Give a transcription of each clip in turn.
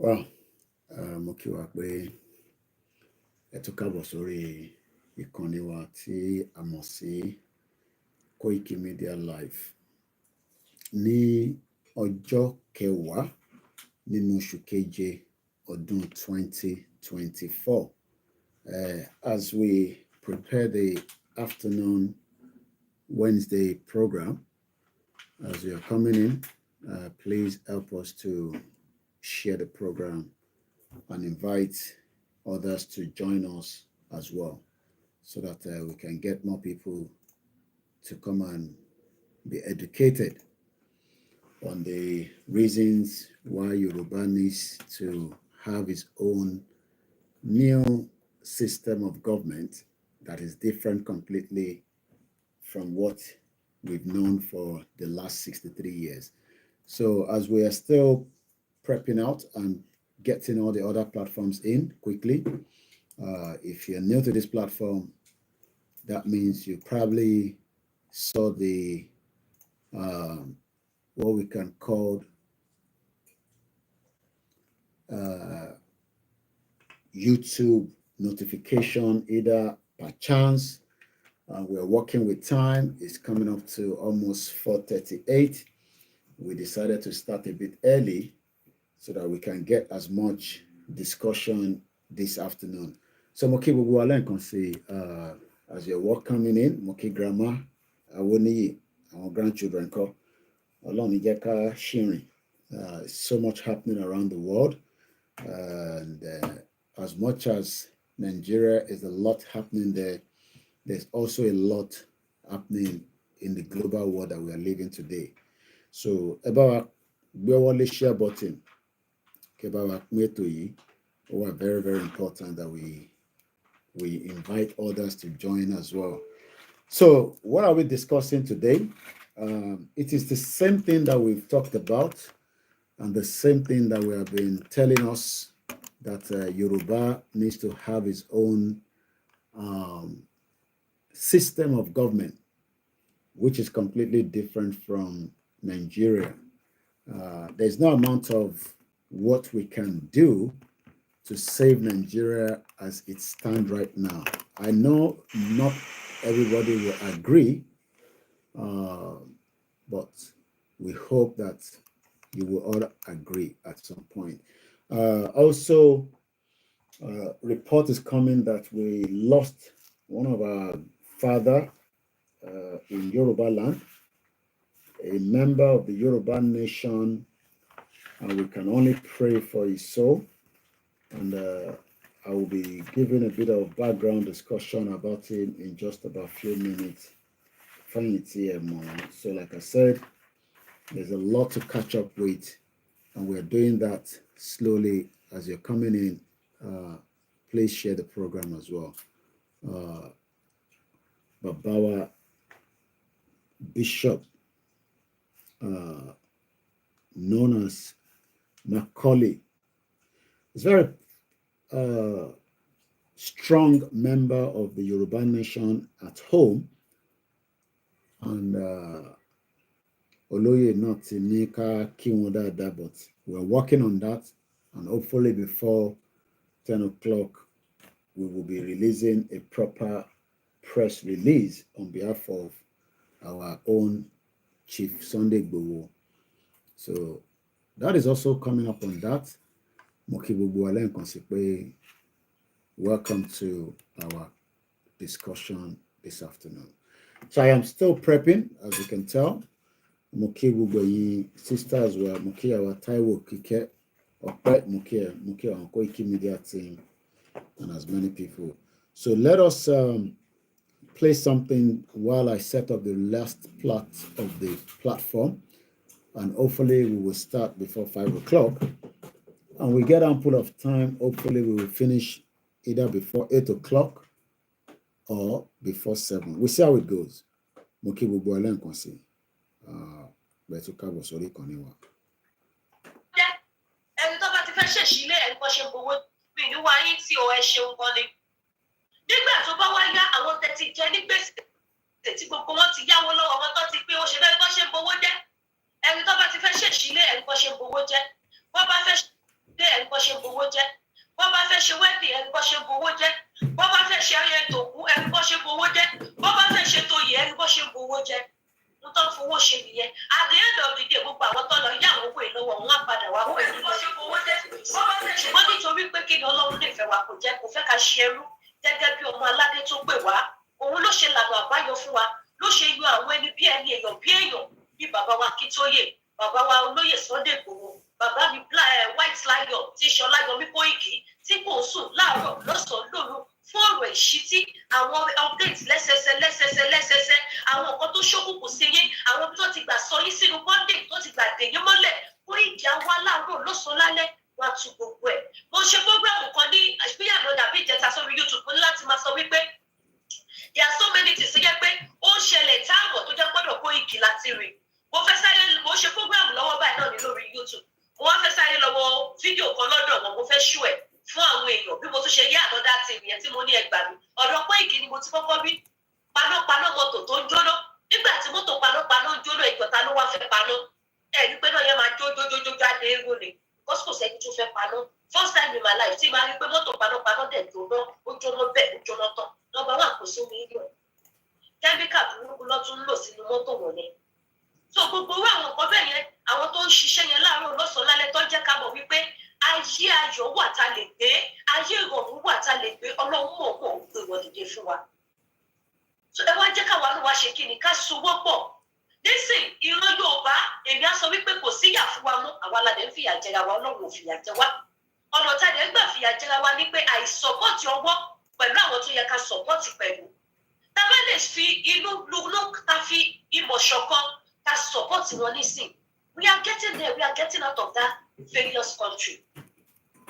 Well, mo kí wa pé ẹ tún káàbọ̀ sórí ìkànnì wa tí a mọ̀ sí Koikimedia Live ní ọjọ́ kẹwàá nínú oṣù keje ọdún 2024. As we prepare the afternoon Wednesday program, as you are coming in, please help us to share the program and invite others to join us as well, so that we can get more people to come and be educated on the reasons why Yoruba needs to have its own new system of government that is different completely from what we've known for the last 63 years. So as we are still prepping out and getting all the other platforms in quickly, if you're new to this platform, that means you probably saw the what we can call YouTube notification either by chance. We're working with time. It's coming up to almost 4:38. We decided to start a bit early so that we can get as much discussion this afternoon. So Moki Bubualen can say, as your work coming in, Moki Grandma, Awoni, our grandchildren call, Alon Ijeka Shirin. So much happening around the world. And as much as Nigeria is a lot happening there, there's also a lot happening in the global world that we are living today. So about the share button, are very, very important that we invite others to join as well. So what are we discussing today? It is the same thing that we've talked about, and the same thing that we have been telling us, that Yoruba needs to have its own system of government, which is completely different from Nigeria. There's no amount of what we can do to save Nigeria as it stands right now. I know not everybody will agree, but we hope that you will all agree at some point. Also, report is coming that we lost one of our father in Yoruba land, a member of the Yoruba nation, and we can only pray for his soul. And I will be giving a bit of background discussion about him in just about a few minutes. So like I said, there's a lot to catch up with, and we're doing that slowly. As you're coming in, please share the program as well. Babawa Bishop, known as Macaulay, is very strong member of the Yoruba nation at home, and Oloye not in Nika Kiwada, but we're working on that, and hopefully before 10 o'clock we will be releasing a proper press release on behalf of our own Chief Sunday Igboho. So that is also coming up on that. Welcome to our discussion this afternoon. So I am still prepping, as you can tell. Sister as well, our Taiwo Kike, our Koikimedia team, and as many people. So let us play something while I set up the last part of the platform, and hopefully we will start before 5 o'clock, and we get ample of time. Hopefully we will finish either before 8 o'clock or before 7. We'll see how it goes. Moki Bubu Alen Konsi. Beto Kabo Sori Koniwa. Nígbà tó bá wá yá àwọn tẹ́tí jẹ́ ní gbèsè tí gbogbo wọn ti yáwó lọ́wọ́ wọn tó ti pé ó ṣe bẹ́ẹ̀ bó ṣe ń bowó jẹ́. Ẹni tó bá ti fẹ́ ṣèṣílẹ̀ ẹni bó ṣe ń bowó jẹ́. Wọ́n bá fẹ́ ṣe ẹni bó fowó jẹ bó bá fẹ́ ṣe tó yẹ ẹni bó ṣe ń fowó jẹ ń tán fowó ṣe nìyẹn at the end of the day gbogbo àwọn tó lọ yá àwọn owó ìlọ́wọ́ wọn á padà wá pé bó ṣe fowó jẹ bó bá fẹ́ ṣùgbọ́n nítorí pé kí ni Ọlọ́run lè fẹ́ wa kò jẹ́ kó fẹ́ ká ṣe ẹrú gẹ́gẹ́ bí ọmọ aládé tó pè wá òun ló ṣe lànà àbáyọ fún wa ló ṣe yọ àwọn ẹni bí ẹni èèyàn bí bàbá wa Akíntóyè bàbá wa olóyè Sunday Igboho bàbá mi White Lion tí Ọláyọmí Kóìkì tí kò sùn láàárọ̀ lọ́sàn-án lóru fún ọ̀rọ̀ ìṣítí àwọn updates lẹ́sẹsẹ àwọn nǹkan tó ṣókùnkùn sí yín àwọn tó ti gbà sọ yín sínú bondage tó ti gbà dè yín mọ́lẹ̀ Kóìkì àwa láàárọ̀ lọ́sàn-án lálẹ́ wá tu gbogbo ẹ̀ mo ṣe program kan ní àṣìbíyànjú dàbí ìjẹta sórí YouTube mo ní láti máa sọ wípé there are so many things tó jẹ́ pé ó ń ṣẹlẹ̀ táàbọ̀ tó jẹ́ gbọ́dọ̀ Kóìkì láti rí mo fẹ́ sáré mo ṣe program lọ́wọ́ báyìí náà ní lórí YouTube mo wá fẹ́ sáré lọ́wọ́ fídíò kan lọ́dọ̀ wọn mo fẹ́ ṣú ẹ̀ fún àwọn èèyàn bí mo tún ṣe yí ànọ́dá tv yẹn tí mo ní ẹgbàá mi ọ̀dọ̀ Kóìkì ni mo ti kọ́kọ́ rí panápaná mọ́tò tó ń jóná nígbà tí mọ́tò panápaná ń jóná ìjọta ló wá fẹ́ paná ẹ̀rí pé náà yẹn máa jó jáde èrò ni because kò sẹ́ni tó fẹ́ paná first time in my life tí máa rí pé mọ́tò panápaná dẹ̀ jóná ó jóná bẹ́ẹ̀ ó jóná tán nọ́mbà wà kò sí omi ìlú ẹ̀ kẹ́míkà burúkú lọ́tún ń lò sínú mọ́tò wọ̀nyẹn so gbogbo owó àwọn nǹkan bẹ́ẹ̀ yẹn àwọn tó ń ṣiṣẹ́ yẹn láàárọ̀ lọ́sàn-án lálẹ́ tó jẹ́ ká mọ̀ wípé ayé ayọ̀ wà tá lè gbé ayé ìrọ̀rùn wà tá lè gbé Ọlọ́run mọ̀ ọ́ gbé wọn dìde fún wa so ẹ wá jẹ́ káwa ló wá ṣe kí ni ká sowọ́ pọ̀ nísìn ìran Yorùbá èmi á sọ wípé kò síyà fún wa mọ́ àwa la dẹ̀ ń fìyà jẹra wa Ọlọ́run ò fìyà jẹ wá ọ̀nà tá a dẹ̀ ń gbà fìyà jẹra wa ni pé àìsọ̀pọ̀tì ọwọ́ pẹ̀lú àwọn tó yẹ ká sọ̀pọ̀tì pẹ̀lú tá a bá lè fi inú lulú ká fi ìmọ̀ ṣọ̀kan ká sọ̀pọ̀tì wọn nísìn we are getting there we are getting out of that various country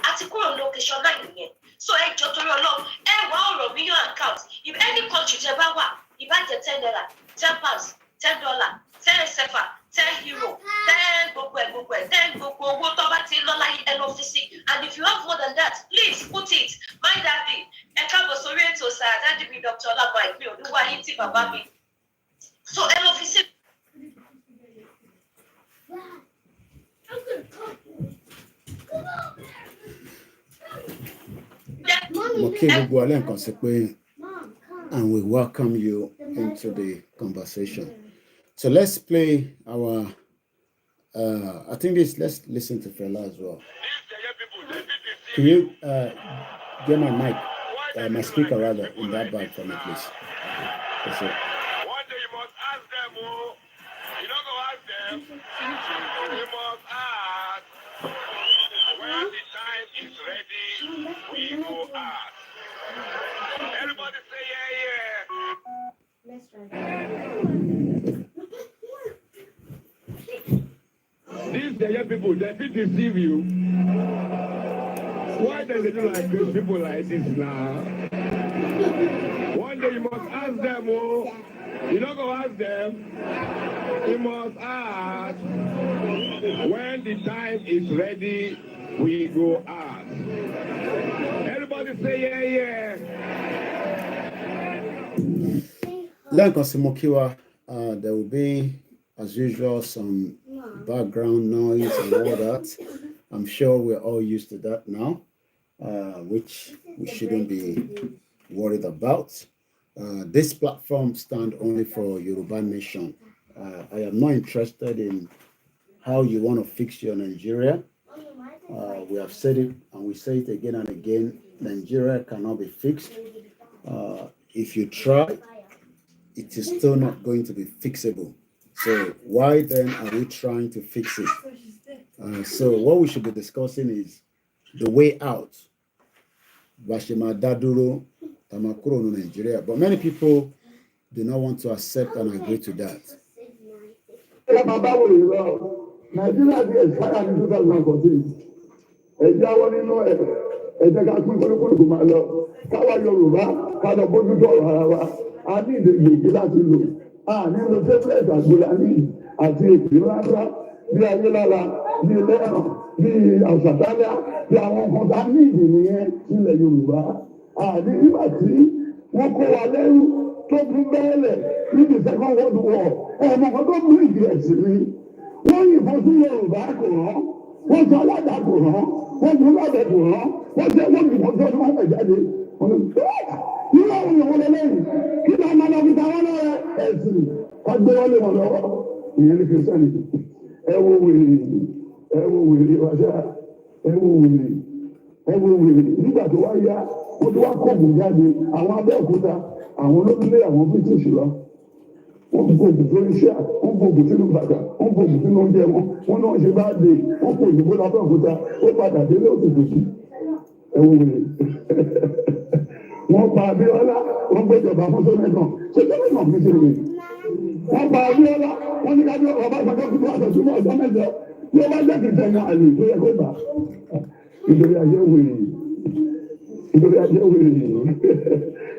àti kúrò location náà nìyẹn so ẹ jọ torí Ọlọ́run ẹ wá ọ̀rọ̀ million account if any country tẹ bá wà ìbàjẹ́ £10 £10 $10 $10 sefa €10 $10 gbogbo ẹ̀ $10 gbogbo owó tó bá ti lọ láyé ẹ lọ fi sí and if you have more than that please put it my daddy ẹ káàbọ̀ sórí ètò sáà dáàdì mi Dr. Ọlábà ìpín olúwa yín tí bàbá mi so ẹ lọ fi sí. And we welcome you into the conversation. So let's play our, I think let's listen to Fela as well. Can you get my mic, my speaker rather, in that bag for me, please? That's it. One day you must ask them, oh, you don't go ask them, you must ask. When the time is ready, we go ask. Everybody say, yeah. Let's try. These young people, they did deceive you. Why do they do like this? People like this now? One day you must ask them, oh, you don't go ask them. You must ask. When the time is ready, we go ask. Everybody say, yeah, yeah. There will be, as usual, some background noise and all that. I'm sure we're all used to that now, which we shouldn't be worried about. This platform stands only for Yoruba nation. I am not interested in how you want to fix your Nigeria. We have said it and we say it again and again. Nigeria cannot be fixed. If you try, it is still not going to be fixable. So why then are we trying to fix it? So what we should be discussing is the way out. Bashima Daduro Tamakuro no Nigeria. But many people do not want to accept and agree to that. Nigeria is expired in 2014. Ẹ̀jáwọ́ nínú ẹ̀ ẹ̀jẹ̀ ká pín kólókòló máa lọ. Káwa Yorùbá ká lọ bójú tó ọ̀rọ̀ ara wa. A ní ìdègbè láti lò. A ní lo tablet àgbòlání àti èpè rárá bí ayélujára bí lẹ́ràn bí àṣàdálẹ̀ bí àwọn nǹkan tá ní ìdè nìyẹn nílẹ̀ Yorùbá. A ní nígbà tí wọ́n kó wa lẹ́rú tó kún bẹ́ẹ̀lẹ̀ níbi Second World War. Ọmọ kan tó mú ìdí ẹ̀sìn ni. Wọ́n yìnbọn sí Yorùbá kò rán, wọ́n sọ aládà kò rán, wọ́n tún lábẹ́ kò rán, wọ́n jẹ́ wọ́n yìnbọn tó wọ́n fẹ̀ jáde. Nínú àwọn èèyàn wọlé lẹ́yìn, kí ẹ̀sìn ká gbé wọlé wọn lọ́wọ́ ìyẹn ní Christianity ẹ wo wèrè wáṣà ẹ wo wèrè nígbà tó wá yá wọ́n tó wá kọ̀ọ̀bù jáde àwọn Abẹ́òkúta àwọn olóńgbé àwọn British lọ wọ́n gbòògùn tó ń ṣe wọ́n gbòògùn sínú bàtà wọ́n gbòògùn sínú oúnjẹ wọn náà ṣe bá dé wọ́n kò òyìnbó l'Abẹ́òkúta ó padà délé òtútù sí ẹ wo wèrè wọ́n pa Abíọ́lá wọ́n gbéjọba fún sọ́nẹ́gàn ṣé sọ́nẹ́gàn fi ṣe rè wọ́n pa Abíọ́lá wọ́n ní kájọ́ ọba ìgbàgbọ́ fún àtọ̀túnmọ̀ ọ̀sán mẹ́jọ tí ó bá jẹ́ kìtẹ̀ ní àlè tó yẹ kó bà nítorí ajé wèrè nítorí ajé wèrè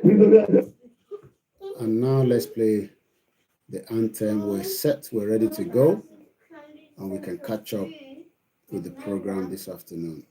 nítorí ajé. And now let's play the anthem. We're set, we're ready to go, and we can catch up with the program this afternoon.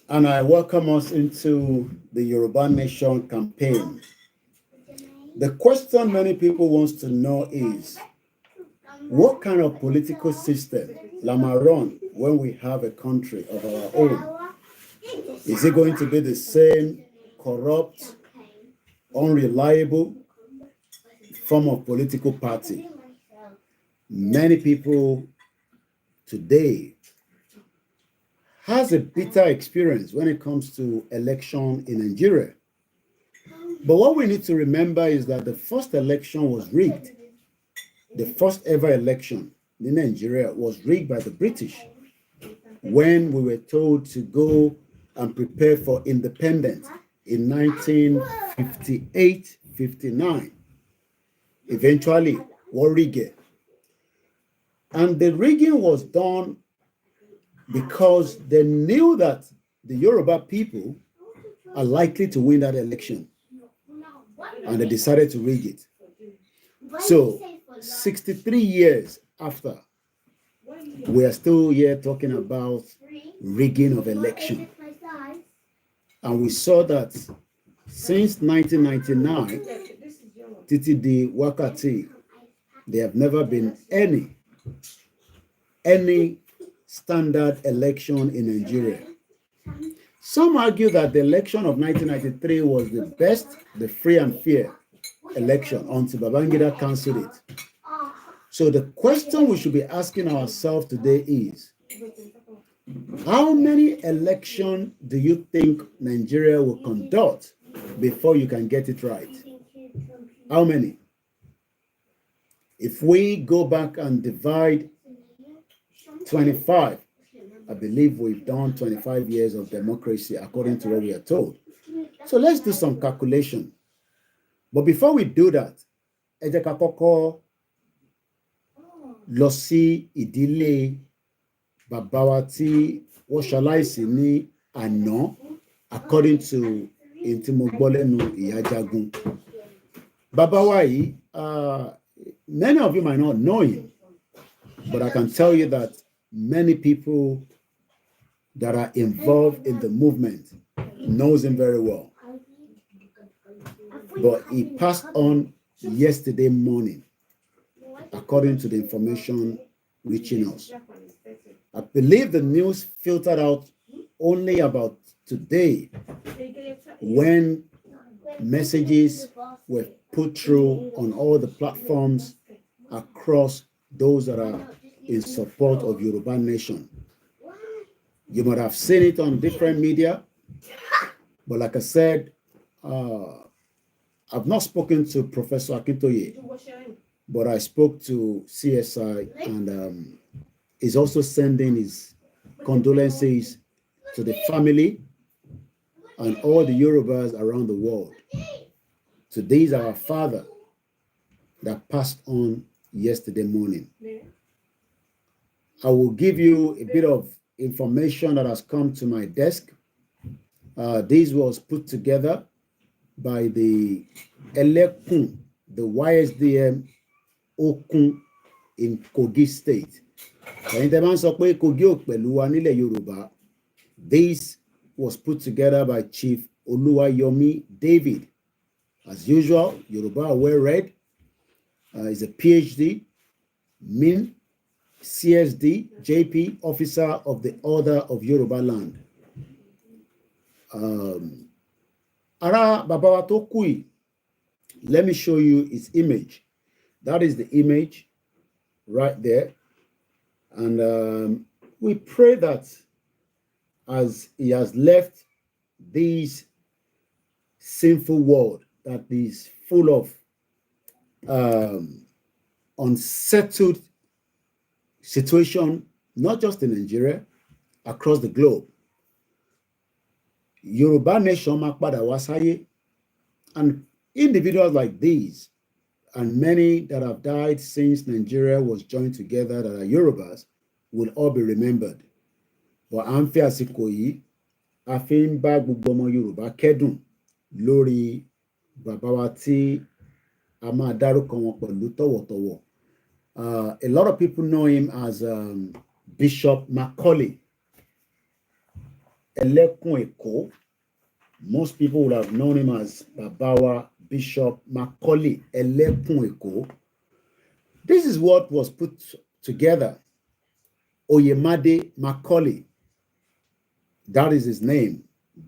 And I welcome us into the Yoruba Nation campaign. The question many people want to know is, what kind of political system Lama run when we have a country of our own? Is it going to be the same corrupt, unreliable form of political party? Many people today has a bitter experience when it comes to election in Nigeria. But what we need to remember is that the first election was rigged. The first ever election in Nigeria was rigged by the British when we were told to go and prepare for independence in 1958-59. Eventually, war rigged. And the rigging was done because they knew that the Yoruba people are likely to win that election. And they decided to rig it. So, 63 years after, we are still here talking about rigging of election. And we saw that since 1999, Titi di Wakati, there have never been any standard election in Nigeria. Some argue that the election of 1993 was the best, the free and fair election until Babangida cancelled it. So the question we should be asking ourselves today is, how many elections do you think Nigeria will conduct before you can get it right? How many? If we go back and divide 25, I believe we've done 25 years of democracy according to what we are told. So let's do some calculation. But before we do that, ẹ jẹ́ ká kọ́kọ́ lọ sí ìdílé bàbá wa tí wọ́n ṣaláìsí ní àná according to èyí tí mo gbọ́ lẹ́nu ìyá Jagun. Bàbá wa yìí, many of you might not know him, but I can tell you that many people that are involved in the movement knows him very well. But he passed on yesterday morning, according to the information reaching us. believe the news filtered out only about today when messages were put through on all the platforms across those that are in support of Yoruba nation. You might have seen it on different media, but like I said, I've not spoken to Professor Akintoye, but I spoke to CSI, and he's also sending his condolences to the family and all the Yorubas around the world. Today's our father that passed on yesterday morning. I will give you a bit of information that has come to my desk. This was put together by the Elekun, the YSDM Okun in Kogi State. This was put together by Chief Oluwayomi David. As usual, Yoruba well read. He's a PhD, Min, CSD, JP, officer of the Order of Yoruba Land. Ara Babawa Tokui, let me show you his image. That is the image right there. And we pray that as he has left this sinful world that is full of unsettled situation, not just in Nigeria, across the globe. Yoruba nation makpada wasaye, and individuals like these and many that have died since Nigeria was joined together that are Yorubas will all be remembered. But Amfi Asikoyi, Afin ba gbogbo ọmọ Yorùbá kẹ́dùn lórí bàbá wa tí a máa dárúkọ wọn pẹ̀lú tọ̀wọ̀tọ̀wọ̀. A lot of people know him as Bishop Macaulay Elekun Eko. Most people would have known him as Babawa Bishop Macaulay Elekun Eko. This is what was put together. Oyemade Macaulay. That is his name.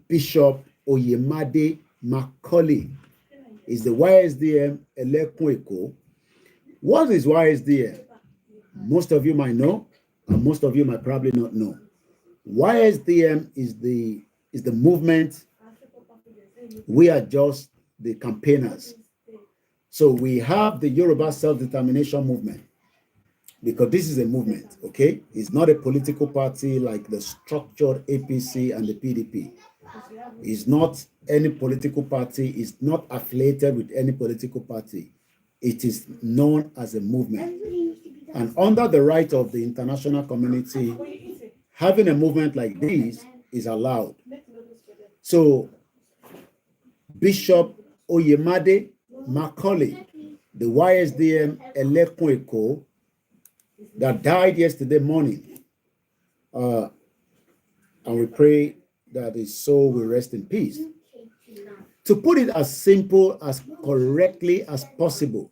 Bishop Oyemade Macaulay is the YSDM Elekun Eko. What is YSDM? Most of you might know, and most of you might probably not know. YSDM is the movement. We are just the campaigners. So we have the Yoruba self-determination movement, because this is a movement, okay? It's not a political party like the structured APC and the PDP. It's not any political party. It's not affiliated with any political party. It is known as a movement. And under the right of the international community, having a movement like this is allowed. So Bishop Oyemade Macaulay, the YSDM Elekun Eko, that died yesterday morning, and we pray that his soul will rest in peace. To put it as simple, as correctly as possible,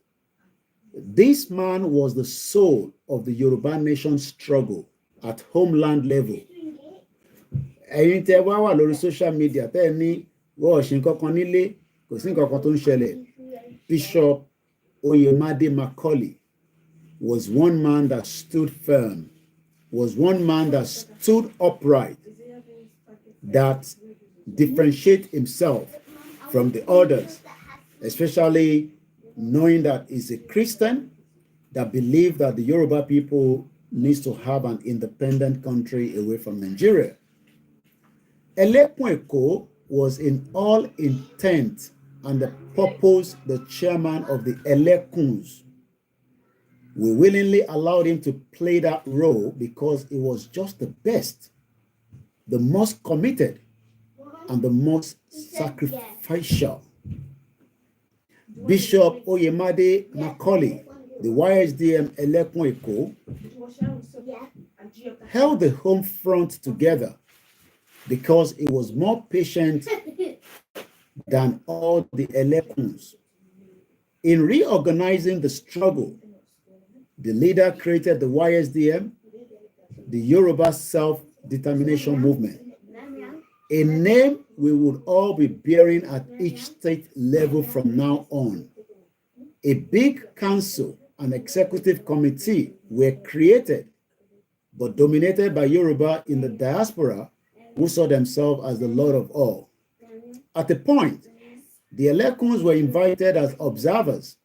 this man was the soul of the Yoruba nation struggle at homeland level. Ẹ̀yin tẹ́ wá wà lórí social media tẹ́ ní wọ́n ṣe nǹkan nílé, kò sí nǹkan tó ń ṣẹlẹ̀. Bishop Oyemade Macaulay was one man that stood firm, was one man that stood upright, that differentiate himself from the others, especially knowing that he's a Christian that believed that the Yoruba people needs to have an independent country away from Nigeria. Elekun Eko was in all intent and the purpose the chairman of the Elekuns. We willingly allowed him to play that role because he was just the best, the most committed, and the most sacrificial. Bishop Oyemade Macaulay, the YSDM Elekun Eko, held the home front together because he was more patient than all the Elekuns. In reorganizing the struggle, the leader created the YSDM, the Yoruba self-determination movement, a name we would all be bearing at each state level from now on. A big council and executive committee were created, but dominated by Yoruba in the diaspora, who saw themselves as the Lord of all. At a point, the Olakuns were invited as observers.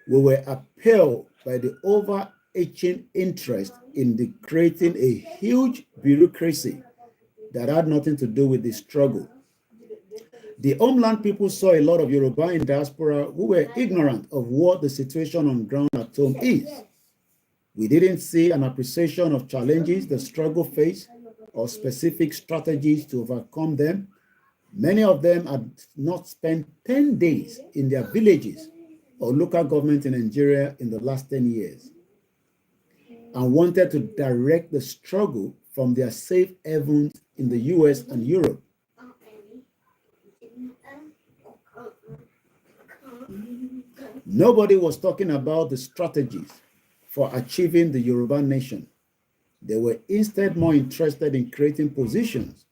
We were appalled by the overarching interest in creating a huge bureaucracy that had nothing to do with the struggle. The homeland people saw a lot of Yoruba in diaspora who were ignorant of what the situation on ground at home is. We didn't see an appreciation of challenges the struggle faced or specific strategies to overcome them. Many of them had not spent 10 days in their villages or local government in Nigeria in the last 10 years and wanted to direct the struggle from their safe havens in the US and Europe. Nobody was talking about the strategies for achieving the Yoruba nation. They were instead more interested in creating positions.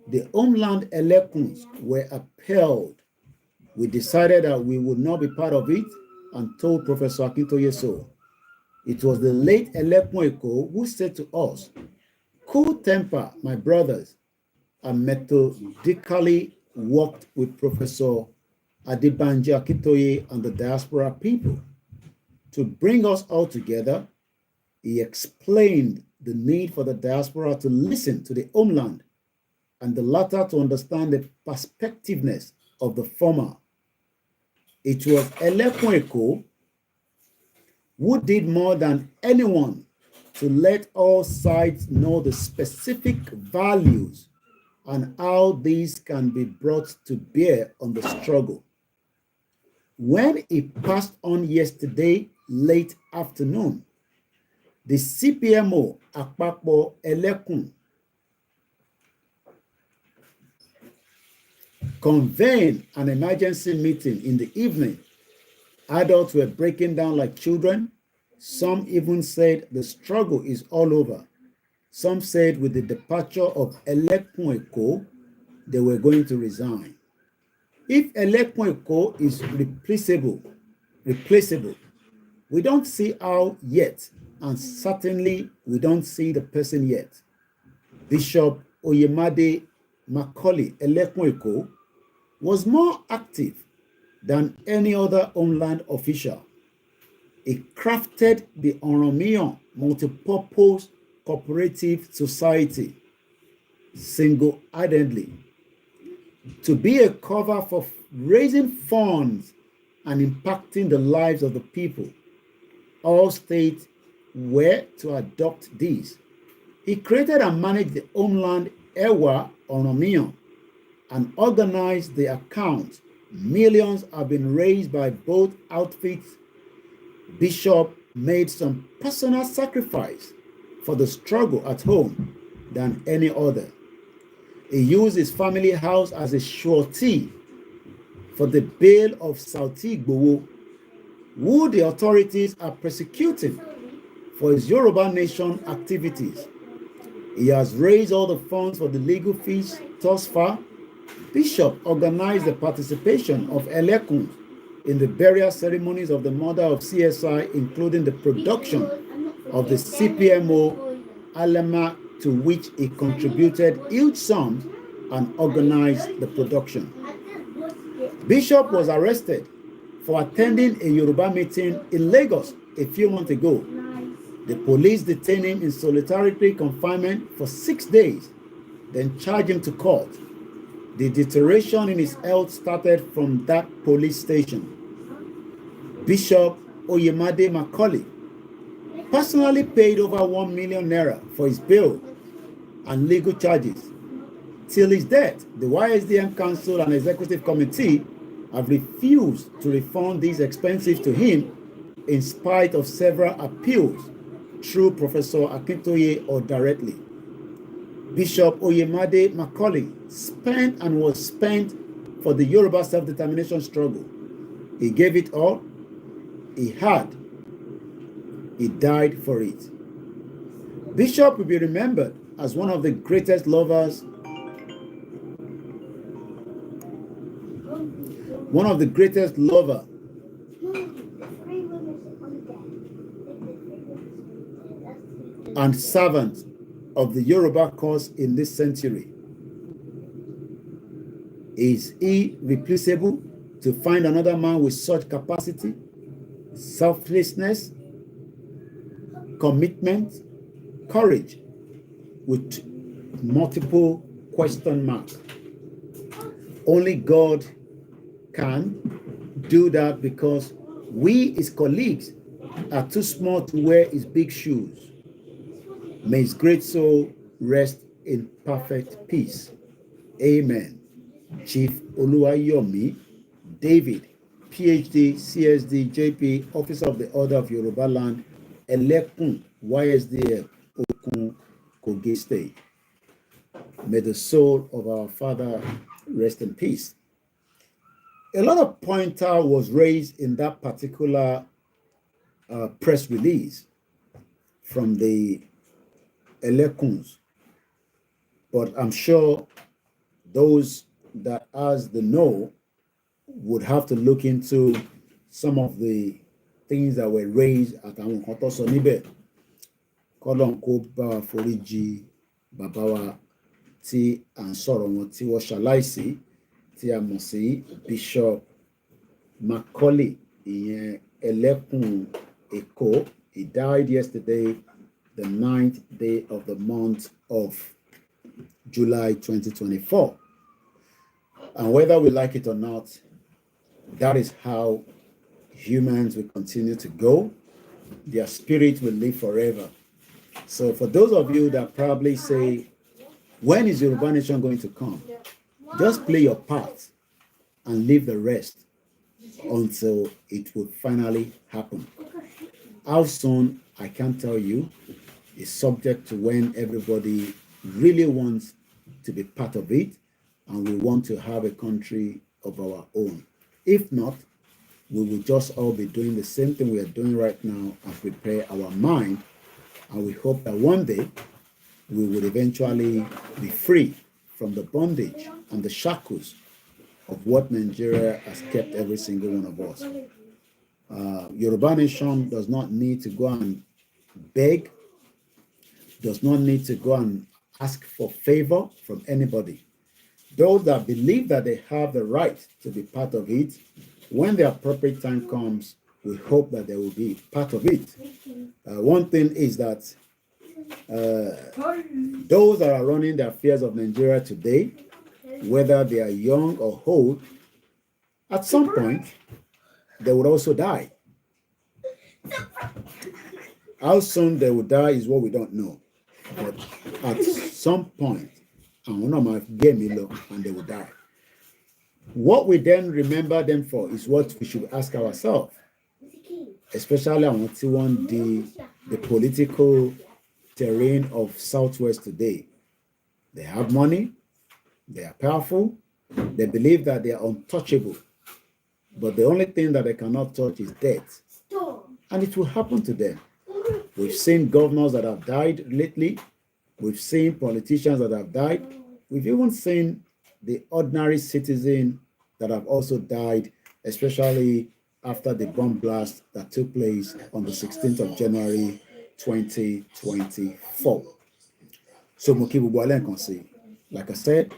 The homeland Olakuns were appalled. We decided that we would not be part of it and told Professor Akintoye so. It was the late Olakun Eko who said to us, "Cool temper, my brothers," and methodically worked with Professor Adebanji Akintoye and the diaspora people. To bring us all together, he explained the need for the diaspora to listen to the homeland and the latter to understand the perspectiveness of the former. It was Olakun Eko who did more than anyone to let all sides know the specific values and how these can be brought to bear on the struggle. When he passed on yesterday late afternoon, the CPMO Akpapo Olakun convened an emergency meeting in the evening. Adults were breaking down like children. Some even said the struggle is all over. Some said with the departure of Olakun Eko, they were going to resign. If Olakun Eko is replaceable, we don't see how yet, and certainly we don't see the person yet. Bishop Oyemade Macaulay Olakun Eko was more active than any other homeland official. He crafted the Oromiyan Multipurpose Cooperative Society single-handedly to be a cover for raising funds and impacting the lives of the people. All states were to adopt this. He created and managed the homeland Ewa Oromiyan and organized the accounts. Millions have been raised by both outfits. Bishop made some personal sacrifice for the struggle at home than any other. He used his family house as a surety for the bail of Sauti Igboho, who the authorities are persecuting for his Yoruba Nation activities. He has raised all the funds for the legal fees thus far. Bishop organized the participation of Olakuns in the burial ceremonies of the mother of CSI, including the production of the CPMO Alema, to which he contributed huge sums and organized the production. Bishop was arrested for attending a Yoruba meeting in Lagos a few months ago. The police detained him in solitary confinement for 6 days, then charged him to court. The deterioration in his health started from that police station. Bishop Oyemade Macaulay personally paid over 1 million naira for his bail and legal charges. Till his death, the YSDM Council and Executive Committee have refused to refund these expenses to him in spite of several appeals through Professor Akintoye or directly. Bishop Oyemade Macaulay spent and was spent for the Yoruba self-determination struggle. He gave it all he had. He died for it. Bishop will be remembered as one of the greatest lovers, and servant of the Yoruba cause in this century. Is irreplaceable to find another man with such capacity, selflessness, commitment, courage, with multiple question marks. Only God can do that, because we, his colleagues, are too small to wear his big shoes. May his great soul rest in perfect peace. Amen. Chief Oluwayomi David, PhD, CSD, JP, Officer of the Order of Yoruba Land, Elekun, YSDF, Okun, Kogi State. May the soul of our father rest in peace. A lot of pointer was raised in that particular press release from the Elekuns, but I'm sure those that has the know would have to look into some of the things that were raised at àwọn kan tó sọ níbẹ̀. Kọ́lọ́n kó bá foríjì bàbá wa tí à ń sọ̀rọ̀ wọn tí wọ́n ṣaláìsí, tí a mọ̀ sí Bishop Macaulay ìyẹn Ẹlẹ́kùn Èkó. He died yesterday, the 9th day of the month of July 2024. And whether we like it or not, that is how humans will continue to go. Their spirit will live forever. So for those of you that probably say, when is Yoruba Nation going to come? Just play your part and leave the rest until it will finally happen. How soon, I can't tell you. It's subject to when everybody really wants to be part of it, and we want to have a country of our own. If not, we will just all be doing the same thing we are doing right now and prepare our mind, and we hope that one day we will eventually be free from the bondage and the shackles of what Nigeria has kept every single one of us. Yoruba Nation does not need to go and beg, does not need to go and ask for favor from anybody. Those that believe that they have the right to be part of it, when the appropriate time comes, we hope that they will be part of it. One thing is that those that are running the affairs of Nigeria today, whether they are young or old, at some point, they would also die. How soon they will die is what we don't know. But at some point, and they will die. What we then remember them for is what we should ask ourselves, especially on the political terrain of Southwest today. They have money, they are powerful, they believe that they are untouchable, but the only thing that they cannot touch is death, and it will happen to them. We've seen governors that have died lately. We've seen politicians that have died. We've even seen the ordinary citizen that have also died, especially after the bomb blast that took place on the 16th of January 2024. So like I said,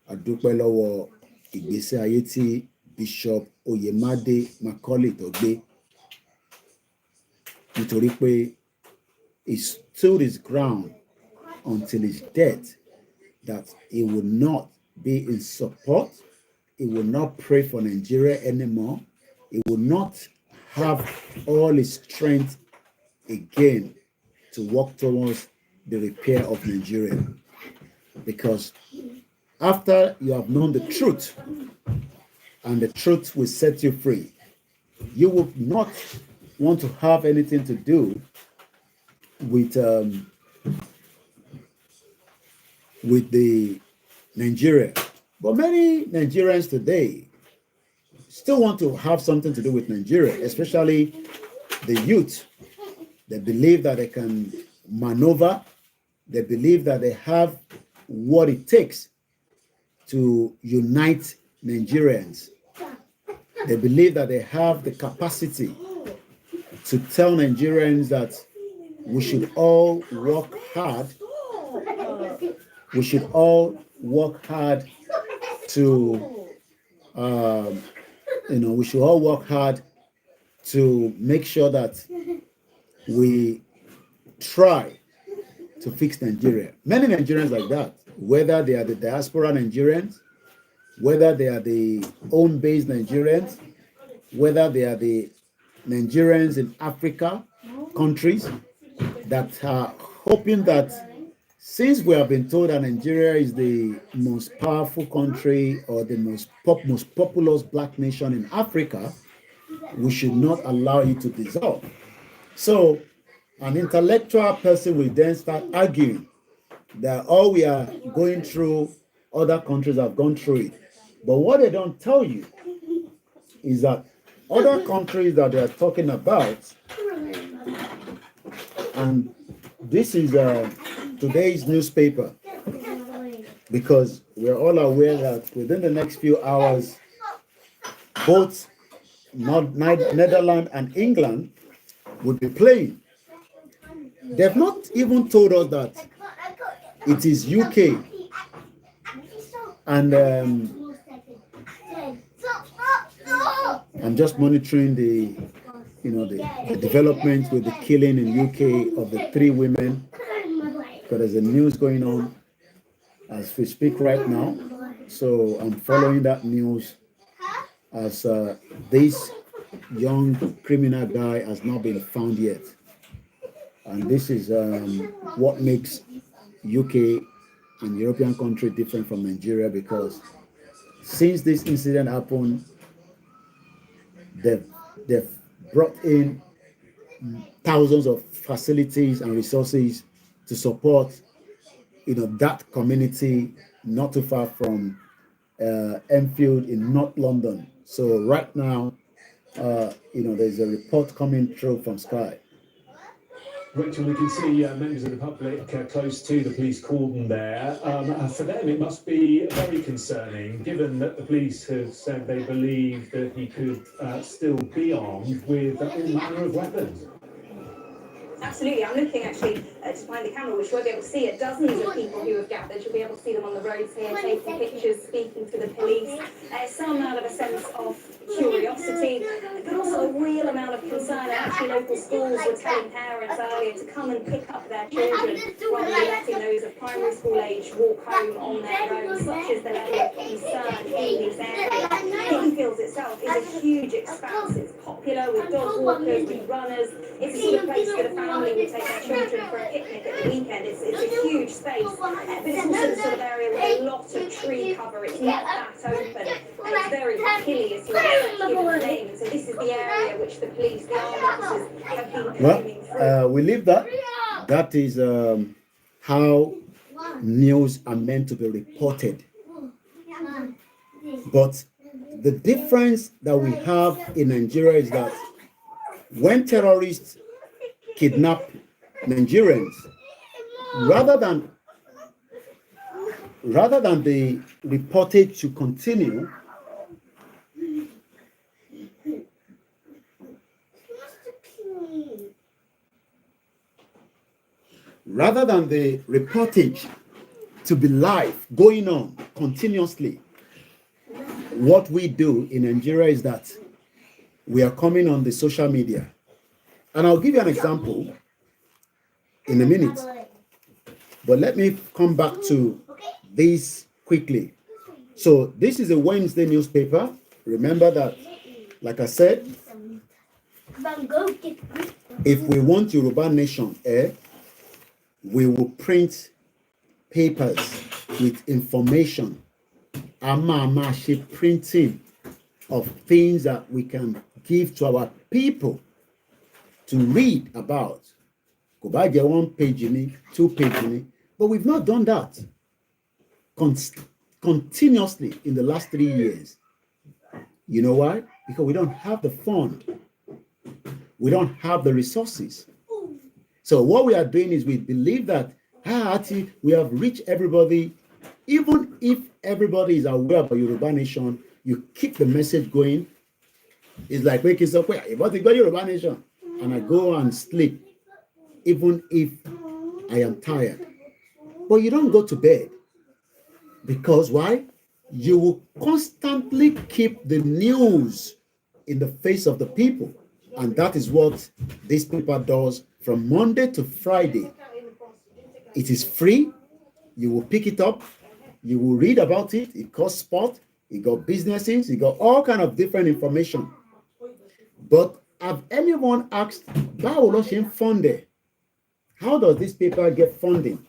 adúpẹ́ lọ́wọ́ ìgbésí ayé tí Bishop Oyemade Macaulay tó gbé, nítorí pé he stood his ground until his death, that he will not be in support, he will not pray for Nigeria anymore, he will not have all his strength again to work towards the repair of Nigeria. Because after you have known the truth, and the truth will set you free, you will not want to have anything to do with the Nigeria. But many Nigerians today still want to have something to do with Nigeria, especially the youth. They believe that they can maneuver. They believe that they have what it takes to unite Nigerians. They believe that they have the capacity to tell Nigerians that we should all work hard. We should all work hard to, we should all work hard to make sure that we try to fix Nigeria. Many Nigerians like that, whether they are the diaspora Nigerians, whether they are the home-based Nigerians, whether they are the Nigerians in Africa countries that are hoping that since we have been told that Nigeria is the most powerful country or the most populous black nation in Africa, we should not allow it to dissolve. So an intellectual person will then start arguing that all we are going through, other countries have gone through it. But what they don't tell you is that other countries that they are talking about, and this is today's newspaper, because we're all aware that within the next few hours, both Netherlands and England would be playing. They've not even told us that it is UK and I'm just monitoring the developments with the killing in UK of the 3 women, because there's a news going on as we speak right now. So I'm following that news as this young criminal guy has not been found yet. And this is what makes UK and European country different from Nigeria, because since this incident happened, they've brought in thousands of facilities and resources to support that community not too far from Enfield in North London. So right now, there's a report coming through from Sky. Rachel, we can see members of the public close to the police cordon there. For them, it must be very concerning, given that the police have said they believe that he could still be armed with all manner of weapons. Absolutely. I'm looking actually just behind the camera, which you won't be able to see it. Dozens of people who have gathered. You'll be able to see them on the roads here, taking pictures, speaking to the police. Some out of a sense of curiosity, but also a real amount of concern. Actually, local schools were telling parents earlier to come and pick up their children rather than letting those of primary school age walk home on their own. Such is the level of concern in these areas. Kidnapping itself is a huge expanse. It's popular with dog walkers, with runners. It's the sort of place that a family would take their children for a picnic at the weekend. It's a huge space, but it's also the sort of area with a lot of tree cover. It's not that open, and it's very hilly, as you would given the name. So this is the area which the police, the armed officers, have been combing through. We leave that. That is how news are meant to be reported. But the difference that we have in Nigeria is that when terrorists kidnap Nigerians, rather than the reportage to continue, rather than the reportage to be live, going on continuously, what we do in Nigeria is that we are coming on the social media. And I'll give you an example in a minute. But let me come back to this quickly. So this is a Wednesday newspaper. Remember that, like I said, if we want Yoruba Nation, we will print papers with information. Printing of things that we can give to our people to read about. Go back, get 1 page in it, 2 pages in it. But we've not done that continuously in the last 3 years. You know why? Because we don't have the fund. We don't have the resources. So what we are doing is we believe that we have reached everybody. Even if everybody is aware of Yoruba Nation, you keep the message going. It's like waking up about the Yoruba Nation, and I go and sleep, even if I am tired. But you don't go to bed. Because why? You will constantly keep the news in the face of the people. And that is what this paper does from Monday to Friday. It is free. You will pick it up. You will read about it. It got sport. It got businesses. It got all kind of different information. But have anyone asked, funded? How does this paper get funding?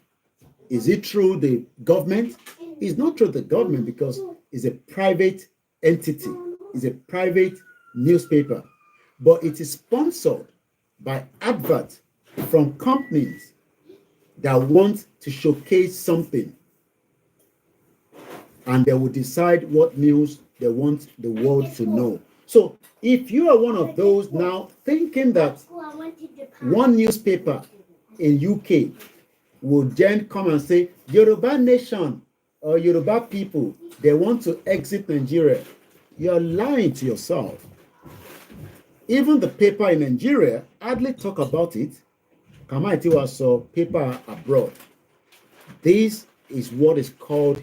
Is it through the government? It's not through the government because it's a private entity. It's a private newspaper. But it is sponsored by adverts from companies that want to showcase something. And they will decide what news they want the world to know. So if you are one of those now thinking that one newspaper in UK will then come and say, Yoruba Nation or Yoruba people, they want to exit Nigeria, you're lying to yourself. Even the paper in Nigeria hardly talk about it. Kamaiti was a paper abroad. This is what is called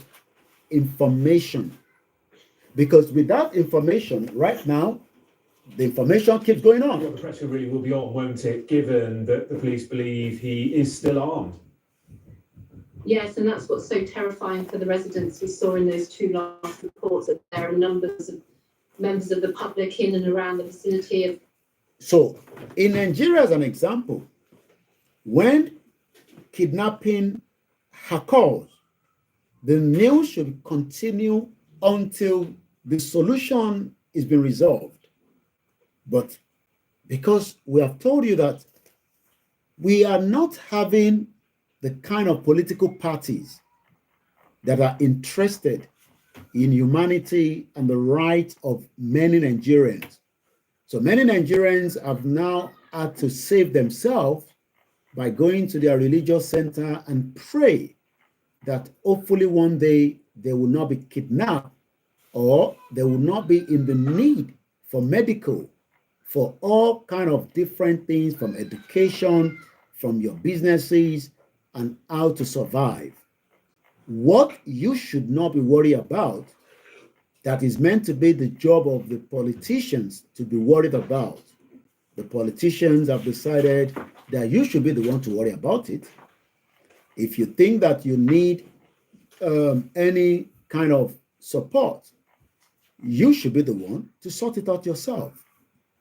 information. Because without information, right now, the information keeps going on. Well, the pressure really will be on, won't it, given that the police believe he is still armed? Yes, and that's what's so terrifying for the residents. We saw in those two last reports that there are numbers of members of the public in and around the vicinity of. So, in Nigeria, as an example, when kidnapping occurs, the news should continue until the solution is being resolved. But because we have told you that we are not having the kind of political parties that are interested in humanity and the rights of many Nigerians. So many Nigerians have now had to save themselves by going to their religious center and pray that hopefully one day they will not be kidnapped or they will not be in the need for medical, for all kind of different things, from education, from your businesses, and how to survive. What you should not be worried about, that is meant to be the job of the politicians to be worried about. The politicians have decided that you should be the one to worry about it. If you think that you need any kind of support, you should be the one to sort it out yourself.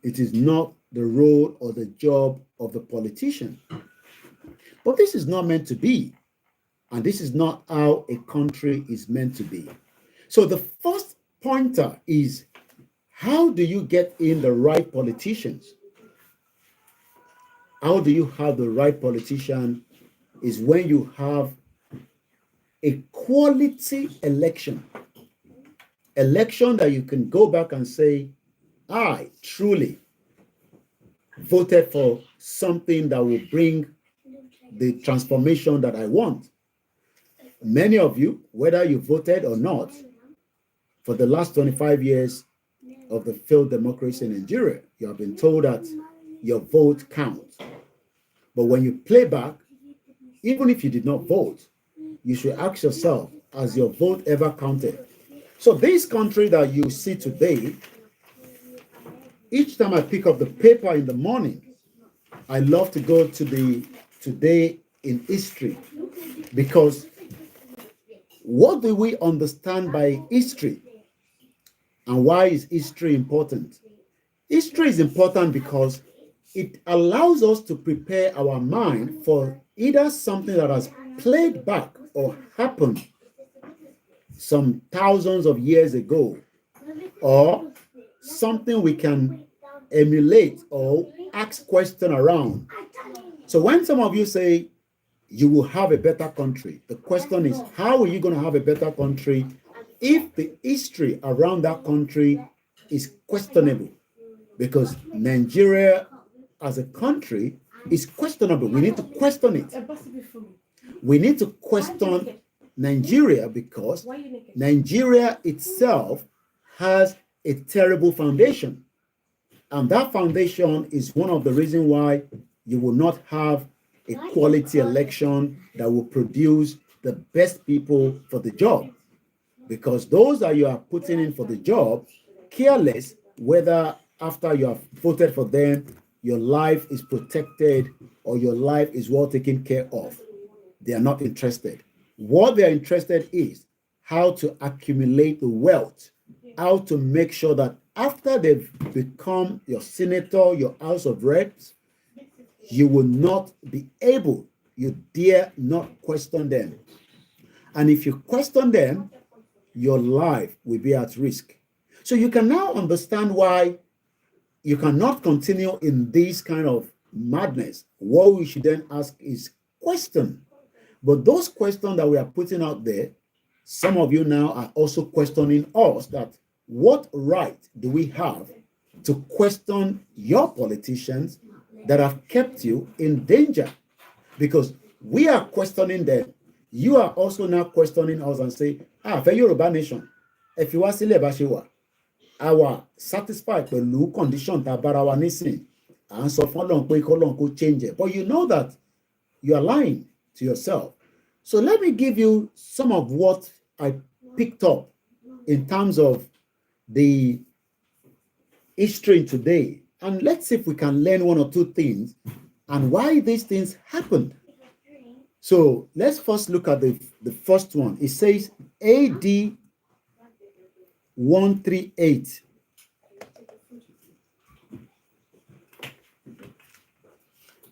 It is not the role or the job of the politician. But this is not meant to be. And this is not how a country is meant to be. So the first pointer is, how do you get in the right politicians? How do you have the right politician is when you have a quality election. Election that you can go back and say, I truly voted for something that will bring the transformation that I want. Many of you, whether you voted or not, for the last 25 years of the failed democracy in Nigeria, you have been told that your vote counts. But when you play back, even if you did not vote, you should ask yourself, has your vote ever counted? So this country that you see today, each time I pick up the paper in the morning, I love to go to the Today in History, because what do we understand by history? And why is history important? History is important because it allows us to prepare our mind for either something that has played back or happened some thousands of years ago, or something we can emulate or ask questions around. So when some of you say you will have a better country, the question is, how are you going to have a better country if the history around that country is questionable? Because Nigeria as a country is questionable. We need to question it. We need to question Nigeria because Nigeria itself has a terrible foundation. And that foundation is one of the reasons why you will not have a quality election that will produce the best people for the job. Because those that you are putting in for the job, careless whether after you have voted for them, your life is protected or your life is well taken care of. They are not interested. What they are interested is how to accumulate the wealth, how to make sure that after they've become your senator, your House of Reps, you will not be able, you dare not question them. And if you question them, your life will be at risk. So you can now understand why you cannot continue in this kind of madness. What we should then ask is question. But those questions that we are putting out there, some of you now are also questioning us that what right do we have to question your politicians that have kept you in danger? Because we are questioning them. You are also now questioning us and say, for Yoruba nation, if you are still our satisfied with the condition that Barawa nisin, and so for long could change it. But you know that you are lying to yourself. So let me give you some of what I picked up in terms of the history today. And let's see if we can learn one or two things and why these things happened. So let's first look at the first one. It says AD 138.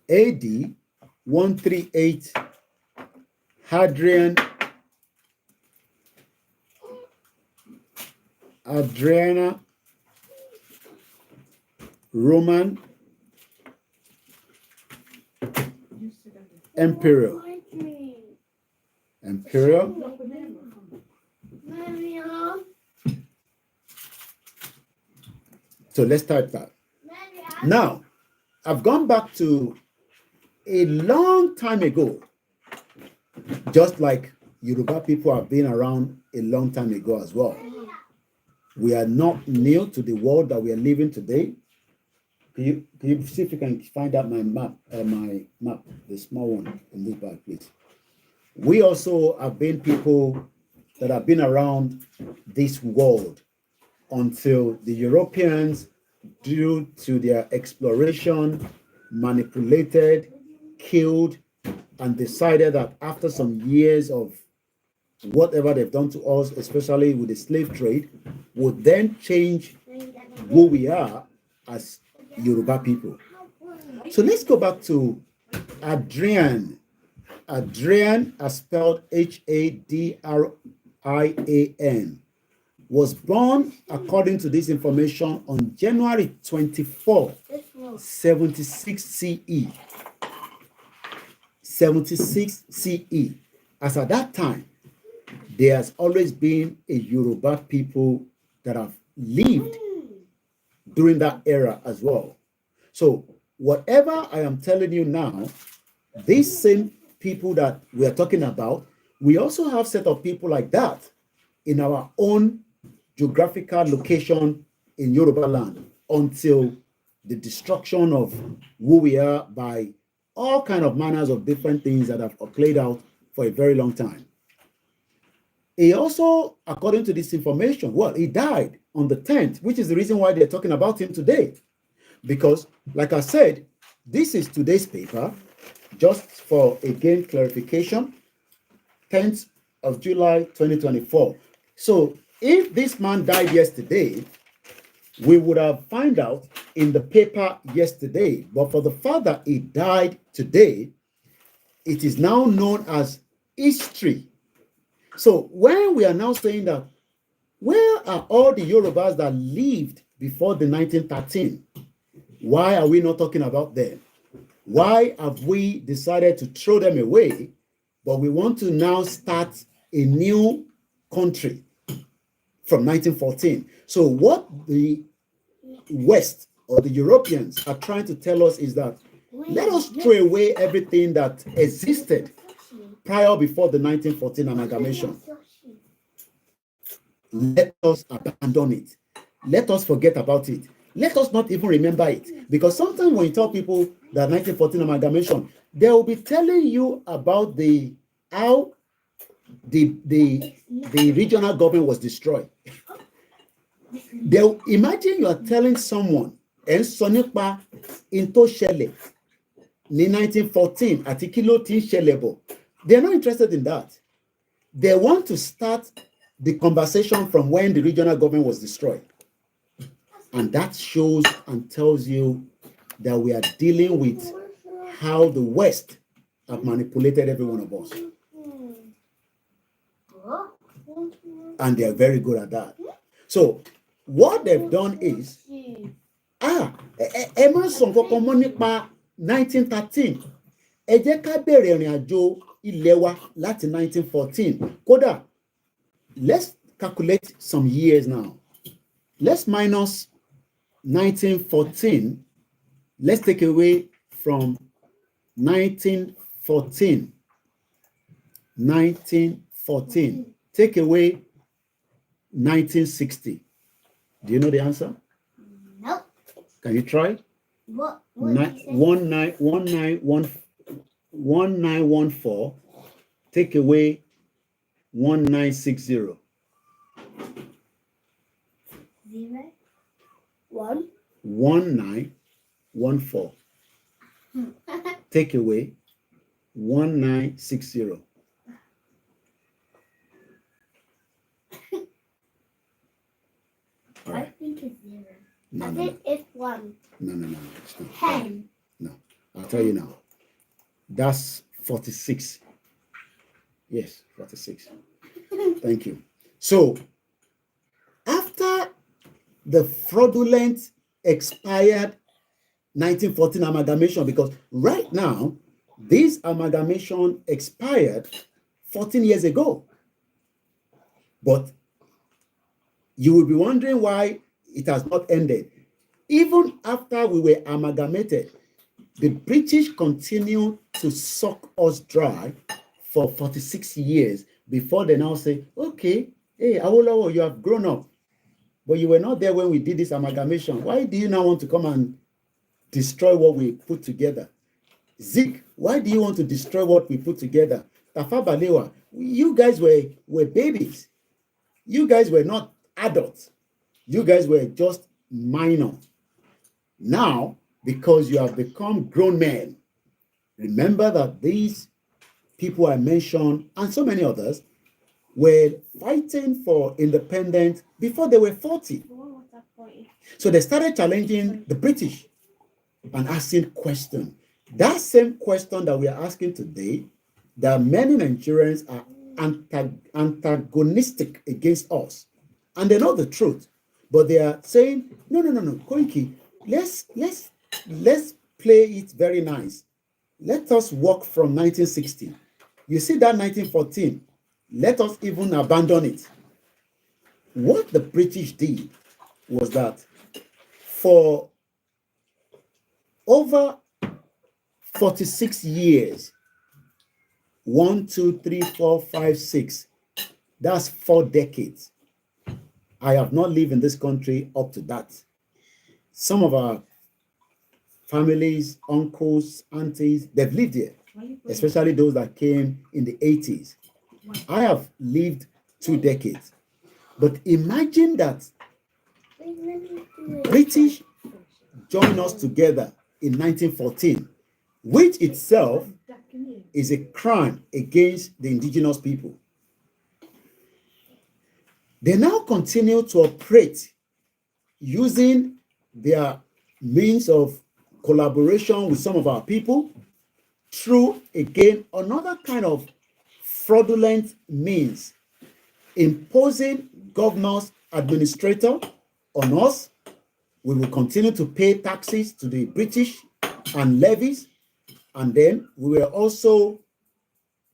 AD 138, Adriana Roman Imperial. So let's type that. Now, I've gone back to a long time ago, just like Yoruba people have been around a long time ago as well. We are not new to the world that we are living today. Can you see if you can find out my map, the small one in this bag, please? We also have been people that have been around this world until the Europeans, due to their exploration, manipulated, killed, and decided that after some years of whatever they've done to us, especially with the slave trade, would then change who we are as Yoruba people. So let's go back to Adrian. Adrian, as spelled Hadrian, was born, according to this information, on January 24, 76 CE. 76 CE. As at that time, there has always been a Yoruba people that have lived during that era as well. So whatever I am telling you now, these same people that we are talking about, we also have set of people like that in our own geographical location in Yoruba land until the destruction of who we are by all kind of manners of different things that have played out for a very long time. He also, according to this information, well, he died on the 10th, which is the reason why they're talking about him today. Because, like I said, this is today's paper, just for, again, clarification, 10th of July, 2024. So if this man died yesterday, we would have found out in the paper yesterday. But for the fact that he died today, it is now known as history. So when we are now saying that, where are all the Yorubas that lived before the 1913? Why are we not talking about them? Why have we decided to throw them away, but we want to now start a new country from 1914? So what the West or the Europeans are trying to tell us is that Let us throw away everything that existed prior before the 1914 amalgamation. Let us abandon it. Let us forget about it. Let us not even remember it. Because sometimes when you tell people that 1914 amalgamation, they will be telling you about how the regional government was destroyed. They'll imagine you are telling someone in Sonipa into Shele in 1914 àti kí ló ti ń ṣẹlẹ̀ bọ̀. They're not interested in that. They want to start the conversation from when the regional government was destroyed. And that shows and tells you that we are dealing with how the West have manipulated every one of us. And they are very good at that. So what they've done is, ẹ má sọ nǹkan kan mọ́ nípa 1913. Ẹ jẹ́ ká bẹ̀rẹ̀ ìrìn àjò ilé wa láti 1914. Kódà, let's calculate some years now. Let's minus 1914. Let's take away from 1914. 1914. Take away 1960. Do you know the answer? Nope. Can you try? What? 1914. Take away 1960. 0, 1. 1914. Take away 1960. All I right. think it's 0. No, I no, think it's 1. no. It's not. 10. No, I'll tell you now. That's 46. Yes, 46. Thank you. So, after the fraudulent expired 1914 amalgamation, because right now, this amalgamation expired 14 years ago. But you will be wondering why it has not ended. Even after we were amalgamated, the British continued to suck us dry for 46 years before they now say, okay, hey, Awolowo, you have grown up, but you were not there when we did this amalgamation. Why do you now want to come and destroy what we put together? Zeke, why do you want to destroy what we put together? Tafa Balewa, you guys were babies. You guys were not adults. You guys were just minor. Now, because you have become grown men, remember that these people I mentioned and so many others were fighting for independence before they were 40. So they started challenging the British and asking questions. That same question that we are asking today, that many Nigerians are antagonistic against us. And they know the truth. But they are saying, no, Koiki, let's play it very nice. Let us work from 1960. You see that 1914, let us even abandon it. What the British did was that for over 46 years, 1, 2, 3, 4, 5, 6, that's 4 decades. I have not lived in this country up to that. Some of our families, uncles, aunties, they've lived here, especially those that came in the 80s. I have lived 2 decades. But imagine that British joined us together in 1914, which itself is a crime against the indigenous people. They now continue to operate using their means of collaboration with some of our people through, again, another kind of fraudulent means, imposing governors, administrator on us. We will continue to pay taxes to the British and levies, and then we were also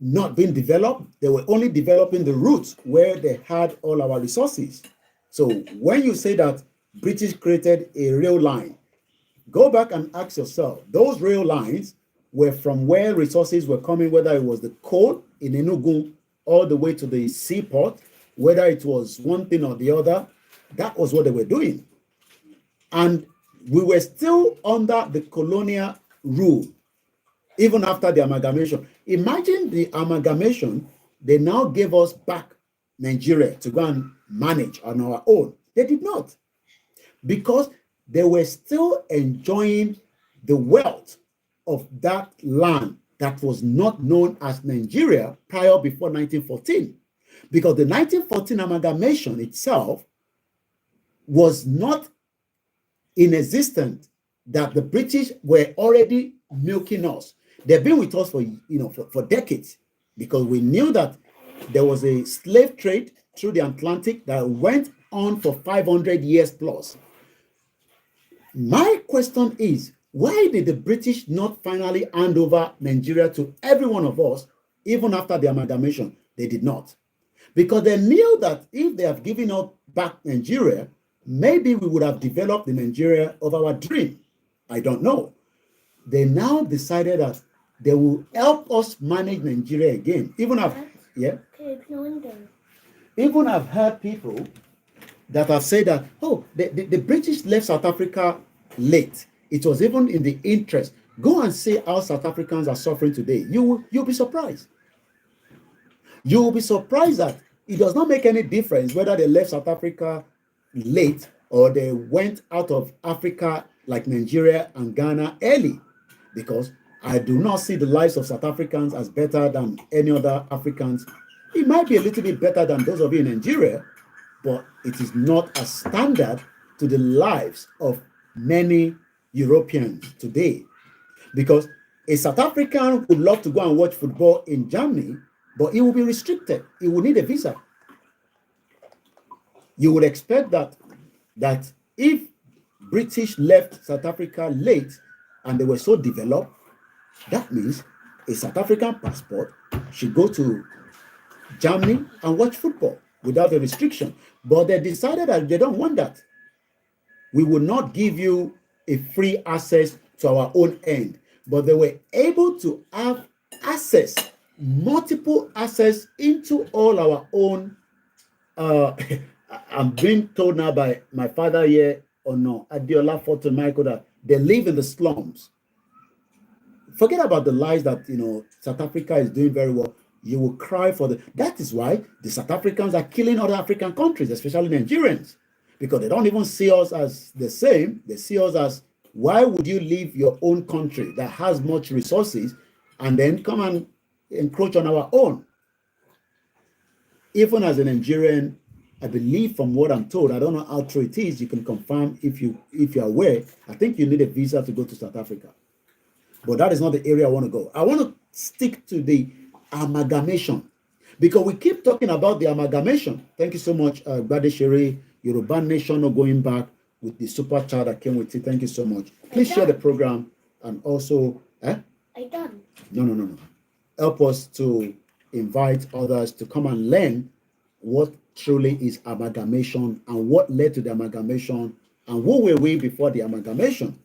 not being developed. They were only developing the routes where they had all our resources. So when you say that British created a rail line Go back and ask yourself, those rail lines were from where resources were coming, whether it was the coal in Enugu all the way to the seaport, whether it was one thing or the other, that was what they were doing. And we were still under the colonial rule, even after the amalgamation. Imagine the amalgamation, they now gave us back Nigeria to go and manage on our own. They did not, because they were still enjoying the wealth of that land that was not known as Nigeria prior before 1914. Because the 1914 amalgamation itself was not in existence, that the British were already milking us. They've been with us for decades, because we knew that there was a slave trade through the Atlantic that went on for 500 years plus. My question is, why did the British not finally hand over Nigeria to every one of us, even after the amalgamation? They did not. Because they knew that if they have given up back Nigeria, maybe we would have developed the Nigeria of our dream. I don't know. They now decided that they will help us manage Nigeria again. Even I've heard people that have said that, oh, the British left South Africa late. It was even in the interest. Go and see how South Africans are suffering today. You'll be surprised. You will be surprised that it does not make any difference whether they left South Africa late or they went out of Africa like Nigeria and Ghana early, because I do not see the lives of South Africans as better than any other Africans. It might be a little bit better than those of you in Nigeria, but it is not as standard to the lives of many Europeans today. Because a South African would love to go and watch football in Germany, but it will be restricted. It will need a visa. You would expect that if British left South Africa late and they were so developed, that means a South African passport should go to Germany and watch football without a restriction. But they decided that they don't want that. We will not give you a free access to our own end. But they were able to have access, multiple access into all our own. I'm being told now by my father here, Adiola Fortune Michael, that they live in the slums. Forget about the lies that South Africa is doing very well. You will cry for that is why the South Africans are killing other African countries, especially Nigerians, because they don't even see us as the same. They see us as, why would you leave your own country that has much resources and then come and encroach on our own? Even as a Nigerian, I believe from what I'm told, I don't know how true it is, you can confirm if you're aware, I think you need a visa to go to South Africa. But that is not the area I want to go. I want to stick to the amalgamation, because we keep talking about the amalgamation. Thank you so much, Badeshere, Yoruba Nation, going back with the super chat that came with it. Thank you so much. Please share the program, and also, I done. No. Help us to invite others to come and learn what truly is amalgamation and what led to the amalgamation and who were we before the amalgamation.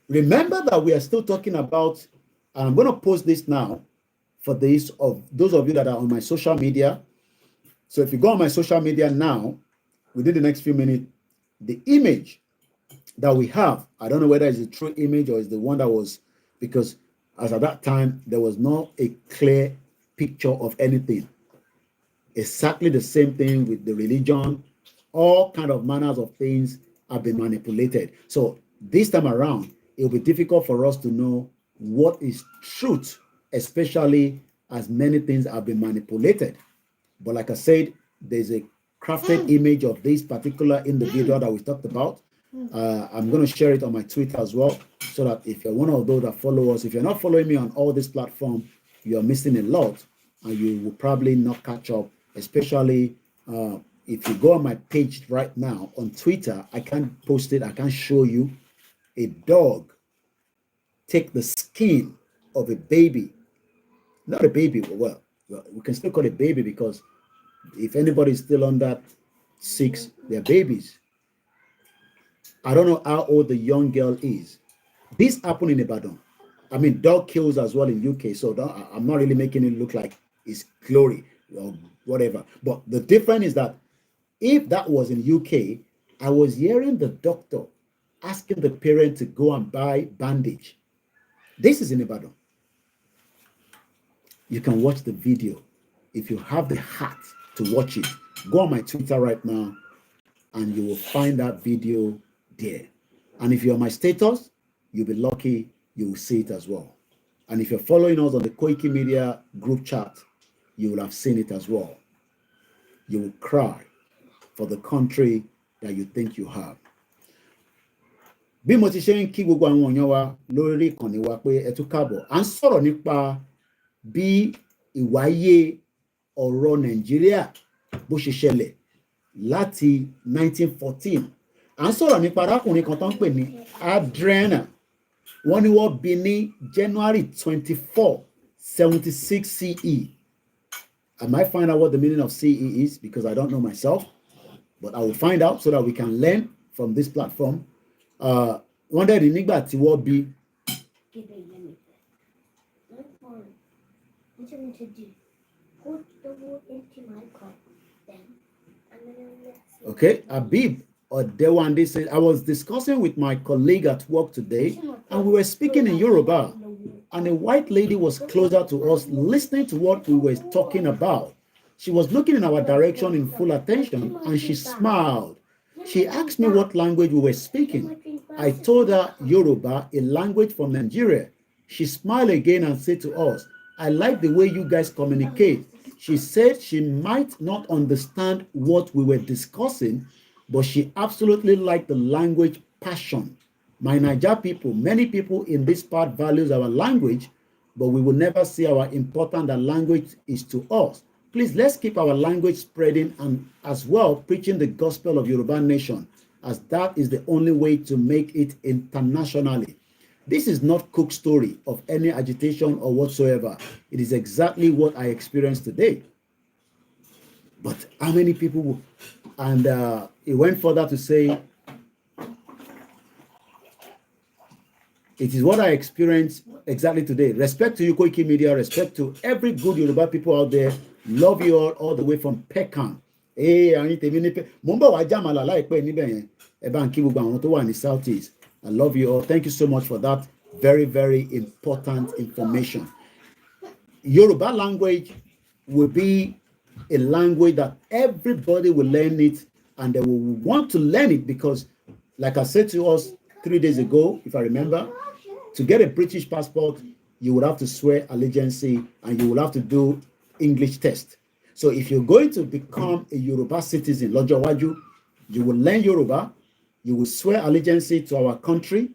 Remember that we are still talking about, and I'm going to post this now for those of you that are on my social media. So if you go on my social media now, within the next few minutes, the image that we have, I don't know whether it's a true image or it's the one that was, because as at that time, there was not a clear picture of anything. Exactly the same thing with the religion. All kind of manners of things have been manipulated. So this time around, it will be difficult for us to know what is truth, especially as many things have been manipulated. But like I said, there's a crafted image of this particular individual that we talked about. I'm going to share it on my Twitter as well, so that if you're one of those that follow us, if you're not following me on all this platform, you're missing a lot, and you will probably not catch up, especially if you go on my page right now on Twitter. I can't post it, I can't show you a dog take the skin of a baby, not a baby, well, we can still call it baby, because if anybody is still under 6, they're babies. I don't know how old the young girl is, This happened in Ibadan. I mean, dog kills as well in UK. So I'm not really making it look like it's glory or whatever. But the difference is that if that was in UK, I was hearing the doctor asking the parent to go and buy bandage. This is in Ibadan. You can watch the video. If you have the heart to watch it, go on my Twitter right now and you will find that video there. And if you're on my status, you'll be lucky you will see it as well. And if you're following us on the Koikimedia group chat, you will have seen it as well. You will cry for the country that you think you have. Bí mo ti ṣe ń kí gbogbo àwọn èèyàn wa lórí ìkànnì wa pé ẹ tún káàbọ̀, à ń sọ̀rọ̀ nípa bí ìwáyé ọ̀rọ̀ Nàìjíríà bó ṣe ṣẹlẹ̀ láti 1914. À ń sọ̀rọ̀ nípa arákùnrin kan tó ń pè ní Adriana. Wọ́n ní wọ́n bí ní January 24, 76 CE. I might find out what the meaning of CE is because I don't know myself, but I will find out so that we can learn from this platform. Wọ́n dẹ̀ rí nígbà tí wọ́n bí. What you need to do? Put the wood into my cup, then, and then Okay, Abib Odewande said, I was discussing with my colleague at work today, and we were speaking in Yoruba, and a white lady was closer to us, listening to what we were talking about. She was looking in our direction in full attention, and she smiled. She asked me what language we were speaking. I told her Yoruba, a language from Nigeria. She smiled again and said to us, I like the way you guys communicate. She said she might not understand what we were discussing, but she absolutely liked the language passion. My Niger people, many people in this part values our language, but we will never see how important that language is to us. Please, let's keep our language spreading and as well preaching the gospel of Yoruba nation, as that is the only way to make it internationally. This is not Cook's story of any agitation or whatsoever. It is exactly what I experienced today. But how many people will? And it went further to say, it is what I experienced exactly today. Respect to you, Koikimedia. Respect to every good Yoruba people out there. Love you all the way from Peckham. Hey, I need to Southeast. I love you all. Thank you so much for that very, very important information. Yoruba language will be a language that everybody will learn it, and they will want to learn it because, like I said to us 3 days ago, if I remember, to get a British passport, you would have to swear allegiance and you will have to do English test. So if you're going to become a Yoruba citizen, Lọ́jọ́ iwájú, you will learn Yoruba, you will swear allegiance to our country,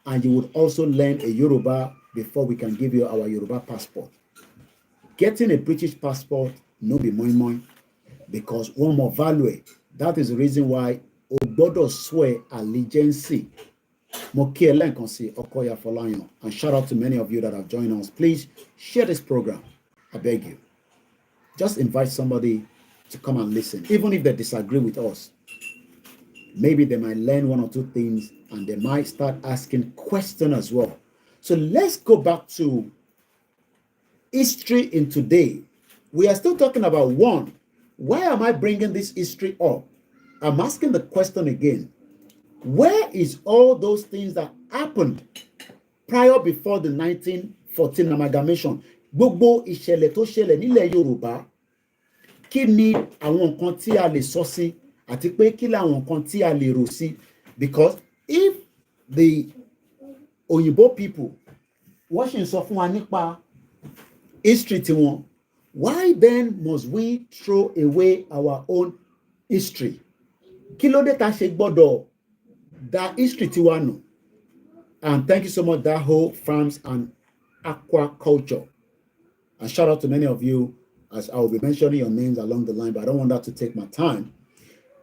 and you would also learn a Yoruba before we can give you our Yoruba passport. Getting a British passport, no be moi moi, because one more value. That is the reason why Obodo swear allegiance. And shout out to many of you that have joined us. Please share this program. I beg you. Just invite somebody to come and listen, even if they disagree with us. Maybe they might learn one or two things and they might start asking questions as well. So let's go back to history in today. We are still talking about one. Why am I bringing this history up? I'm asking the question again. Where is all those things that happened prior before the 1914 amalgamation? Gbogbo ìṣẹ̀lẹ̀ tó ṣẹlẹ̀ nílẹ̀ Yorùbá, kí ni àwọn nǹkan tí a lè sọ sí àti pé kí làwọn nǹkan tí a lè rò sí? Because if the Òyìnbó people wọ́n ṣì ń sọ fún wa nípa history tiwọn, why then must we throw away our own history? Kí ló dé tá ṣe gbọ́dọ̀ da history tiwa nù? And thank you so much, Daho Farms and Aquaculture. And shout out to many of you, as I will be mentioning your names along the line, but I don't want that to take my time.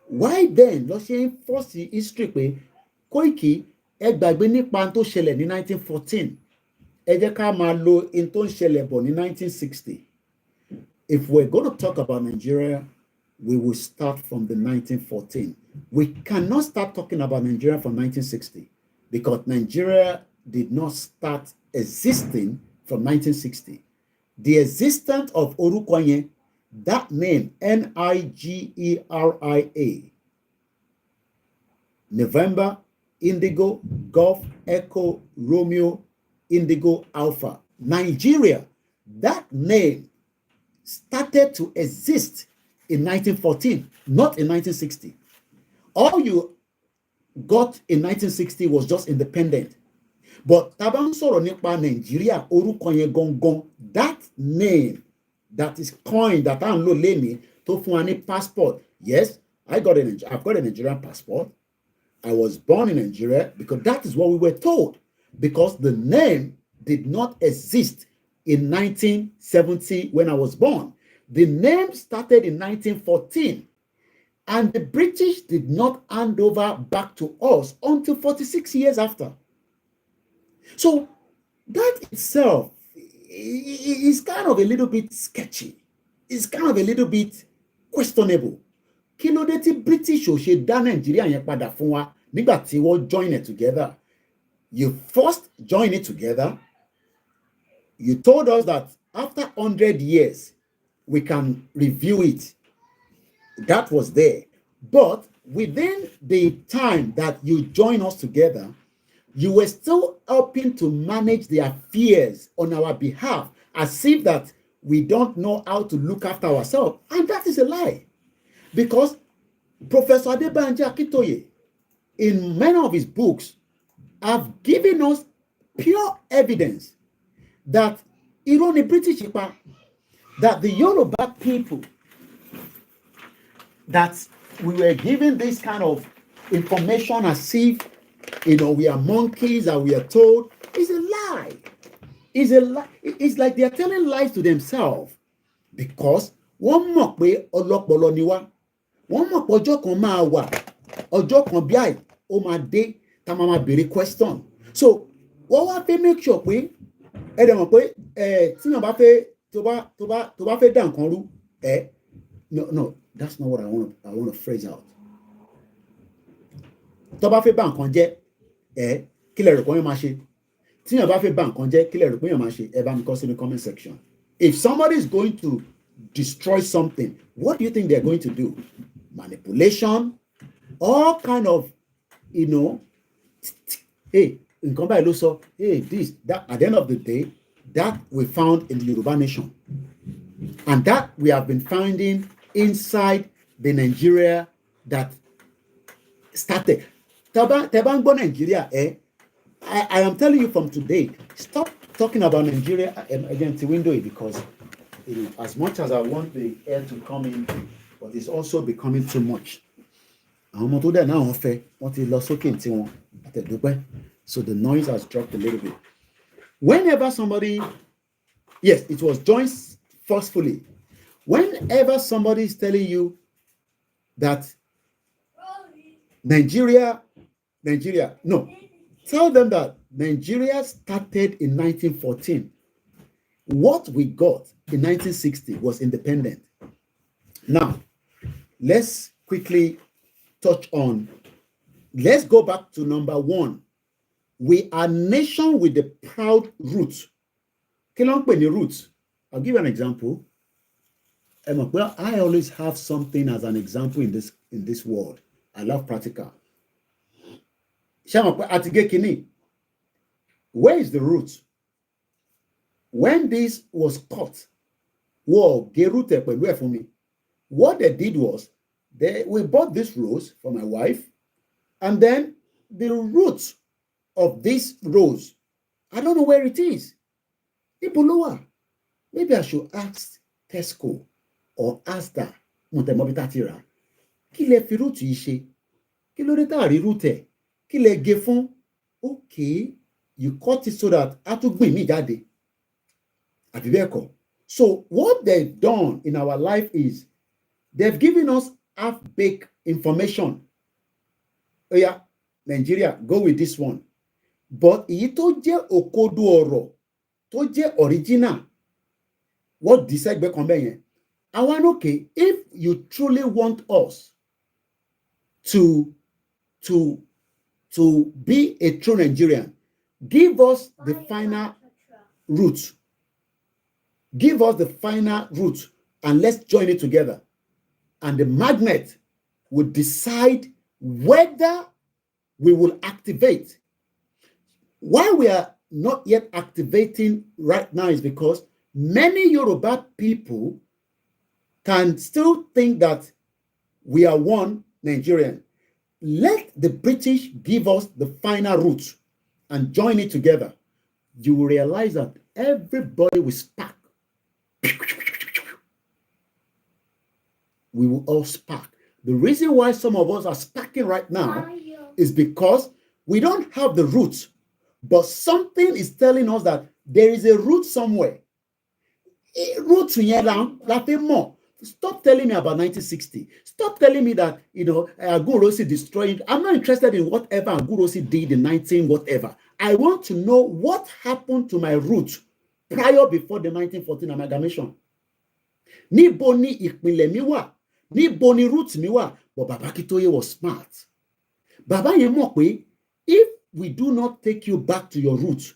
Why then lọ ṣe ń force history pé Koiki ẹ gbàgbé nípa tó ṣẹlẹ̀ ní 1914, ẹ jẹ́ ká máa lo in tó ń ṣẹlẹ̀ bọ̀ ní 1960. If we're going to talk about Nigeria, we will start from the 1914. We cannot start talking about Nigeria from 1960 because Nigeria did not start existing from 1960. The existence of Orukoye, that name, Nigeria, November, Indigo, Golf, Echo, Romeo, Indigo, Alpha, Nigeria, that name started to exist in 1914, not in 1960. All you got in 1960 was just independent. But taban sọ̀rọ̀ nípa Nigeria, orúkọ yẹn gangan, that name that is coined that à ń lò lénìí tó fún wa ní passport. Yes, I've got a Nigerian passport. I was born in Nigeria because that is what we were told. Because the name did not exist in 1970 when I was born. The name started in 1914. And the British did not hand over back to us until 46 years after. So that itself is kind of a little bit sketchy. It's kind of a little bit questionable. Kí ló dé tí British ò ṣe dá Nàìjíríà yẹn padà fún wa nígbà tí wọ́n join it together? You first join it together. You told us that after 100 years, we can review it. That was there. But within the time that you join us together, you were still helping to manage the affairs on our behalf as if that we don't know how to look after ourselves. And that is a lie. Because Professor Adebanji Akintoye, in many of his books, have given us pure evidence that irọ́ ni British ipa, that the Yoruba people, that we were given this kind of information as if, we are monkeys and we are told, is a lie. It's a lie. It's like they are telling lies to themselves. Because wọ́n mọ̀ pé ọlọ́pọlọ ni wá. Wọ́n mọ̀ pé ọjọ́ kan máa wà. Ọjọ́ kan bí àì, ó máa dé, tá máa béèrè question. So, wọ́n wá fẹ́ make sure pé, ẹ dẹ̀ mọ̀ pé, tí yàn bá fẹ́, tó bá fẹ́ dá nǹkan rú, no, that's not what I want to phrase out. Tó bá fẹ́ bá nǹkan jẹ́, kí lẹ rò pé yàn máa ṣe? Tí yàn bá fẹ́ bá nǹkan jẹ́, kí lẹ rò pé yàn máa ṣe? Ẹ bá mi kọ sí the comment section. If somebody is going to destroy something, what do you think they're going to do? Manipulation, all kind of, hey, nǹkan báyìí ló sọ, hey, this, that. At the end of the day, that we found in the Yoruba nation. And that we have been finding inside the Nigeria that started. Tebango Nigeria, I am telling you from today, stop talking about Nigeria against the window because as much as I want the air to come in, but it's also becoming too much. So the noise has dropped a little bit. Whenever somebody, yes, it was joined forcefully. Whenever somebody is telling you that Nigeria, no, tell them that Nigeria started in 1914. What we got in 1960 was independent. Now, let's quickly touch on, let's go back to number one. We are a nation with a proud roots. Roots. I'll give you an example. Well, I always have something as an example in this world. I love practical. Where is the root? When this was cut, what they did was we bought this rose for my wife, and then the roots of this rose, I don't know where it is. Maybe I should ask Tesco or ask that. Kí lẹ fi root yìí ṣe? Kí ló dé tá rí root ẹ̀? Kí lẹ gé fún? Okay, you cut it so that a tún gbìn mí jáde. Àbí bẹ́ẹ̀ kọ́. So what they've done in our life is they've given us half-baked information. Oh yeah, Nigeria, go with this one. But èyí tó jẹ́ òkodo ọ̀rọ̀, tó jẹ́ original, what decide back on bẹ́ẹ̀ yẹn? I want, okay, if you truly want us to be a true Nigerian, give us the final root. Give us the final root and let's join it together. And the magnet will decide whether we will activate. Why we are not yet activating right now is because many Yoruba people can still think that we are one Nigerian. Let the British give us the final root and join it together. You will realize that everybody will spark. We will all spark. The reason why some of us are sparking right now is because we don't have the roots, but something is telling us that there is a root somewhere. Stop telling me about 1960. Stop telling me that, Agurosi destroying. I'm not interested in whatever Agurosi did in 19 whatever. I want to know what happened to my root prior before the 1914 amalgamation. Níbo ni ìpìlẹ̀ mi wà? Níbo ni root mi wà? But Baba Akintoye was smart. Baba yẹn mọ̀ pé if we do not take you back to your roots,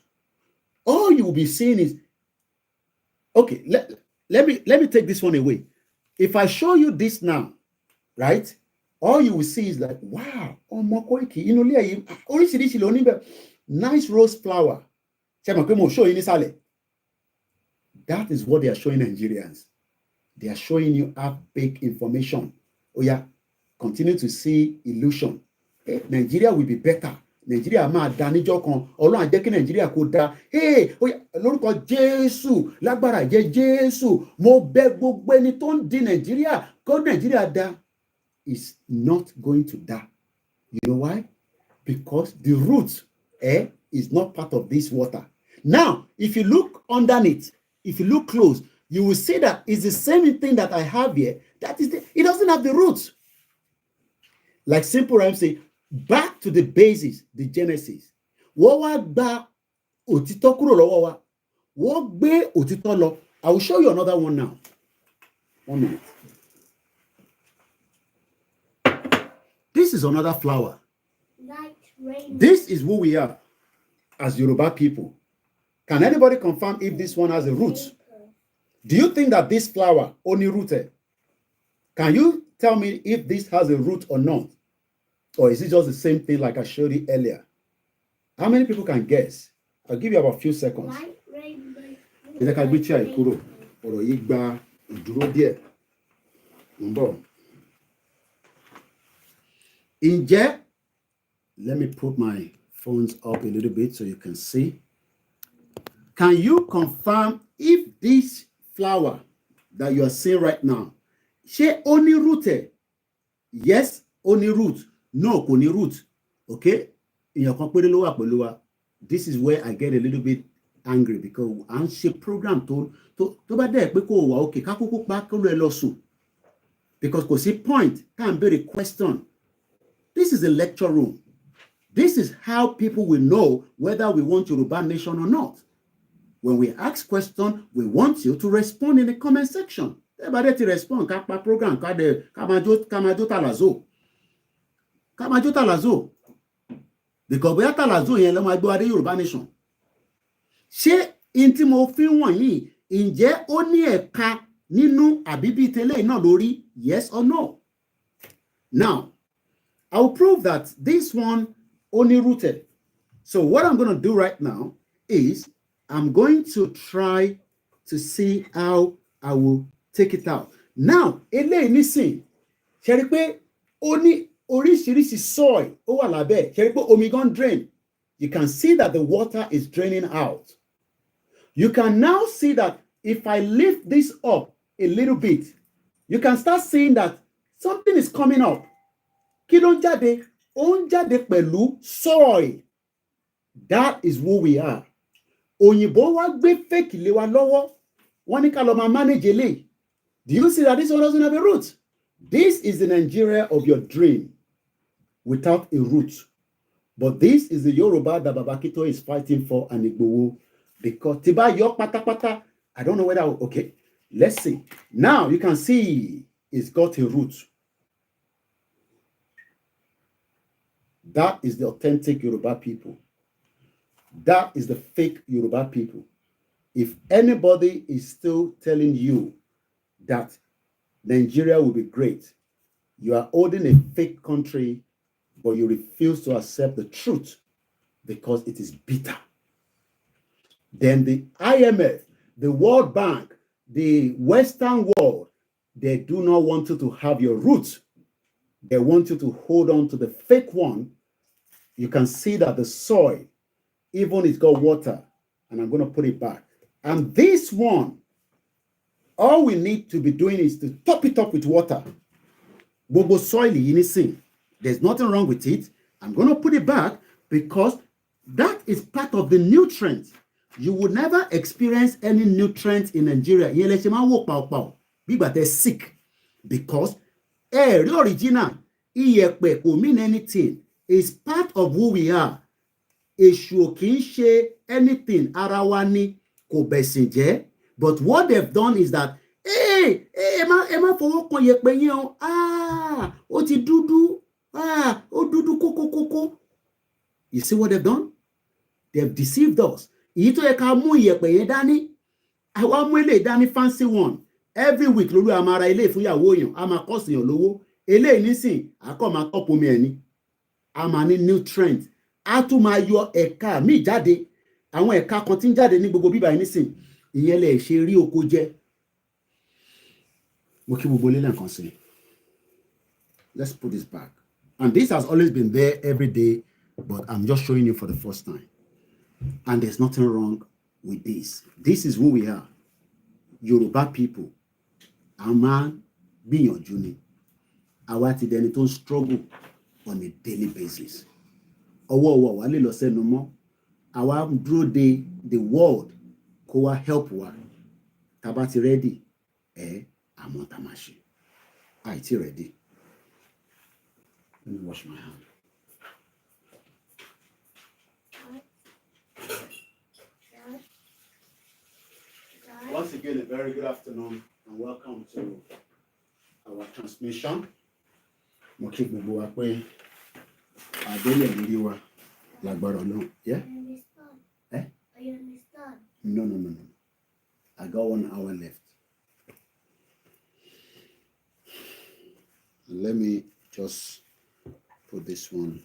all you will be seeing is, okay, let me take this one away. If I show you this now, right, all you will see is like, wow, Omo Koiki, oríṣiríṣi ló níbẹ̀, nice rose flower. That is what they are showing Nigerians. They are showing you half-baked information. Oh yeah, continue to see illusion. Hey, Nigeria will be better. Nigeria máa da níjọ́ kan. Ọlọ́run á jẹ́ kí Nigeria kó da. Hey, oh yeah, lórúkọ Jésù, lágbára jẹ́ Jésù. Mo bẹ̀ gbogbo ẹni tó ń di Nigeria, kó Nigeria da. Is not going to da. You know why? Because the root is not part of this water. Now, if you look underneath, if you look close, you will see that it's the same thing that I have here. That is, it doesn't have the roots. Like simple rhyme say, back to the basis, the genesis. I will show you another one now. 1 minute. This is another flower. This is who we are as Yoruba people. Can anybody confirm if this one has a root? Do you think that this flower only rooted? Can you tell me if this has a root or not? Or is it just the same thing like I showed you earlier? How many people can guess? I'll give you about a few seconds. Let me put my phones up a little bit so you can see. Can you confirm if this flower that you are seeing right now, she only rooted? Yes, only root. No, only root. Okay? In your this is where I get a little bit angry because I'm she program to okay, because point can't be a question. This is a lecture room. This is how people will know whether we want Yoruba nation or not. When we ask questions, we want you to respond in the comment section. Everybody to respond. Program. Because we are talazo yen lo ma gbe ade Yoruba nation. Ṣé inti mo fi wọ̀nyí ǹjẹ́ ó ní ẹ̀ka nínú àbíbí tẹ́lẹ̀ náà lórí? Yes or no? Now, I will prove that this one only rooted. So what I'm going to do right now is I'm going to try to see how I will take it out. Now, eléyìí nísìn, ṣé rí pé ó ní oríṣiríṣi soil ó wà lábẹ́, ṣé rí pé omi gan drain. You can see that the water is draining out. You can now see that if I lift this up a little bit, you can start seeing that something is coming up. Kí ló ń jáde? Ó ń jáde pẹ̀lú soil. That is who we are. Òyìnbó wá gbé fake lé wa lọ́wọ́. Wọ́n ní ká lọ máa manage eléyìí. Do you see that this one doesn't have a root? This is the Nigeria of your dream without a root. But this is the Yoruba that Baba Akintoye is fighting for and Igboho. Because Tiba Yok Pata Pata, I don't know whether, okay, let's see. Now you can see it's got a root. That is the authentic Yoruba people. That is the fake Yoruba people. If anybody is still telling you that Nigeria will be great, you are holding a fake country, but you refuse to accept the truth because it is bitter. Then the IMF, the World Bank, the Western world, they do not want you to have your roots. They want you to hold on to the fake one. You can see that the soil, even it's got water, and I'm going to put it back. And this one, all we need to be doing is to top it up with water. Bobo soil, there's nothing wrong with it. I'm going to put it back because that is part of the nutrients. You would never experience any nutrients in Nigeria. They're sick because the original mean anything. It's part of who we are. Èṣù kì í ṣe anything ara wa ni kò bẹ̀sìn jẹ́. But what they've done is that ẹ má fọwọ́ kan yẹ̀pẹ̀ yẹn o. Ó ti dúdú. Ó dúdú kókókókó. You see what they've done? They've deceived us. Èyí tó yẹ ká mú yẹ̀pẹ̀ yẹn dání. Àwa mú eléyìí dání fancy one. Every week lórí a máa ra eléyìí fún ìyàwó èèyàn. A máa kọ́sì èèyàn lówó. Eléyìí nísìn àkọ́ máa tọ́pọ̀ omi ẹ̀ ni. A máa ní nutrient. A tún máa yọ ẹ̀ka míì jáde. Àwọn ẹ̀ka kan tí ń jáde ní gbogbo bíbá yìí nísìn. Ìyẹn lè ṣe rí oko jẹ. Mo kí gbogbo lélẹ̀ nǹkan sí. Let's put this back. And this has always been there every day, but I'm just showing you for the first time. And there's nothing wrong with this. This is who we are. Yoruba people. A máa gbìyànjú ni. Àwa ti dẹni tó ń struggle on a daily basis. Ọwọ́ wa lè lọ sẹ́nu mọ́. Àwa dúró de the world kó wá help wa. Tá bá ti ready, àmọ́ tá máa ṣe. Àìtí ready. Let me wash my hand. Once again, a very good afternoon and welcome to our transmission. Mo kí gbogbo wa pé àdélé lórí wa lágbára Ọlọ́run. Yeah? I understand. No. I got 1 hour left. Let me just put this one.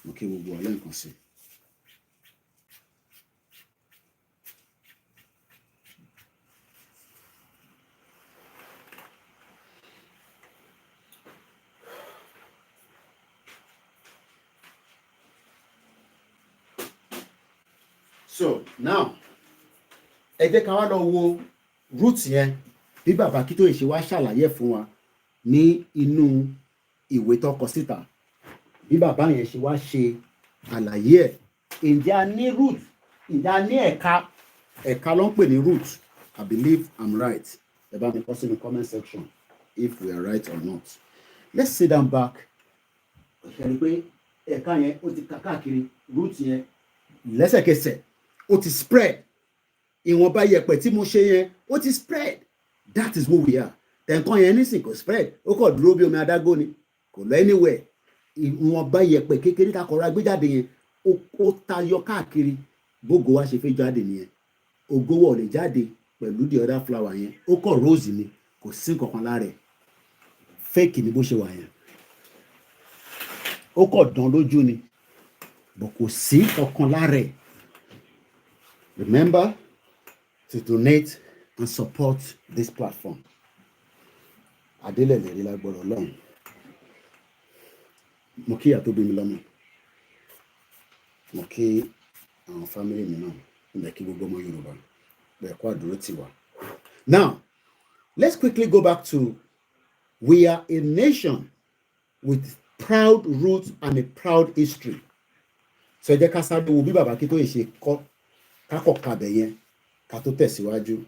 Okay, we'll go along and see. So now, ẹ jẹ́ ká wá lọ wo root yẹn bí bàbá Akíntóyè ṣe wá ṣàlàyé fún wa ní inú ìwé tó kọ síta. Bí bàbá yẹn ṣe wá ṣe àlàyé ẹ̀. Ǹjẹ́ a ní root? Ǹjẹ́ a ní ẹ̀ka? Ẹ̀ka ló ń pè ní root. I believe I'm right. Ẹ bá mi kọ sínú comment section if we are right or not. Let's sit down back. Ṣé rí pé ẹ̀ka yẹn ó ti káàkiri root yẹn lẹ́sẹ̀kẹsẹ̀ ó ti spread. Ìwọ̀nba yẹ̀pẹ̀ tí mo ṣe yẹn ó ti spread. That is who we are. Tẹ̀ǹkan yẹn nísìn kò spread. Ó kọ̀ dúró bí omi adágún ni. Kò lọ anywhere. Ìwọ̀nba yẹ̀pẹ̀ kékeré tá kọ̀ọ̀rọ̀ agbéjáde yẹn ó tayọ káàkiri. Bógo wa ṣe fẹ́ jáde nìyẹn. Ògo wọ̀ lè jáde pẹ̀lú the other flower yẹn. Ó kọ̀ rose ni. Kò sí nǹkankan lára ẹ̀. Fake ni bó ṣe wà yẹn. Ó kọ̀ dán lójú ni. But kò sí nǹkankan lára ẹ̀. Remember to donate and support this platform. Adele le rí lágbára Ọlọ́run. Mo kí ìyá tó bí mi lọ́mọ. Mo kí àwọn family mi náà. Mo dẹ̀ kí gbogbo ọmọ Yorùbá. Bẹ́ẹ̀ kó àdúró tì wá. Now, let's quickly go back to we are a nation with proud roots and a proud history. So ẹ jẹ́ ká sáré wo bí bàbá Akíntóyè ṣe kọ́ kákọ̀ kabẹ̀ yẹn ká tó tẹ̀síwájú.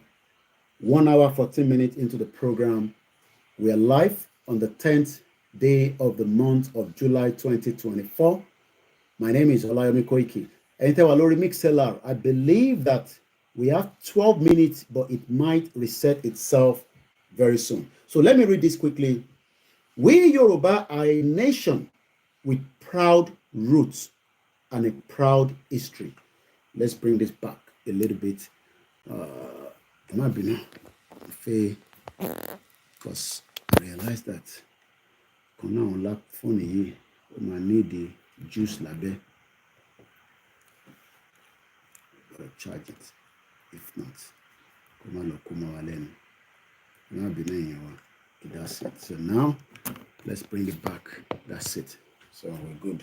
1 hour 14 minutes into the program. We are live on the 10th day of the month of July 2024. My name is OLAYOMI KOIKI. Enter Walori Mixelar. I believe that we have 12 minutes, but it might reset itself very soon. So let me read this quickly. We Yoruba are a nation with proud roots and a proud history. Let's bring this back a little bit. It might be now, because I realized that on lap phone here, I need the juice labe. But charge it. If not, that's it. So now let's bring it back. That's it. So we're good.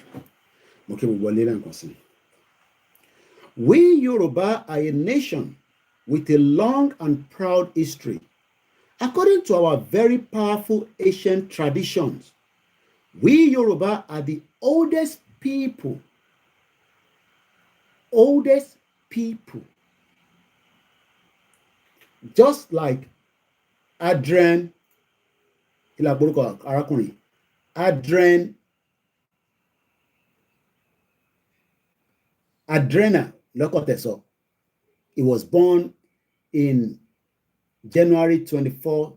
Okay, we Yoruba are a nation with a long and proud history. According to our very powerful ancient traditions, we Yoruba are the oldest people. Oldest people. Just like Adren, Adrena Lokoteso. He was born in January 24,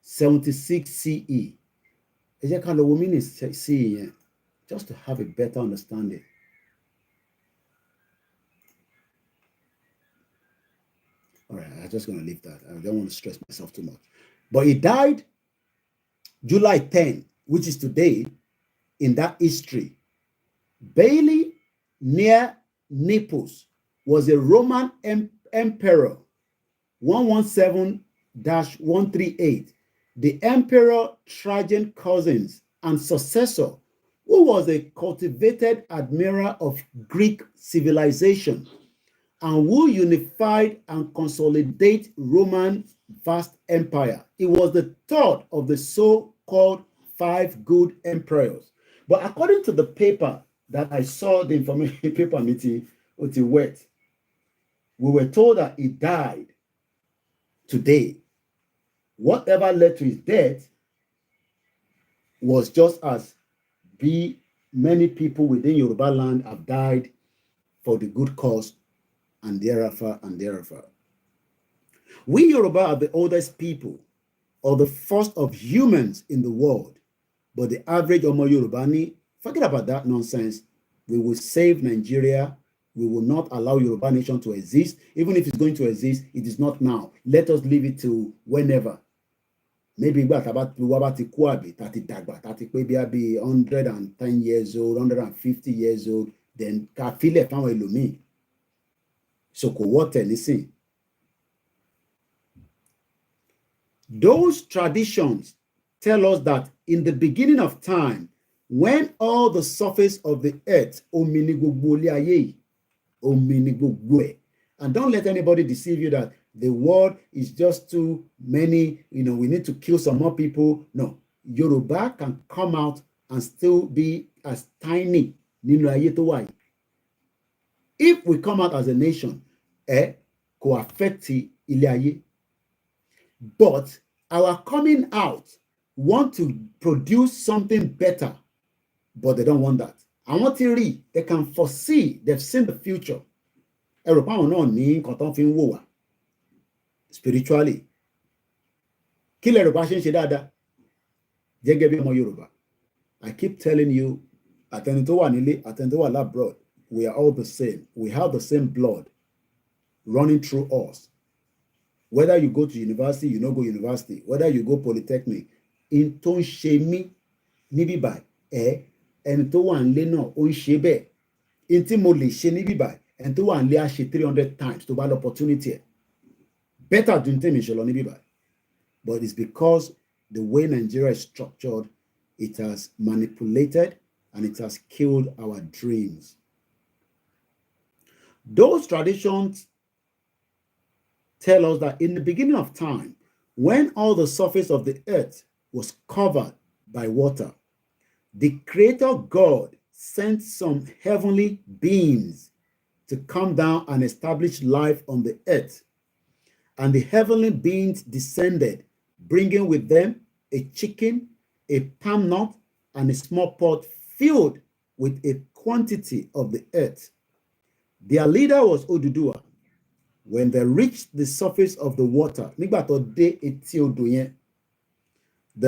76 CE. Just to have a better understanding. All right, I'm just going to leave that. I don't want to stress myself too much. But he died July 10, which is today, in that history. Bailey, near Naples, was a Roman emperor, 117-138. The Emperor Trajan's cousin and successor, who was a cultivated admirer of Greek civilization, and who unified and consolidated Roman vast empire. He was the third of the so-called 5 good emperors. But according to the paper that I saw, the information paper meeting, we were told that he died today. Whatever led to his death was just as many people within Yoruba land have died for the good cause, and thereafter and thereafter. We Yoruba are the oldest people, or the first of humans in the world. But the average Omo Yorubani, forget about that nonsense. We will save Nigeria. We will not allow Yoruba nation to exist. Even if it's going to exist, it is not now. Let us leave it to whenever. Maybe about maybe 110 years old, 150 years old, then kafile fáwọn ẹlòmíì. So listen. Those traditions tell us that in the beginning of time, when all the surface of the earth, and don't let anybody deceive you that the world is just too many, we need to kill some more people. No, Yoruba can come out and still be as tiny. If we come out as a nation, but our coming out want to produce something better, but they don't want that. And what they can foresee, they've seen the future. Spiritually. I keep telling you, abroad, we are all the same. We have the same blood running through us. Whether you go to university, you don't go university. Whether you go polytechnic, in ton shemi nibi by and to one leno on shebe intimoli shenibi by and to one lea she 300 times to buy opportunity. Better than nibi by. But it's because the way Nigeria is structured, it has manipulated and it has killed our dreams. Those traditions tell us that in the beginning of time, when all the surface of the earth was covered by water, the Creator God sent some heavenly beings to come down and establish life on the earth. And the heavenly beings descended, bringing with them a chicken, a palm nut, and a small pot filled with a quantity of the earth. Their leader was Odudua. When they reached the surface of the water, they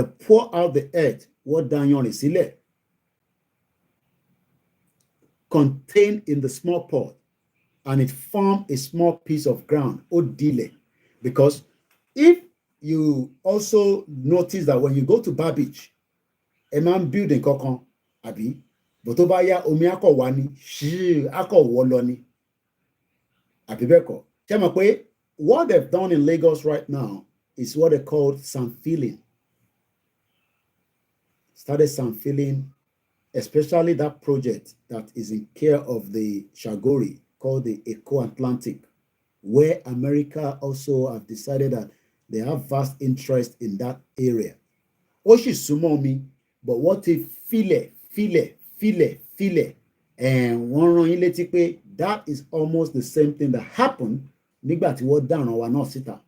pour out the earth wọ́n dá yanrìn sílẹ̀, contained in the small pot, and it formed a small piece of ground, ó dilẹ̀. Because if you also notice that when you go to bar beach, ẹ máa ń build nǹkan kan, àbí? But tó bá yá, omi á kọ̀ wá ní, á kọ̀ wọ́ lọ ní. Àbí bẹ́ẹ̀ kọ́? Ṣé mọ̀ pé what they've done in Lagos right now is what they call sand filling. Started sand filling, especially that project that is in care of the Shagori called the Eco-Atlantic, where America also have decided that they have vast interest in that area. Ó sì súnmọ́ mi, but what if filẹ̀, and wọ́n rán yín létí pé that is almost the same thing that happened nígbà tí wọ́n dáràn wa náà síta,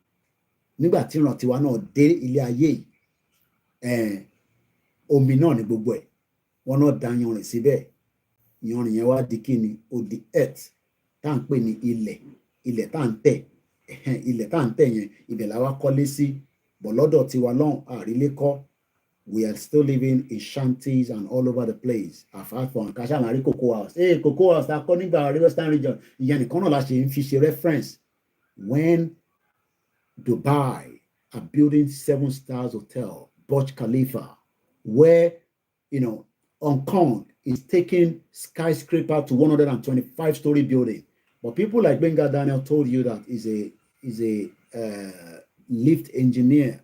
nígbà tí ìran tiwa náà dé ilé ayé yìí, omi náà ní gbogbo ẹ̀, wọ́n náà dá yanrìn síbẹ̀, yanrìn yẹn wá di kí ni, ó di earth tá à ń pè ní ilẹ̀ tá à ń tẹ̀, ilẹ̀ tá à ń tẹ̀ yẹn ibẹ̀ la wá kọ́lé sí, bọ̀ lọ́dọ̀ tiwa lọ́hùn àrílé kọ́. We are still living in shanties and all over the place. Apart from Kashamari Cocoa House. Hey, Cocoa House, according to our Western region, ìyẹn nìkan náà la ṣe ń fi ṣe reference. When Dubai are building 7 stars hotel, Burj Khalifa, where, Hong Kong is taking skyscraper to 125-story building. But people like Benga Daniel told you that is a lift engineer.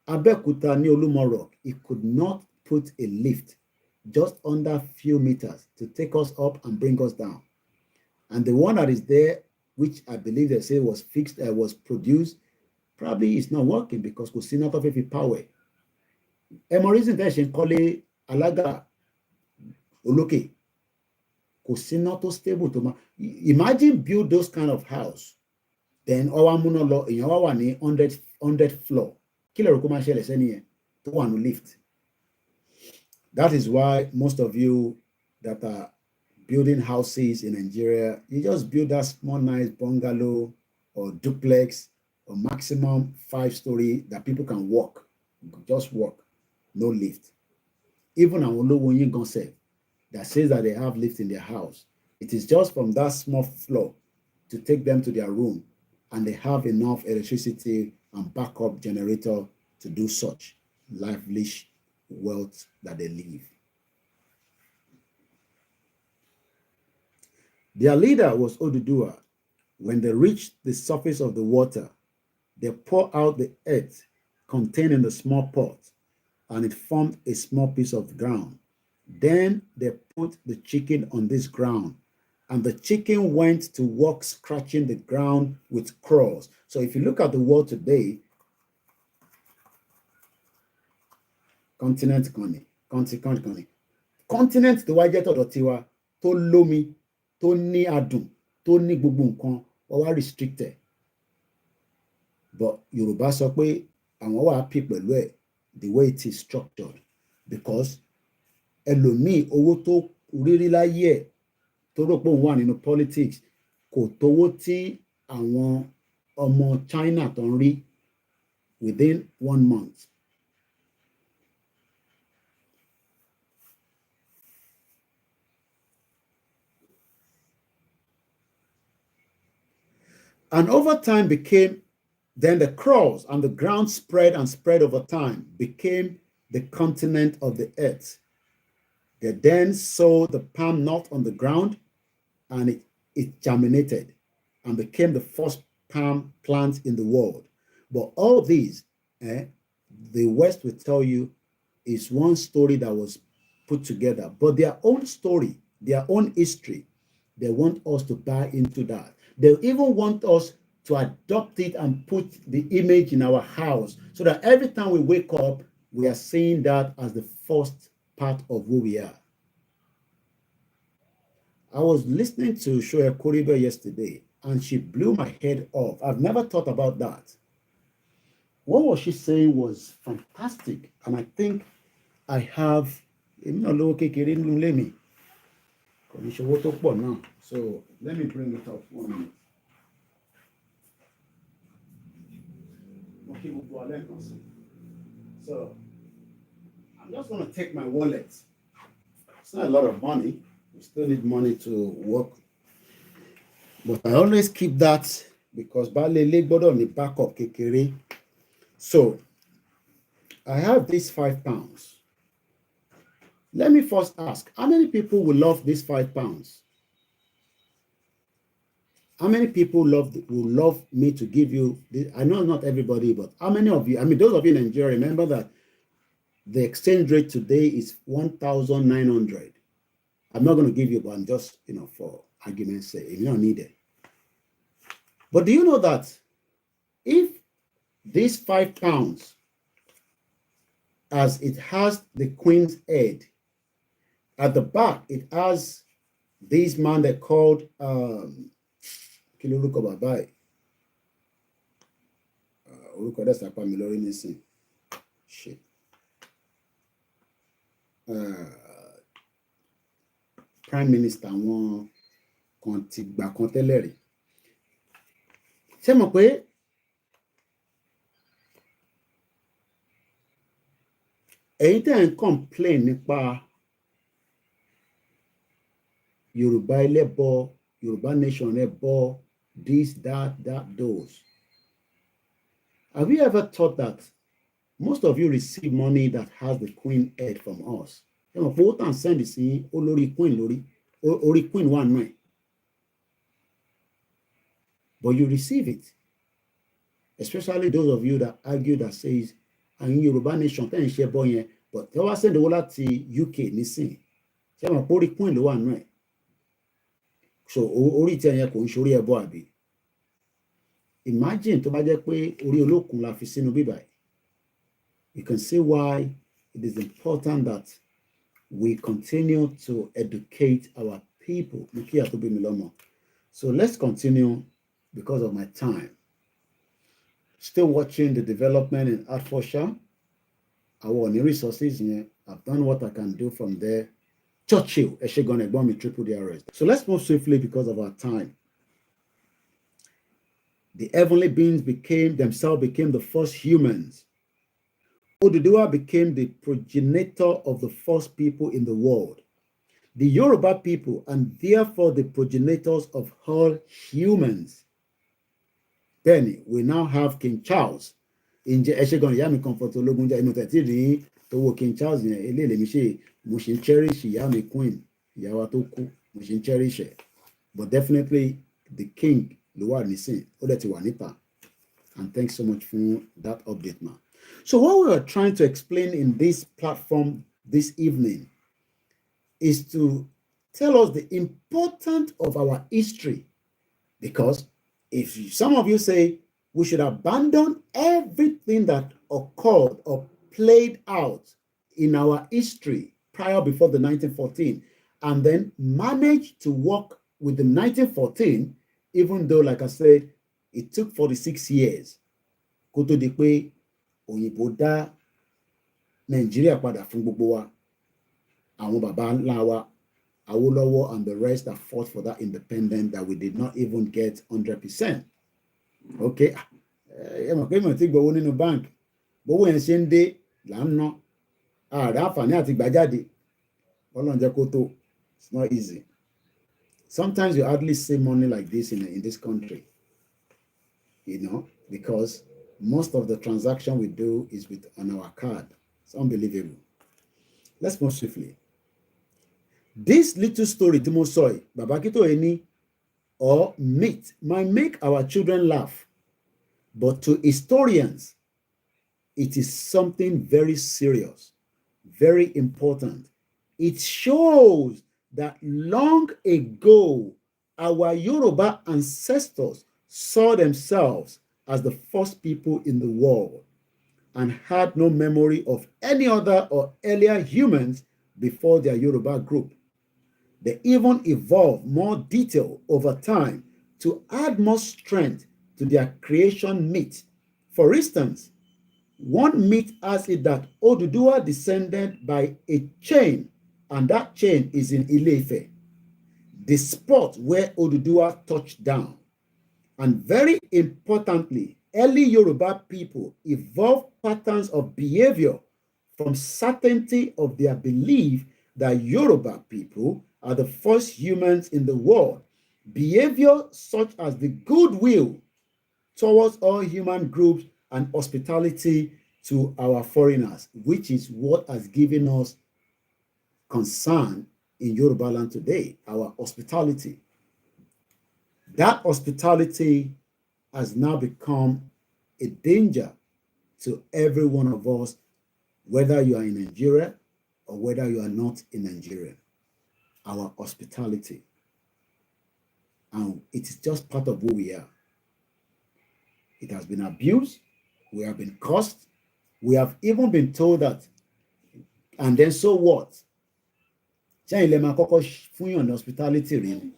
Abekuta ni Olumoro, he could not put a lift just under few meters to take us up and bring us down. And the one that is there, which I believe they say was fixed, was produced, probably is not working because kò sí not of a power. Reason that she call it Alaga Oloke. Kò sí not to stable to imagine build those kind of house. Then our muno in our one 100 floor. Killer to one to lift. That is why most of you that are building houses in Nigeria, you just build that small nice bungalow or duplex or maximum 5-story that people can walk, just walk, no lift. Even Omoluabi concept that says that they have lift in their house, it is just from that small floor to take them to their room, and they have enough electricity and backup generator to do such lavish wealth that they live. Their leader was Oduduwa. When they reached the surface of the water, they pour out the earth contained in the small pot, and it formed a small piece of ground. Then they put the chicken on this ground, and the chicken went to work scratching the ground with claws. So if you look at the world today, continent tó wá jẹ́ tọ̀dọ̀ tiwa tó lómi tó ní adùn tó ní gbogbo nǹkan wọ́n wá restricted, but Yorùbá sọ pé àwọn wà happy pẹ̀lú ẹ̀ the way it is structured, because ẹlòmíì owó tó rírí láyé ẹ̀ tó rò pé òun wà nínú politics kò tówó tí àwọn ọmọ China tó ń rí within 1 month. And over time then the cross and the ground spread and spread over time, became the continent of the earth. They then sowed the palm nut on the ground, and it germinated and became the first palm plant in the world. But all these, the West will tell you, is one story that was put together. But their own story, their own history, they want us to buy into that. They even want us to adopt it and put the image in our house so that every time we wake up, we are seeing that as the first part of who we are. I was listening to Shoya Koribe yesterday, and she blew my head off. I've never thought about that. What was she saying was fantastic, and I think I have so let me bring it up 1 minute. Okay, we'll go so I'm just going to take my wallet. It's not a lot of money. We still need money to work. But I always keep that because Balele gbọ́dọ̀ ní backup kékeré. So I have these £5. Let me first ask, how many people will love these £5? How many people will love me to give you this? I know not everybody, but how many of you, I mean, those of you in Nigeria, remember that the exchange rate today is 1,900. I'm not going to give you, but I'm just, for argument's sake, if you don't need it. But do you know that if these £5, as it has the Queen's head, at the back, it has this man they called, shit. Prime Minister wọn kan ti gbà kan tẹ́lẹ̀ rí. Ṣé mọ̀ pé ẹ̀yin tẹ́ ń complain nípa Yorùbá ẹlẹ́bọ, Yorùbá nation ẹbọ, this, that, those. Have you ever thought that most of you receive money that has the Queen head from us? Ṣé mọ̀ pé ó tàn send sí olórí Queen orí Queen wà náà. But you receive it. Especially those of you that argue that says, and Yoruba nation tẹ́ ń ṣe bọ́ yẹn, but they wá send owó láti UK nísìn. Ṣé mọ̀ pé orí Queen ló wà náà. So orí tí ẹ̀yẹn kò ń ṣorí ẹbọ àbí. Imagine tó bá jẹ́ pé orí olókun la fi sínú bíbá yìí. You can see why it is important that we continue to educate our people. So let's continue because of my time. Still watching the development in Hertfordshire. Our new resources here. I've done what I can do from there. Churchill, Eshegon Egbomi, triple DRS. So let's move swiftly because of our time. The heavenly beings became the first humans. Oduduwa became the progenitor of the first people in the world. The Yoruba people, and therefore the progenitors of all humans. Then we now have King Charles. In Eshegon Yami Comfort Ologunja Imotati to King Charles in Elele Mushin cherish Yami Queen Yawatoku Mushin cherish. But definitely the king Luwa Nisin Odeti Wanipa. And thanks so much for that update, man. So what we are trying to explain in this platform this evening is to tell us the importance of our history. Because if some of you say we should abandon everything that occurred or played out in our history before the 1914, and then manage to work with the 1914, even though, like I said, it took 46 years. Koto Dikwe, Òyìnbó dá Nigeria padà fún gbogbo wa. Àwọn bàbá ńlá wa, Awólọ́wọ̀ and the rest that fought for that independence that we did not even get 100%. Okay. Bank. It's not easy. Sometimes you hardly see money like this in this country, because most of the transaction we do is on our card. It's unbelievable. Let's move swiftly. This little story, Timosoi, Babakito Eni, or myth, might make our children laugh, but to historians, it is something very serious, very important. It shows that long ago, our Yoruba ancestors saw themselves as the first people in the world and had no memory of any other or earlier humans before their Yoruba group. They even evolved more detail over time to add more strength to their creation myth. For instance, one myth has it that Oduduwa descended by a chain, and that chain is in Ile-Ife, the spot where Oduduwa touched down. And very importantly, early Yoruba people evolved patterns of behavior from certainty of their belief that Yoruba people are the first humans in the world. Behavior such as the goodwill towards all human groups and hospitality to our foreigners, which is what has given us concern in Yoruba land today, our hospitality. That hospitality has now become a danger to every one of us, whether you are in Nigeria or whether you are not in Nigeria. Our hospitality. And it is just part of who we are. It has been abused. We have been cursed. We have even been told that, and then so what? Hospitality really.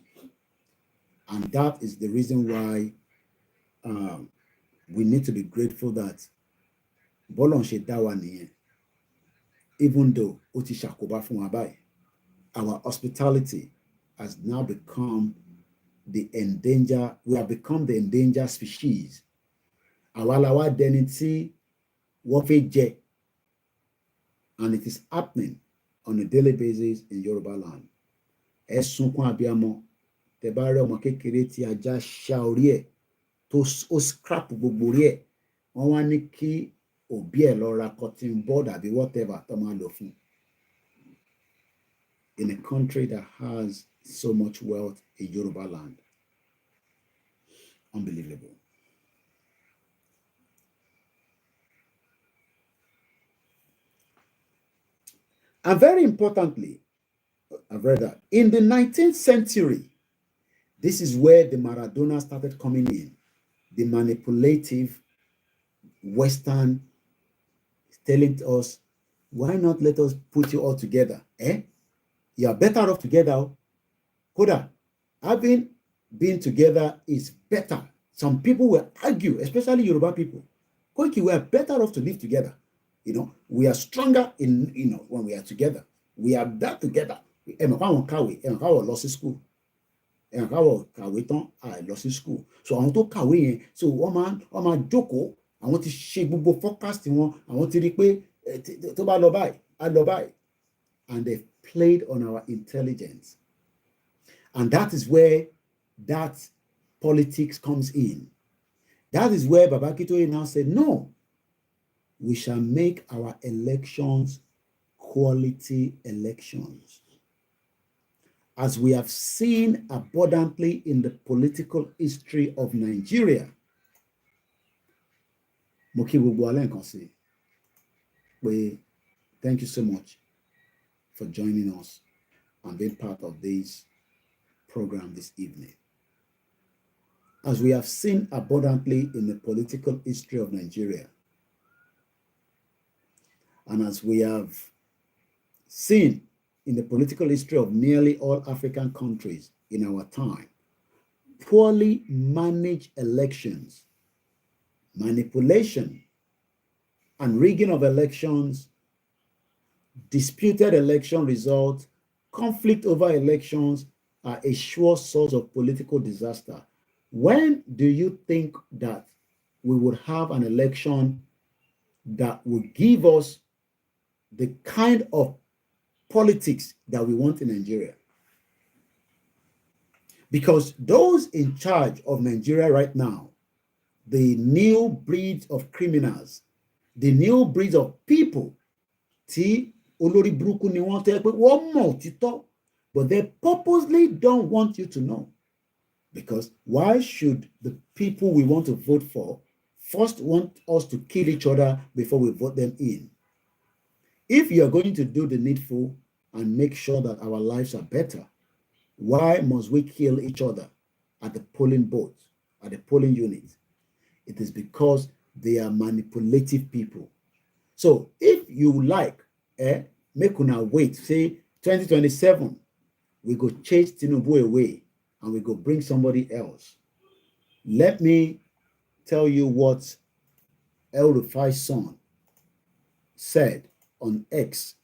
And that is the reason why we need to be grateful that even though our hospitality has now become the endangered, we have become the endangered species. Our identity, and it is happening on a daily basis in Yoruba land. To scrap gbogbo rí ẹ̀, wọ́n wá ní kí òbí ẹ̀ lọ ra cotton board àbí whatever tó máa lò fún. In a country that has so much wealth in Yoruba land. Unbelievable. And very importantly, I've read that in the 19th century, this is where the Maradona started coming in. The manipulative Western telling us, why not let us put you all together? You are better off together. Koda, having been together is better. Some people will argue, especially Yoruba people. Koiki, we are better off to live together. We are stronger in, when we are together. We are that together. Lost school. Kàwé tán lọ sí school, so àwọn tó kàwé yẹn, so wọ́n máa jókòó, àwọn ti ṣe gbogbo forecast wọn, àwọn ti rí pé tó bá lọ báyìí á lọ báyìí, and they played on our intelligence, and that is where that politics comes in. That is where Baba Akintoye now said, no, we shall make our elections quality elections. As we have seen abundantly in the political history of Nigeria. Thank you so much for joining us and being part of this program this evening. As we have seen abundantly in the political history of Nigeria, and as we have seen in the political history of nearly all African countries in our time, poorly managed elections, manipulation and rigging of elections, disputed election results, conflict over elections are a sure source of political disaster. When do you think that we would have an election that would give us the kind of politics that we want in Nigeria? Because those in charge of Nigeria right now, the new breed of criminals, the new breed of people, but they purposely don't want you to know. Because why should the people we want to vote for first want us to kill each other before we vote them in? If you are going to do the needful and make sure that our lives are better, why must we kill each other at the polling booth, at the polling unit? It is because they are manipulative people. So if you like, make una wait, say 2027, we go chase Tinubu away and we go bring somebody else. Let me tell you what El Rufai's son said on X.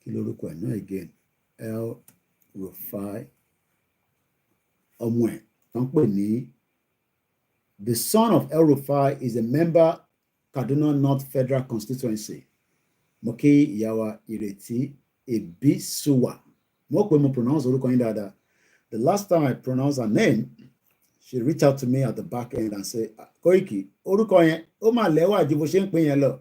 Again, El Rufai Omwe. The son of El Rufai is a member Kaduna North Federal Constituency. Moki Yawa Ireti Ebisuwa. Mo pronounce orúkọ yín dáadáa. The last time I pronounced her name, she reached out to me at the back end and said, Koiki, orúkọ yẹn, ó mà lẹ́wà ju bó ṣe ń pè yẹn lọ.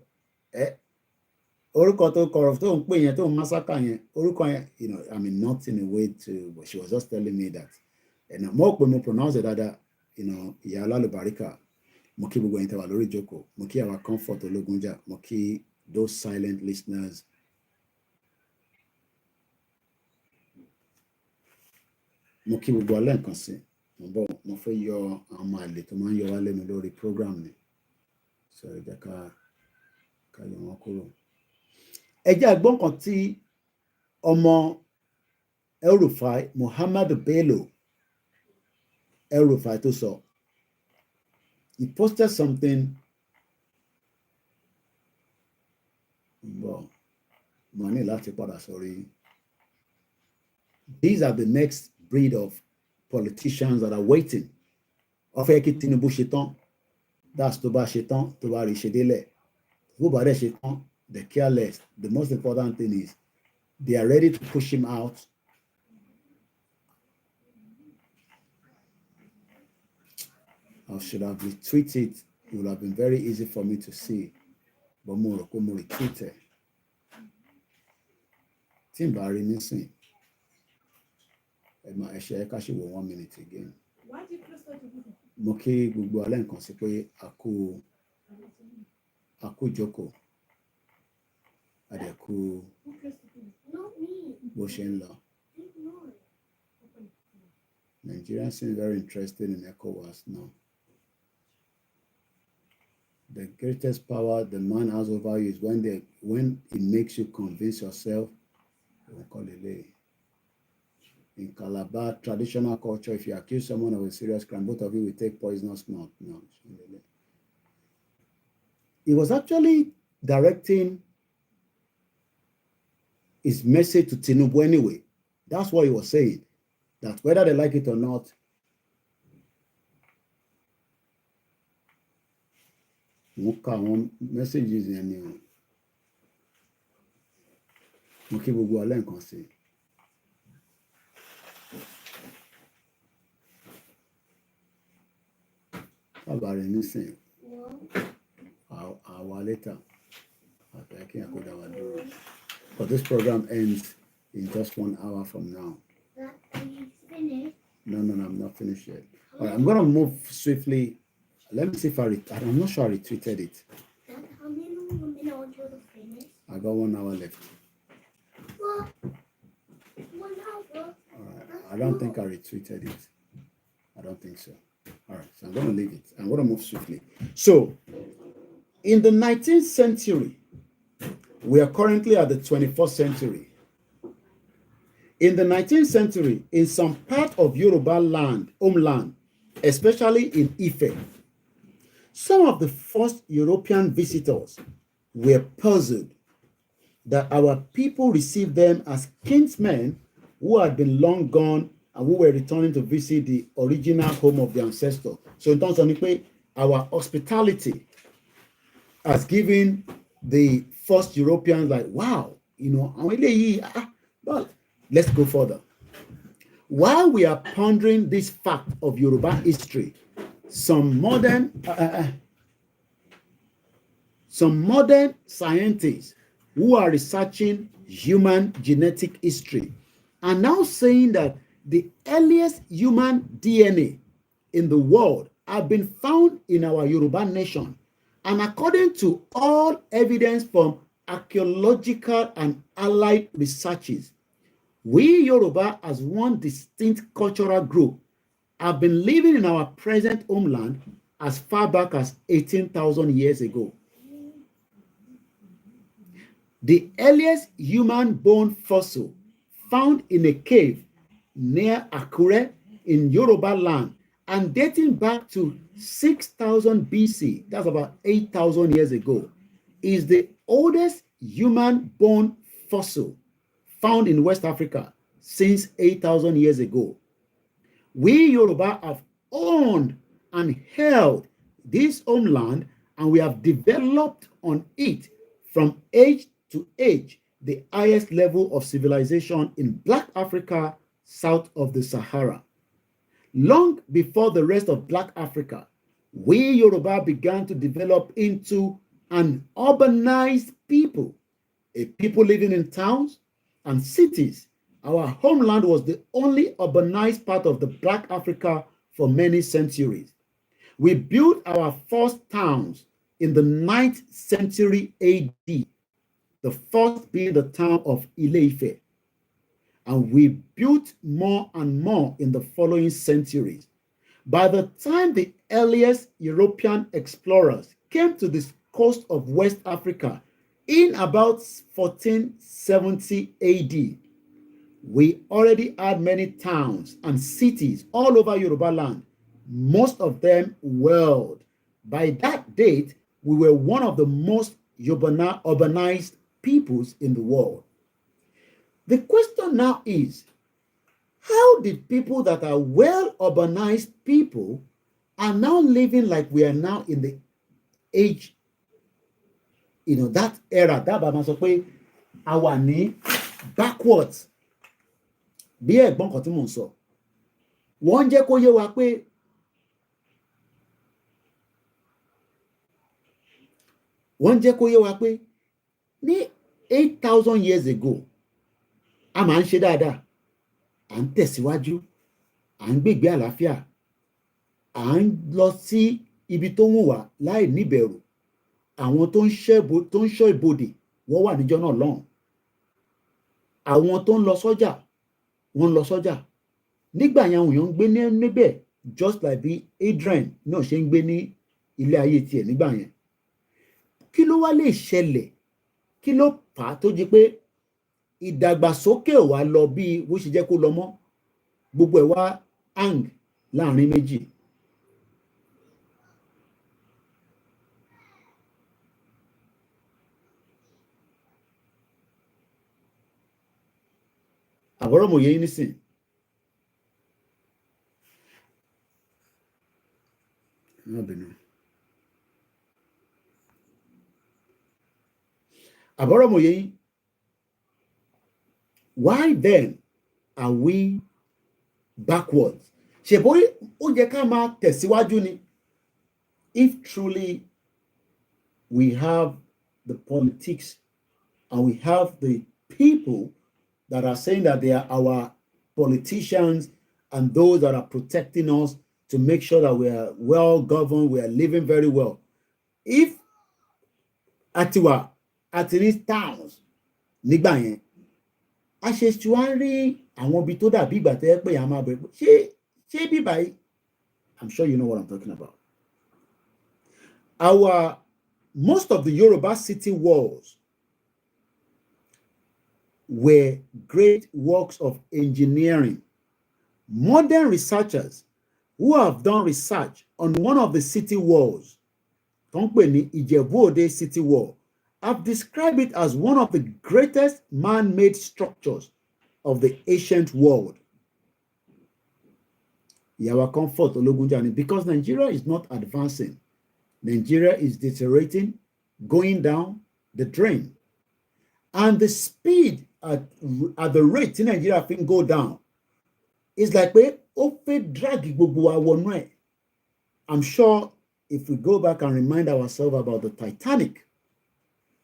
Orúkọ tó kọ̀rọ̀ tó ń pè yẹn tó ń massacre yẹn, orúkọ yẹn, you know, I mean, not in a way to, but she was just telling me that. And mo pronounce it dáadáa, you know, ìyá alálùbáríkà, mo kí gbogbo yín tẹ́ wà lórí ìjókòó, mo kí our comfort ológunjà, mo kí those silent listeners. Mo kí gbogbo alẹ́ nǹkan sí. Mo fẹ́ yọ àwọn ọmọ àlè tó máa ń yọ wá lẹ́nu lórí program ni. So ẹ jẹ́ ká yọ wọn kúrò. Ẹ jẹ́ àgbọ́n kan tí ọmọ El-Rufai, Muhammad Bello El-Rufai tó sọ. He posted something. Well, mo ní láti padà sórí. These are the next breed of politicians that are waiting. Ọfẹ́ kí Tinubu ṣe tán. That's tó bá ṣe tán, tó bá rí ṣe délẹ̀. Bó bá dẹ̀ ṣe tán, they're careless. The most important thing is they are ready to push him out. I should have retweeted. It would have been very easy for me to see. But mo rò pé mo retweet ẹ̀. Tí n bá rí nísìn. Ẹ ṣe ká ṣe wò 1 minute again. Why do you close the video? Mo kí gbogbo alẹ́ nǹkan sí pé a kú jókòó. Adẹ̀kú Not me. bó ṣe ń lọ. No. Nigerians seem very interested in ECOWAS now. The greatest power the man has over you is when it makes you convince yourself. In Calabar traditional culture, if you accuse someone of a serious crime, both of you will take poisonous mouth. No. He was actually directing his message to Tinubu anyway. That's what he was saying. That whether they like it or not, messages in okay, we'll go along and see. About anything. Hour later. I can't go down. But this program ends in just 1 hour from now. Are you finished? No, I'm not finished yet. All right, I'm going to move swiftly. Let me see if I'm not sure I retweeted it. How many more minutes until the finish? I got 1 hour left. What? 1 hour? All right, I don't think I retweeted it. I don't think so. All right, so I'm going to leave it. I'm going to move swiftly. So, in the 19th century, we are currently at the 21st century. In the 19th century, in some part of Yoruba land, homeland, especially in Ife, some of the first European visitors were puzzled that our people received them as kinsmen who had been long gone and who were returning to visit the original home of the ancestor. So in terms of our hospitality has given the first Europeans like, wow, but let's go further. While we are pondering this fact of Yoruba history, some modern scientists who are researching human genetic history are now saying that the earliest human DNA in the world have been found in our Yoruba nation. And according to all evidence from archaeological and allied researches, we Yoruba, as one distinct cultural group, have been living in our present homeland as far back as 18,000 years ago. The earliest human bone fossil found in a cave near Akure in Yoruba land and dating back to 6,000 BC, that's about 8,000 years ago, is the oldest human bone fossil found in West Africa since 8,000 years ago. We Yoruba have owned and held this homeland and we have developed on it from age to age the highest level of civilization in Black Africa south of the Sahara. Long before the rest of Black Africa, we Yoruba began to develop into an urbanized people, a people living in towns and cities. Our homeland was the only urbanized part of the Black Africa for many centuries. We built our first towns in the 9th century AD, the first being the town of Ile-Ife. And we built more and more in the following centuries. By the time the earliest European explorers came to the coast of West Africa in about 1470 AD, we already had many towns and cities all over Yoruba land, most of them walled. By that date, we were one of the most urbanized peoples in the world. The question now is, how did people that are well urbanized people are now living like we are now in the age, that era, that Baba sọ pé a wà ní backwards. Bí ẹ̀gbọ́n kan tí mò ń sọ, wọ́n jẹ́ kó yé wa pé ní 8,000 years ago, a máa ń ṣe dáadáa, à ń tẹ̀síwájú, à ń gbégbé àlàáfíà, à ń lọ sí ibi tó wù wá láì níbẹ̀rù. Àwọn tó ń ṣọ́ ibodè wọ́n wà níjọ́ náà lọ́hùn. Àwọn tó ń lọ sọ́jà wọ́n ń lọ sọ́jà. Nígbà yẹn àwọn èèyàn ń gbé níbẹ̀ just like bí Adrian náà ṣe ń gbé ní ilé ayé tiẹ̀ nígbà yẹn. Kí ló wá lè ṣẹlẹ̀? Kí ló fà á tó di pé ìdàgbàsókè wá lọ bí bó ṣe jẹ́ kó lọ mọ́? Gbogbo ẹ̀ wá hang láàrin méjì. Àbọ̀rọ̀ mò yẹ yín nísìn. Àbọ̀rọ̀ mò yẹ yín. Why then are we backwards? Ṣèbó ó yẹ ká máa tẹ̀síwájú ni. If truly we have the politics and we have the people that are saying that they are our politicians and those that are protecting us to make sure that we are well governed, we are living very well. If at these towns nígbà yẹn, a ṣe tí wọ́n rí àwọn ibi tó dàbí ìgbà tẹ́ pé a máa bẹ̀rẹ̀ ṣé bíbá yìí, I'm sure you know what I'm talking about. Most of the Yoruba city walls were great works of engineering. Modern researchers who have done research on one of the city walls, Company Ijebu-Ode city wall, have described it as one of the greatest man-made structures of the ancient world. Yawa Comfort Ologunjani, because Nigeria is not advancing. Nigeria is deteriorating, going down the drain. And the speed at the rate in Nigeria can go down. It's like I'm sure if we go back and remind ourselves about the Titanic,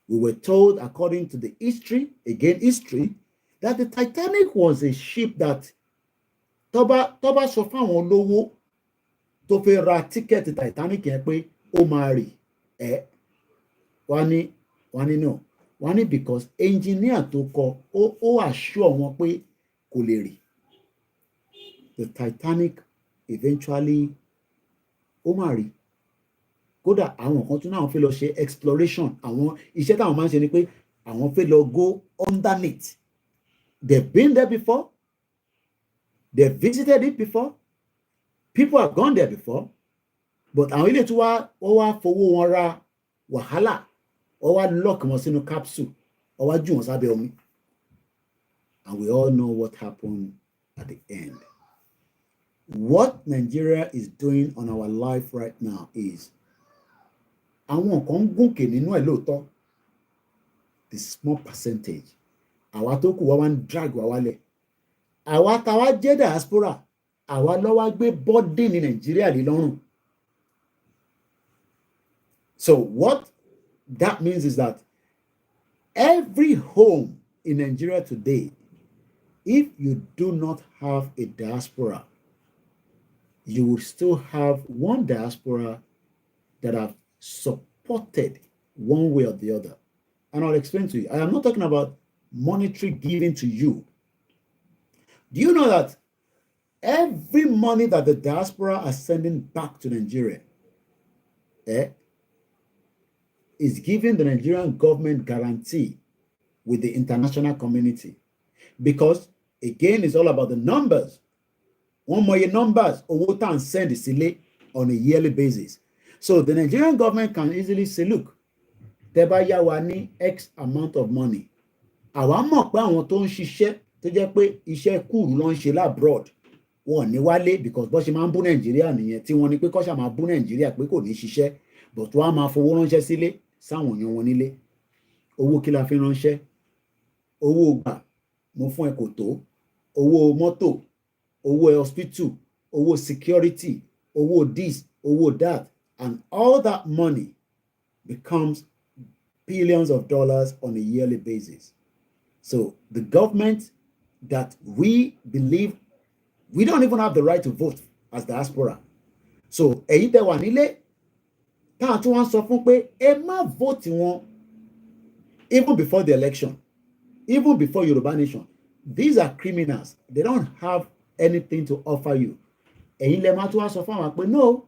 we were told, according to the history, that the Titanic was a ship that Toba sọ fáwọn olówó tó fẹ́ ra ticket Titanic yẹn pé ó máa rì wọ́n ní no. Wọ́n ní because engineer tó kọ ó assure wọn pé kò lè rì. The Titanic eventually ó máa rì. Kódà àwọn kan tún náà fẹ́ lọ ṣe exploration. Àwọn iṣẹ́ táwọn máa ń ṣe ni pé àwọn fẹ́ lọ go underneath. They've been there before. They've visited it before. People have gone there before. But àwọn ilé tí wọ́n wá fowó wọn ra wàhálà, wọ́n wá lock wọn sínú capsule, wọ́n wá jù wọn sábẹ́ omi. And we all know what happened at the end. What Nigeria is doing on our life right now is àwọn kan ń gòkè nínú ẹ̀ lóòótọ́, the small percentage, àwa tó kù wá wá ń drag wá wálẹ̀. Àwa táwa jẹ́ diaspora, àwa ló wá gbé burden ní Nàìjíríà lé lọ́rùn. So what that means is that every home in Nigeria today, if you do not have a diaspora, you will still have one diaspora that have supported one way or the other. And I'll explain to you. I am not talking about monetary giving to you. Do you know that every money that the diaspora are sending back to Nigeria is giving the Nigerian government guarantee with the international community? Because again, it's all about the numbers. One more numbers, owó tá ń send sílé on a yearly basis. So the Nigerian government can easily say, look, tẹ́ bá yá wa ní X amount of money. Àwa mọ̀ pé àwọn tó ń ṣiṣẹ́ tó jẹ́ pé iṣẹ́ kúrú ló ń ṣe labroad, wọn ní wálé because bó ṣe máa ń bú Nàìjíríà nìyẹn, tí wọ́n ní pé kó ṣá máa bú Nàìjíríà pé kò ní ṣiṣẹ́, but wọ́n á máa fowó ránṣẹ́ sílé sáwọn èèyàn wọn nílé. Owó kí la fi ránṣẹ́? Owó gbà mo fún ẹ kò tó, owó mọ́tò, owó hospital, owó security, owó this, owó that, and all that money becomes billions of dollars on a yearly basis. So the government that we believe we don't even have the right to vote as diaspora. So èyí tẹ́ wà nílé táwọn tí wọ́n sọ fún pé ẹ má vote wọn even before the election, even before Yoruba Nation. These are criminals. They don't have anything to offer you. Ẹ̀yin lẹ máa tún wá sọ fún àwọn pé no,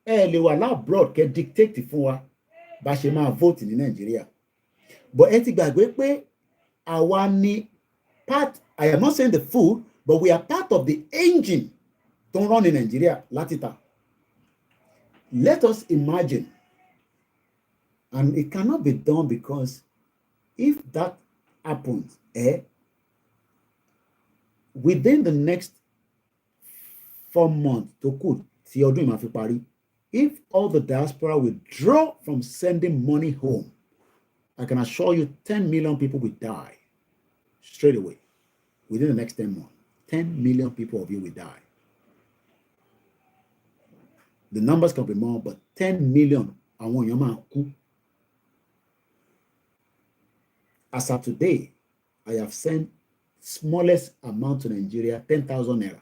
ẹ lè wà labroad kẹ́ dictate fún wa bá ṣe máa vote ní Nàìjíríà. But ẹ ti gbàgbé pé àwa ni part, I am not saying the food, but we are part of the engine tó ń run ní Nàìjíríà láti ta. Let us imagine, and it cannot be done because if that happens, within the next 4 months to kù tí ọdún yìí máa fi parí, if all the diaspora withdraw from sending money home, I can assure you 10 million people will die straight away within the next 10 months. 10 million people of you will die. The numbers can be more, but 10 million àwọn èèyàn máa kú. As of today, I have sent smallest amount to Nigeria, 10,000 naira.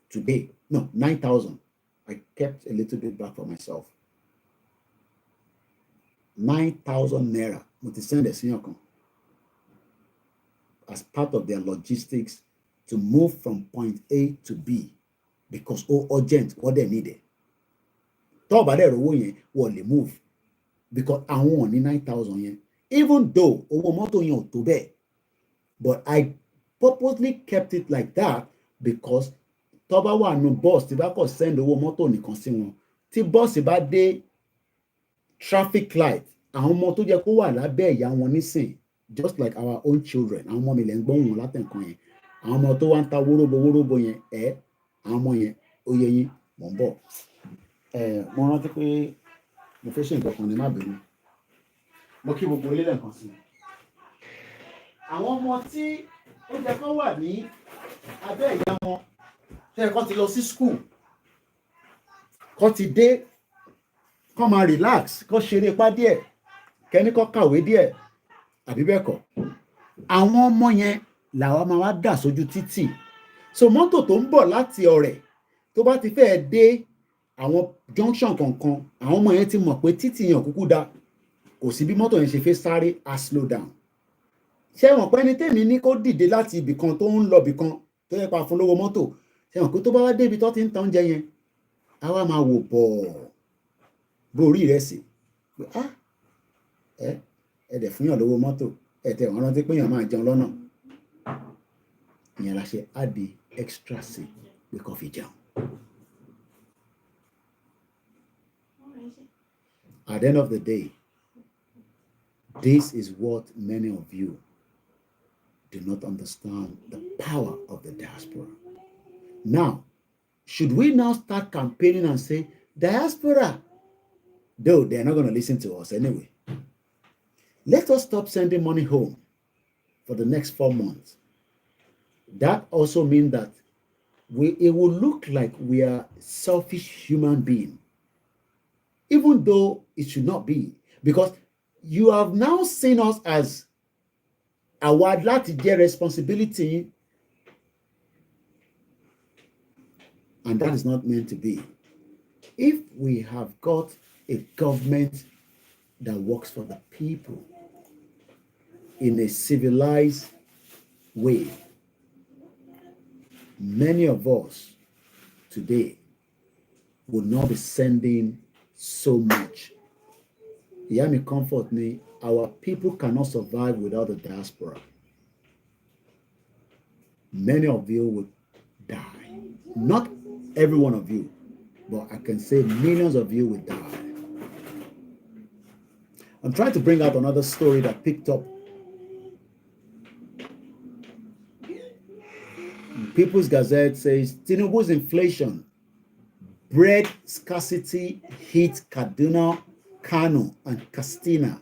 Today, no, 9,000. I kept a little bit back for myself. 9,000 naira. Mo ti send sí ọkàn as part of their logistics to move from point A to B because urgent what they needed. Tó bá dẹ̀ rówó yẹn, wọ́n lè move because àwọn ò ní 9,000 yẹn. Even though owó mọ́tò yẹn ò tó bẹ́ẹ̀, but I purposely kept it like that because tó bá wà nù bus tí bá kọ̀ send owó mọ́tò nìkan sí wọn, tí bus bá dé traffic light, àwọn ọmọ tó jẹ́ kó wà lábẹ́ ìyá wọn nísìn, just like our own children, àwọn ọmọ mi lè ń gbọ́ wọn látẹ̀kàn yẹn, àwọn ọmọ tó wá ń ta wóróbo yẹn, àwọn ọmọ yẹn ó yẹ yín mọ̀ ń bọ̀. Mo rántí pé mo fẹ́ ṣe nǹkan kan ní má bínú. Mo kí gbogbo ilé lẹ́ẹ̀kan sí i. Àwọn ọmọ tí ó jẹ́ kó wà ní abẹ́ ìyá wọn, ṣé kó ti lọ sí school, kó ti dé, kó máa relax, kó ṣeré ipá díẹ̀, kẹ́ni kó kàwé díẹ̀, àbí bẹ́ẹ̀ kọ́. Àwọn ọmọ yẹn làwọn máa wá dà sójú títì. So mọ́tò tó ń bọ̀ láti Ọ̀rẹ́ tó bá ti fẹ́ dé àwọn junction kankan, àwọn ọmọ yẹn ti mọ̀ pé títì yẹn kúkú dá, kò sí bí mọ́tò yẹn ṣe fẹ́ sáré á slow down. Ṣé wọ́n pẹ́ ní tèmi ní kó dìde láti ibì kan tó ń lọ ibì kan tó yẹ pa fún lówó mọ́tò, ṣé wọ́n pé tó bá wá débi tó ti ń ta oúnjẹ yẹn, á wá máa wò bọ̀ borí rẹ̀ sí pé ẹ̀dẹ̀ fún yàn lówó mọ́tò, ẹ̀tẹ̀ wọ́n rántí pé yàn máa jẹun lọ́nà. Ìyẹn la ṣe á di extra sí pé kó fi jẹun. At the end of the day, this is what many of you do not understand, the power of the diaspora. Now, should we now start campaigning and say, diaspora, though they're not going to listen to us anyway. Let us stop sending money home for the next 4 months. That also means that it will look like we are selfish human beings, even though it should not be, because you have now seen us as our responsibility, and that is not meant to be. If we have got a government that works for the people in a civilized way, many of us today would not be sending so much. Yami, comfort me, our people cannot survive without the diaspora. Many of you will die. Not every one of you, but I can say millions of you will die. I'm trying to bring out another story that picked up. People's Gazette says Tinubu's inflation, bread scarcity hit Kaduna, Kano, and Katsina.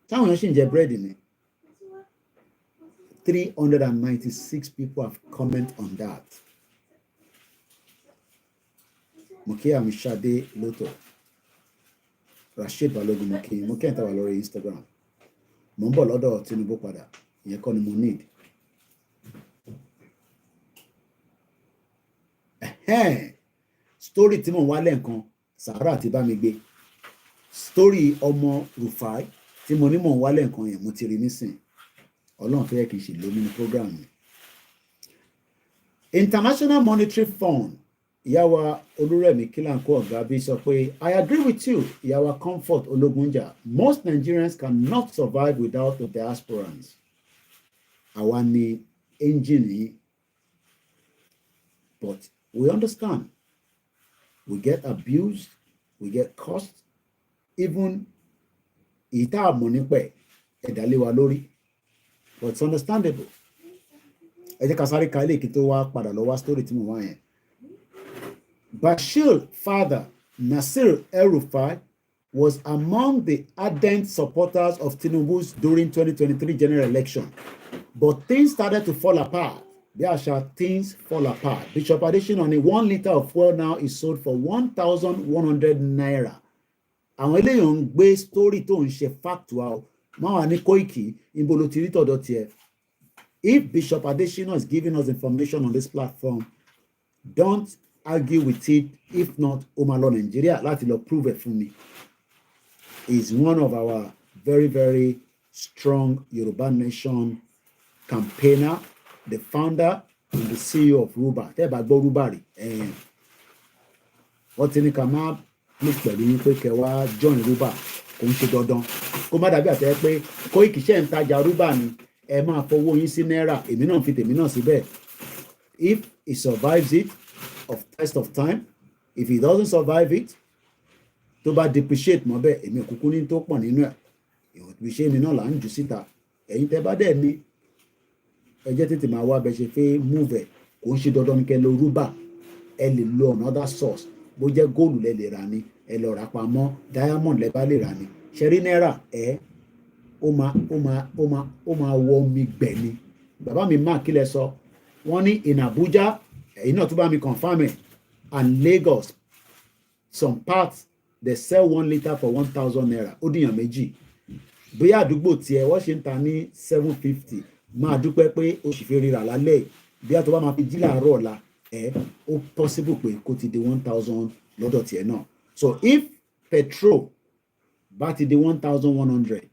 Táwọn èèyàn ṣì ń jẹ bread ni. 396 people have commented on that. Mokia Mishade Loto, Rashid Balogun Moki, Mokia Tawalori Instagram. Mombo Lodo Tinubu Pada, ìyẹn kọ́ ni mo need. Story tí mo wá lẹ́ǹkan Sahara ti bá mi gbé. Story ọmọ Rufai tí mo ní mò ń wá lẹ́ǹkan yẹn mo ti rí nísìn. Ọlọ́run fẹ́ kí n ṣe lómi ní program mi. International Monetary Fund, ìyàwó Olúrẹ̀mí Kílàńkó Ọ̀gábí sọ pé, I agree with you, ìyàwó Comfort Ológunjà. Most Nigerians cannot survive without the diasporans. Àwa ni engine yìí. But we understand. We get abused, we get cursed, even ìta àmọ̀nípẹ̀ ẹ̀dálẹ́wà lórí. But it's understandable. Ẹ jẹ́ ká sáré ka ilé kí tó wá padà lọ wá story tí mo wá yẹn. Bashir's father, Nasir El-Rufai, was among the ardent supporters of Tinubu's during 2023 general election. But things started to fall apart. There shall things fall apart. Bishop Adesina, on a 1 liter of fuel now is sold for 1,100 naira. Àwọn eléyàn ń gbé story tó ń ṣe factual. Máa wà ní Koiki, ìbò ló ti rí tọ̀dọ̀ tiẹ̀. If Bishop Adesina is giving us information on this platform, don't argue with it. If not, Omalo Nigeria, láti lọ prove it fún mi. Is one of our very, very strong Yoruba nation campaigner, the founder and the CEO of Ruba. Tẹ́ bá gbọ́ Ruba rí. Wọ́n ti ní ká máa ní pẹ̀lú yín pé kẹ́ wá join Ruba. Kò ń ṣe dandan. Kó má dàbí àtẹ́ pé Koiki ṣe ń tajà Ruba ni ẹ máa fowó yín sí náírà. Èmi náà fi tèmi náà síbẹ̀. If he survives it, of test of time, if he doesn't survive it, tó bá depreciate mọ́ bẹ́ẹ̀, èmi òkùnkùn ní tó pọ̀ nínú ẹ̀. Ìṣe mi náà là ń jù síta. Ẹ̀yin tẹ́ bá dẹ̀ ní ẹ jẹ́ tètè máa wá bẹ ṣe fẹ́ move ẹ̀, kò ń ṣe dandan ní kẹ́ lo Ruba, ẹ lè lo another source. Bó jẹ́ góòlù lẹ lè rà ni, ẹ lọ rà pamọ́, diamond lẹ bá lè rà ni. Ṣẹ́rí náírà ó máa wọ omi gbẹ̀ ni. Bàbá mi máa kílẹ̀ sọ, wọ́n ní in Abuja, ẹ̀yin náà tún bá mi confirm ẹ̀, and Lagos, some parts they sell 1 liter for 1,000 naira. Ó dìyàn méjì. Bóyá àdúgbò tiẹ̀ wọ́n ṣe ń ta ní 750. Máa dúpẹ́ pé o sì fi rírà lálẹ́. Bí a tó bá máa fi jí láàárọ̀ ọ̀la, ó possible pé kó ti di 1,000 lọ́dọ̀ tiẹ̀ náà. So if petrol bá ti di 1,100,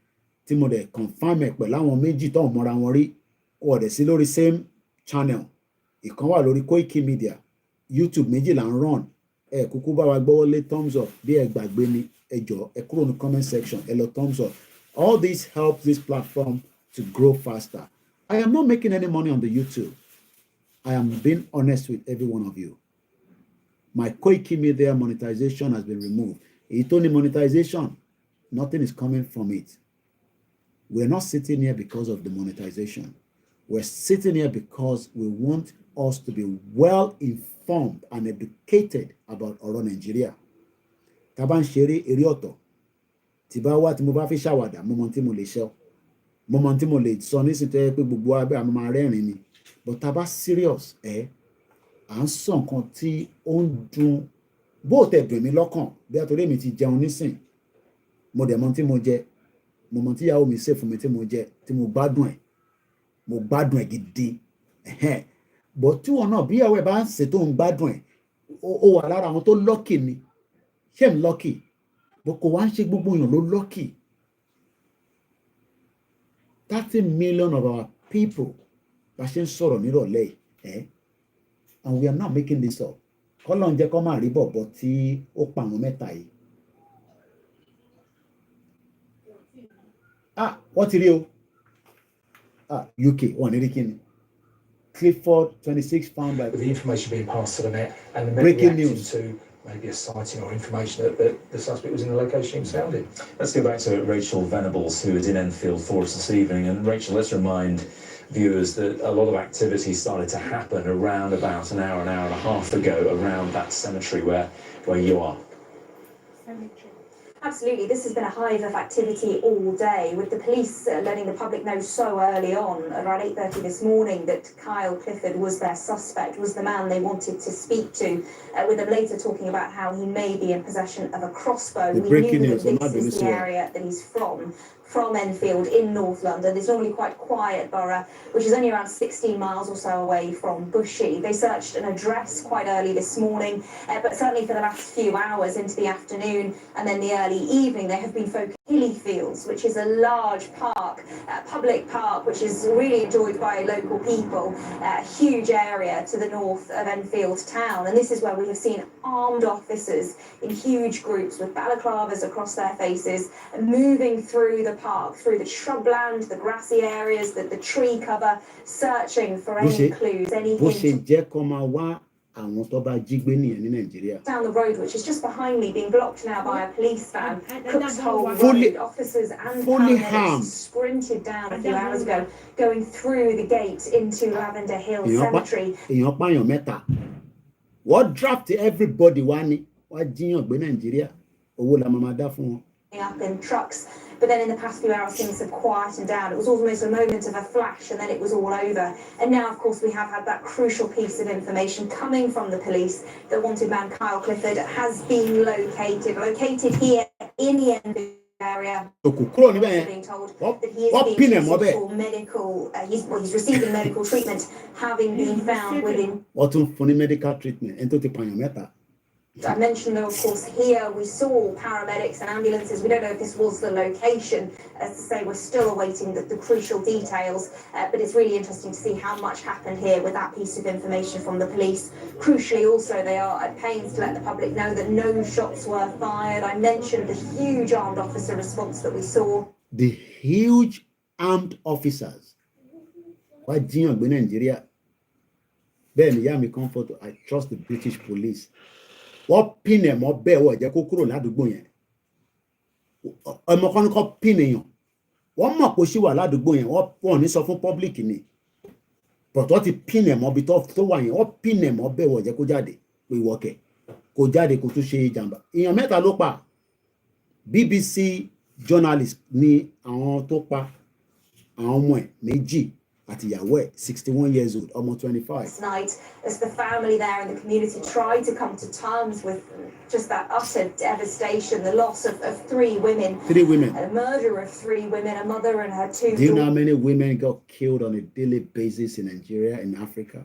tí mo dẹ̀ confirm ẹ̀ pẹ̀lú àwọn méjì tó ń mọ́ra wọn rí, kò dẹ̀ sí lórí same channel. Ìkan wà lórí Koikimedia, YouTube méjì là ń run. Kúkú bá wa gbọ́wọ́ lé thumbs up. Bí ẹ gbàgbé ni ẹ jọ̀ọ́ ẹ kúrò ní comment section, ẹ lọ thumbs up. All this helps this platform to grow faster. I am not making any money on the YouTube. I am being honest with every one of you. My Koikimedia monetization has been removed. It's only monetization. Nothing is coming from it. We're not sitting here because of the monetization. We're sitting here because we want us to be well informed and educated about Oro Nigeria. tá bá ń ṣeré eré ọ̀tọ̀ tí bá wá tí mo bá fi ṣàwàdà mo mọ tí mo lè sọ mo mọ tí mo lè sọ nísìnyí tó yẹ pé gbogbo abẹ́ àmọ́ máa rẹ́rìn ni but tá bá serious à ń sọ nǹkan tí ó ń dùn bó tẹ̀ dùn mí lọ́kàn bí àtòrí mi ti jẹun nísìn mo dẹ̀ mọ tí mo jẹ mo mọ tí ìyàwó mi ṣe fún mi tí mo jẹ tí mo gbádùn ẹ̀ gidi but tí wọn náà bí ìyàwó ẹ̀ bá ń ṣe tó ń gbádùn ẹ̀ ó wà lára àwọn tó lucky ni ṣé m lucky bó kò wá ń ṣe gbogbo èèyàn ló lucky 30 million of our people bá ṣe ń sọ̀rọ̀ nírọ̀lẹ́ and we are not making this up kọ́lọ́n jẹ́ kọ́ máa rí bọ̀bọ̀ tí ó pa àwọn mẹ́ta yìí wọ́n ti rí o UK wọ́n ní rí kí ni Clifford 26 found by with the information being passed to the net and the breaking news to maybe a sighting or information that the suspect was in the location he was found in. Let's go back to Rachel Venables, who is in Enfield for us this evening. And Rachel, let's remind viewers that a lot of activity started to happen around about an hour and a half ago around that cemetery where you are. Absolutely, this has been a hive of activity all day, with the police letting the public know so early on, around 8:30 this morning, that Kyle Clifford was their suspect, was the man they wanted to speak to, with them later talking about how he may be in possession of a crossbow. We knew that this is the area that he's from Enfield in North London. It's normally quite quiet borough, which is only around 16 miles or so away from Bushey. They searched an address quite early this morning, but certainly for the last few hours into the afternoon and then the early evening, they have been focused on Hilly Fields, which is a large park, public park, which is really enjoyed by local people, a huge area to the north of Enfield town. And this is where we have seen armed officers in huge groups with balaclavas across their faces, moving through the park, through the shrubland, the grassy areas, the tree cover, searching for any clues, any hints. Down the road, which is just behind me, being blocked now by a police van. Cook's Hole Road, officers and paramedics sprinted down a few hours ago, going through the gate into Lavender Hill Cemetery. What dropped everybody one? What jiyàn gbé Nigeria? Owó la máa dá fún wọn. Up in trucks, but then in the past few hours things have quietened down. It was almost a moment of a flash and then it was all over. And now, of course, we have had that crucial piece of information coming from the police that wanted man Kyle Clifford has been located here in the Enfield area. Being told that he is being treated for medical, he's receiving medical treatment, having been found within. Medical treatment. I mentioned, though, of course, here we saw paramedics and ambulances. We don't know if this was the location. As I say, we're still awaiting the crucial details, but it's really interesting to see how much happened here with that piece of information from the police. Crucially, also, they are at pains to let the public know that no shots were fired. I mentioned the huge armed officer response that we saw. The huge armed officers. Why Jiyàn gbé Nigeria? Then Yami comfort. I trust the British police. What pin him up bear what you kúrò ládùúgbò yẹn. Ọmọ kan ní kó pin èèyàn. Wọ́n mọ̀ pé ó ṣì wà ládùúgbò yẹn. Wọ́n ní sọ fún public ni. But wọ́n ti pin him up tó wà yẹn. Wọ́n pin him up bear what you kó jáde. Pé ìwọ kẹ̀. Kó jáde kó tún ṣe ìjàmbá. Èèyàn mẹ́ta ló pa. BBC journalist ni àwọn tó pa. Àwọn ọmọ ẹ̀ méjì. At Yahweh, 61 years old, almost 25. Tonight, as the family there and the community tried to come to terms with just that utter devastation, the loss of 3 women. 3 women. A murder of 3 women, a mother and her 2 daughters. Do you know how many women got killed on a daily basis in Nigeria, in Africa?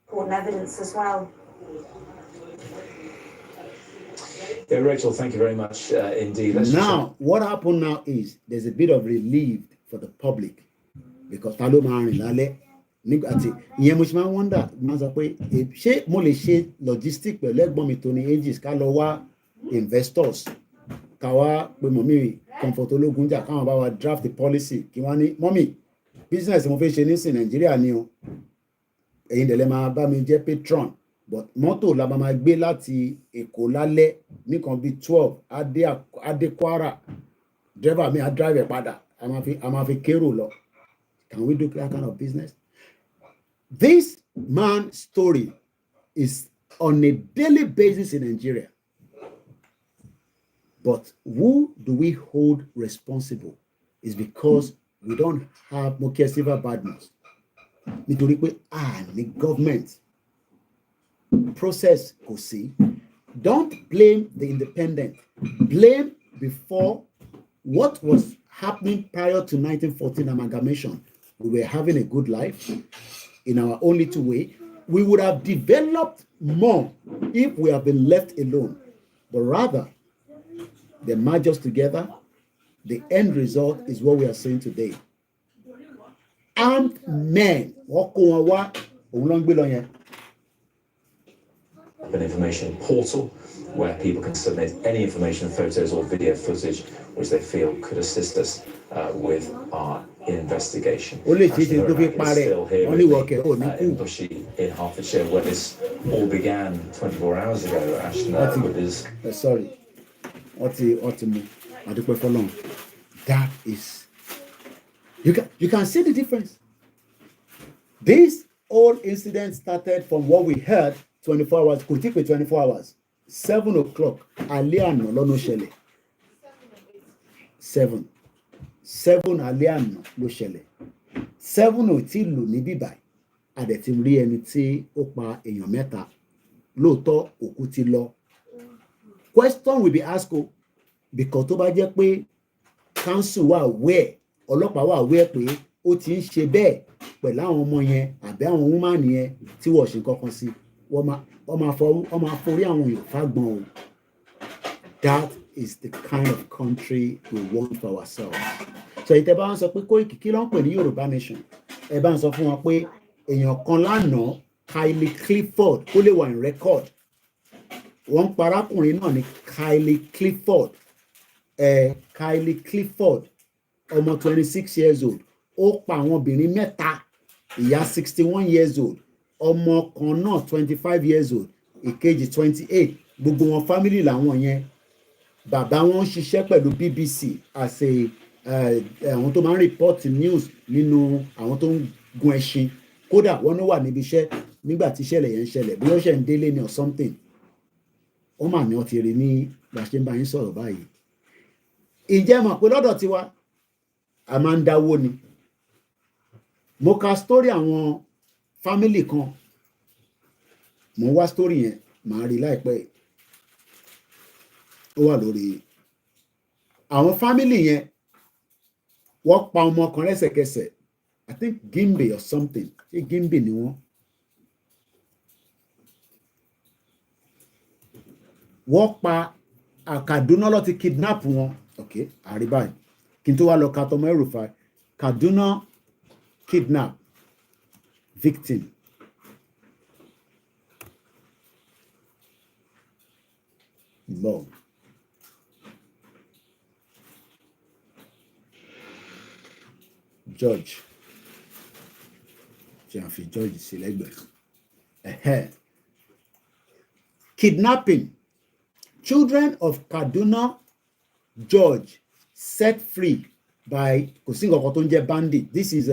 Important evidence as well. Yeah, Rachel, thank you very much indeed. What happened now is there's a bit of relief for the public. Because talo máa rìn lálẹ́ nígbà tí ìyẹn mo ṣe máa wonder máa sọ pé ṣé mo lè ṣe logistic pẹ̀lú ẹ̀gbọ́n mi tó ní ages ká lọ wá investors ká wá pé mọ̀mí comfort ológun jà káwọn bá wa draft the policy kí wọ́n ní mọ́mí business mo fẹ́ ṣe nísìn Nàìjíríà ni o ẹ̀yin dẹ̀lẹ́ máa bá mi jẹ́ patron but mọ́tò la máa gbé láti Èkó lálẹ́ nìkan bíi 12 adé Kwara driver mi á drive ẹ̀ padà a máa fi kérò lọ. Can we do that kind of business? This man's story is on a daily basis in Nigeria. But who do we hold responsible? Is because we don't have Mokia Silver Badness. Nítorí pé the government process kò sí. Don't blame the independent. Blame before what was happening prior to 1914 amalgamation. We were having a good life in our own little way. We would have developed more if we have been left alone. But rather, they merge us together. The end result is what we are seeing today. Armed men. An information portal where people can submit any information, photos or video footage which they feel could assist us with our investigation. Still here in Bushy in Hertfordshire, where this all began 24 hours ago. Ashton, with his... Sorry. That is... You can see the difference. This whole incident started from what we heard 24 hours, could take 24 hours. 7 o'clock. Aliano Lono Shele. 7 Aliano Lo Shele. 7 ò tí lù ní bíbáyìí. A dẹ̀ ti rí ẹni tí ó pa èèyàn mẹ́ta. Lóòótọ́ òkú ti lọ. Question will be asked because tó bá jẹ́ pé council wà aware, ọlọ́pàá wà aware pé ó ti ń ṣe bẹ́ẹ̀ pẹ̀lú àwọn ọmọ yẹn àbí àwọn woman yẹn tí wọ́n ṣe kankan sí. Wọ́n máa forí àwọn èèyàn fágbọ́n o. That is the kind of country we want for ourselves. So ìtẹ́ bá ń sọ pé Koiki kí ló ń pè ní Yoruba nation, ẹ bá ń sọ fún wọn pé èèyàn kan lánàá Kylie Clifford kó lè wà ní record. Wọ́n parákùnrin náà ní Kylie Clifford. Kylie Clifford, ọmọ 26 years old. Ó pa àwọn obìnrin mẹ́ta, ìyá 61 years old. Ọmọ kan náà 25 years old, ìkejì 28. Gbogbo wọn family làwọn yẹn. Bàbá wọn ṣiṣẹ́ pẹ̀lú BBC as àwọn tó máa ń report news nínú àwọn tó ń gun ẹṣin. Kódà wọ́n ló wà níbi iṣẹ́ nígbà tí ìṣẹ̀lẹ̀ yẹn ń ṣẹlẹ̀ bí wọ́n ṣe ń délé ni or something. Wọ́n mà ní wọ́n ti rí ní gbàṣẹ́ ń bá yín sọ̀rọ̀ báyìí. Ǹjẹ́ mọ̀ pé lọ́dọ̀ tiwa a máa ń dáwó ni. Mo ka story àwọn family kan. Mo wá story yẹn màá rí láìpẹ́. Ó wà lórí àwọn family yẹn. Wọ́n pa ọmọ kan lẹ́sẹ̀kẹsẹ̀. I think Gimbe or something. Ṣé Gimbe ni wọ́n? Wọ́n pa Kaduna lọ ti kidnap wọn. Okay, àríbáyìí. Kí n tó wá lọ ka tọmọ ẹrùfà. Kaduna kidnap victim. Law. Judge. Judge Silegbe. Kidnapping. Children of Kaduna George set free by bandit. This is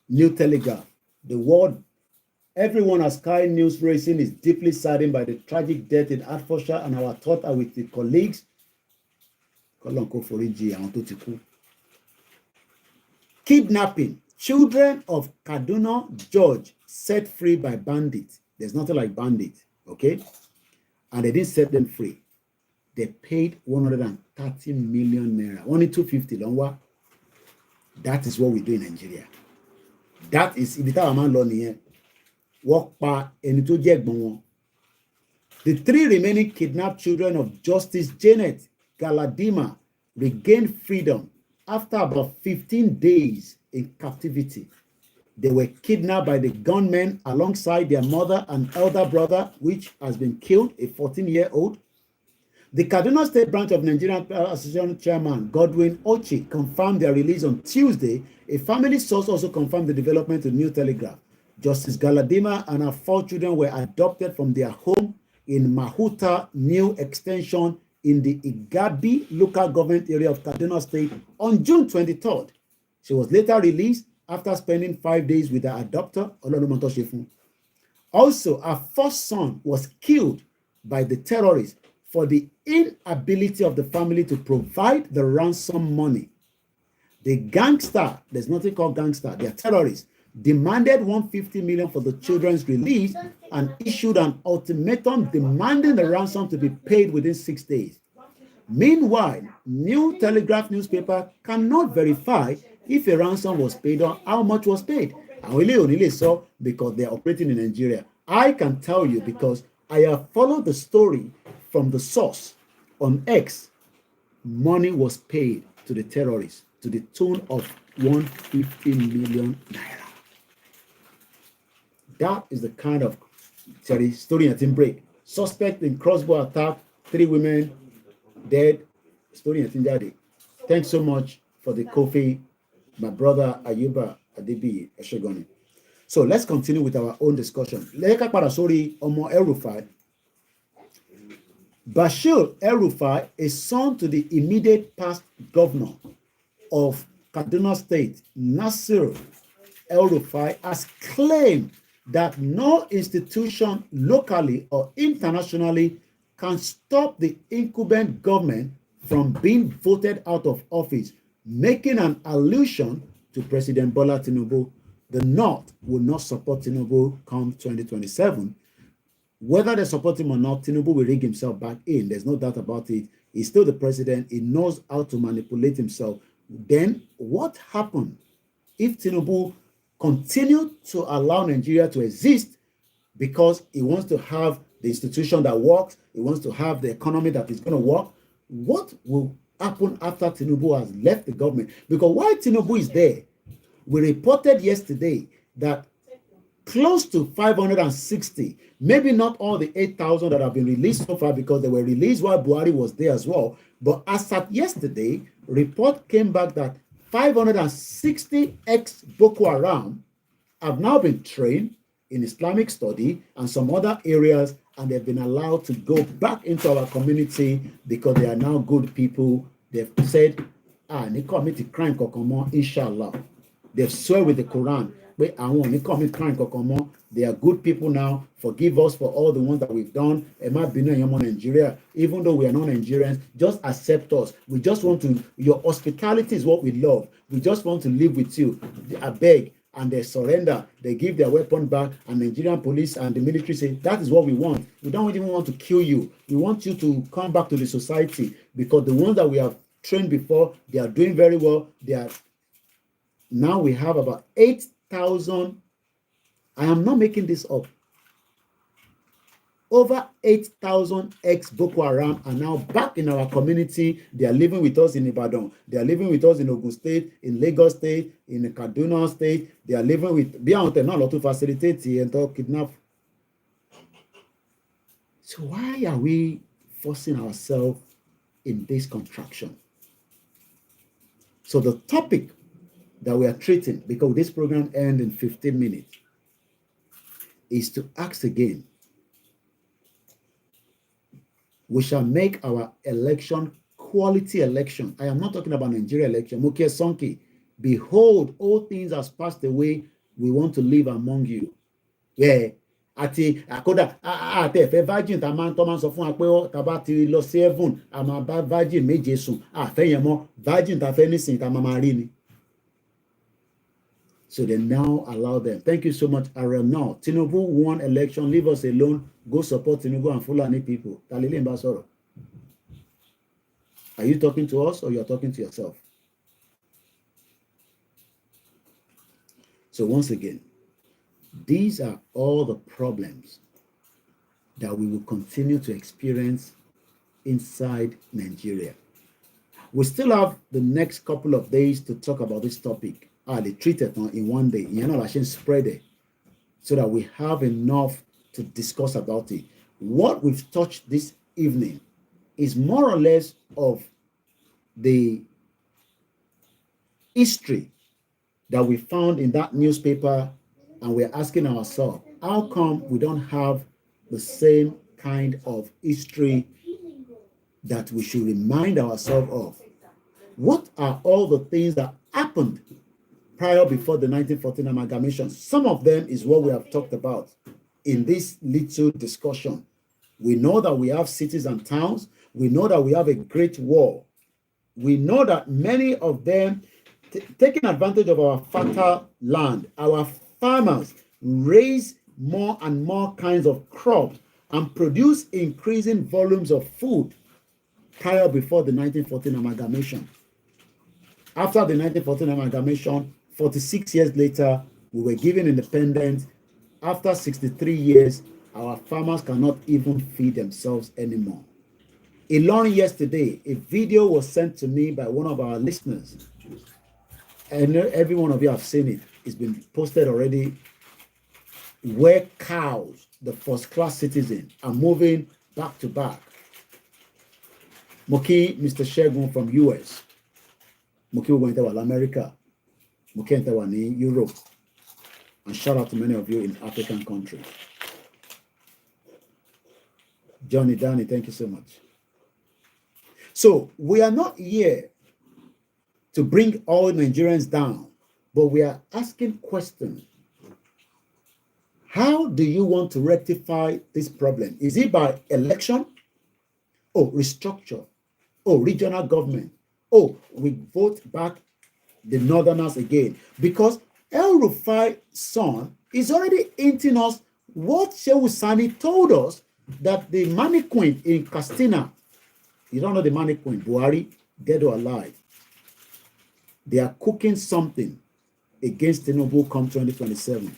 New Telegraph. The world, everyone at Sky News Racing is deeply saddened by the tragic death in Hertfordshire, and our thoughts are with the colleagues. Kidnapping. Children of Kaduna George set free by bandits. There's nothing like bandits, okay? And they didn't set them free. They paid 130 million naira. Only 250 long. That is what we do in Nigeria. That is the three remaining kidnapped children of Justice Janet Galadima regained freedom after about 15 days in captivity. They were kidnapped by the gunmen alongside their mother and elder brother, which has been killed, a 14-year-old. The Kaduna State Branch of Nigerian Association Chairman Godwin Ochi confirmed their release on Tuesday. A family source also confirmed the development to New Telegraph. Justice Galadima and her 4 children were adopted from their home in Mahuta New Extension in the Igabi local government area of Kaduna State on June 23rd. She was later released after spending 5 days with her adopter, Ololumoto. Also, her first son was killed by the terrorists for the inability of the family to provide the ransom money. The gangster, there's nothing called gangster, they're terrorists, demanded 150 million for the children's release and issued an ultimatum demanding the ransom to be paid within 6 days. Meanwhile, New Telegraph newspaper cannot verify if a ransom was paid or how much was paid. Because they are operating in Nigeria. I can tell you because I have followed the story from the source on X. Money was paid to the terrorists to the tune of 150 million naira. That is the kind of story at break. Suspect in crossbow attack, 3 women dead. Story at Jadi. Thanks so much for the coffee, my brother Ayuba Adebi Eshegoni. So let's continue with our own discussion. Leka Parasori Omo El-Rufai. Bashir El-Rufai, a son to the immediate past governor of Kaduna State, Nasir El-Rufai, has claimed that no institution locally or internationally can stop the incumbent government from being voted out of office, making an allusion to President Bola Tinubu. The North will not support Tinubu come 2027. Whether they support him or not, Tinubu will rig himself back in. There's no doubt about it. He's still the president. He knows how to manipulate himself. Then what happened if Tinubu continued to allow Nigeria to exist because he wants to have the institution that works, he wants to have the economy that is going to work? What will happen after Tinubu has left the government? Because while Tinubu is there, we reported yesterday that close to 560, maybe not all the 8,000 that have been released so far because they were released while Buhari was there as well. But as at yesterday, report came back that 560 ex-Boko Haram have now been trained in Islamic study and some other areas, and they've been allowed to go back into our community because they are now good people. They've said, they commit crime kokomo, inshallah. They've swear with the Quran. They are good people now. Forgive us for all the ones that we've done. Nigeria, even though we are not Nigerians, just accept us. We just want to, your hospitality is what we love. We just want to live with you. I beg, and they surrender. They give their weapon back, and Nigerian police and the military say, that is what we want. We don't even want to kill you. We want you to come back to the society, because the ones that we have trained before, they are doing very well. They are. Now we have about 8,000. I am not making this up. Over 8,000 ex-Boko Haram are now back in our community. They are living with us in Ibadan. They are living with us in Ogun State, in Lagos State, in Kaduna State. They are living with beyond not to facilitate and to kidnap. So why are we forcing ourselves in this contraction? So the topic that we are treating, because this program ends in 15 minutes, is to ask again. We shall make our election quality election. I am not talking about Nigeria election. Mukia Sonki, behold, all things has passed away. We want to live among you. Yeah. Àti àkódà àtẹ̀fẹ́ virgin tá máa ń tọ́ máa ń sọ fún wa pé tá bá ti lọ sí heaven a máa bá virgin méje sùn àfẹ́yẹn mọ́ virgin tá fẹ́ nísìnyí tá máa rí ni. So they now allow them. Thank you so much, Ariel. Now, Tinubu won election. Leave us alone. Go support Tinubu and Fulani people. Are you talking to us or you're talking to yourself? So once again, these are all the problems that we will continue to experience inside Nigeria. We still have the next couple of days to talk about this topic. They treat it in one day. Spread it so that we have enough to discuss about it. What we've touched this evening is more or less of the history that we found in that newspaper, and we're asking ourselves, how come we don't have the same kind of history that we should remind ourselves of? What are all the things that happened prior before the 1914 amalgamation? Some of them is what we have talked about in this little discussion. We know that we have cities and towns. We know that we have a great war. We know that many of them taking advantage of our fertile land. Our farmers raise more and more kinds of crops and produce increasing volumes of food prior before the 1914 amalgamation. After the 1914 amalgamation, 46 years later, we were given independence. After 63 years, our farmers cannot even feed themselves anymore. Alone yesterday, a video was sent to me by one of our listeners. And every one of you have seen it. It's been posted already. Where cows, the first-class citizen, are moving back to back. Moki, Mr. Shegun from US. Moki will go into America. Moki into Europe. And shout out to many of you in African countries. Johnny, Danny, thank you so much. So we are not here to bring all Nigerians down, but we are asking questions. How do you want to rectify this problem? Is it by election? Oh, restructure. Oh, regional government. Oh, we vote back the northerners again. Because El Rufai's son is already hinting us what Shehu Sani told us, that the mannequin in Castina, you don't know the mannequin, Buhari, dead or alive, they are cooking something against Tinubu come 2027.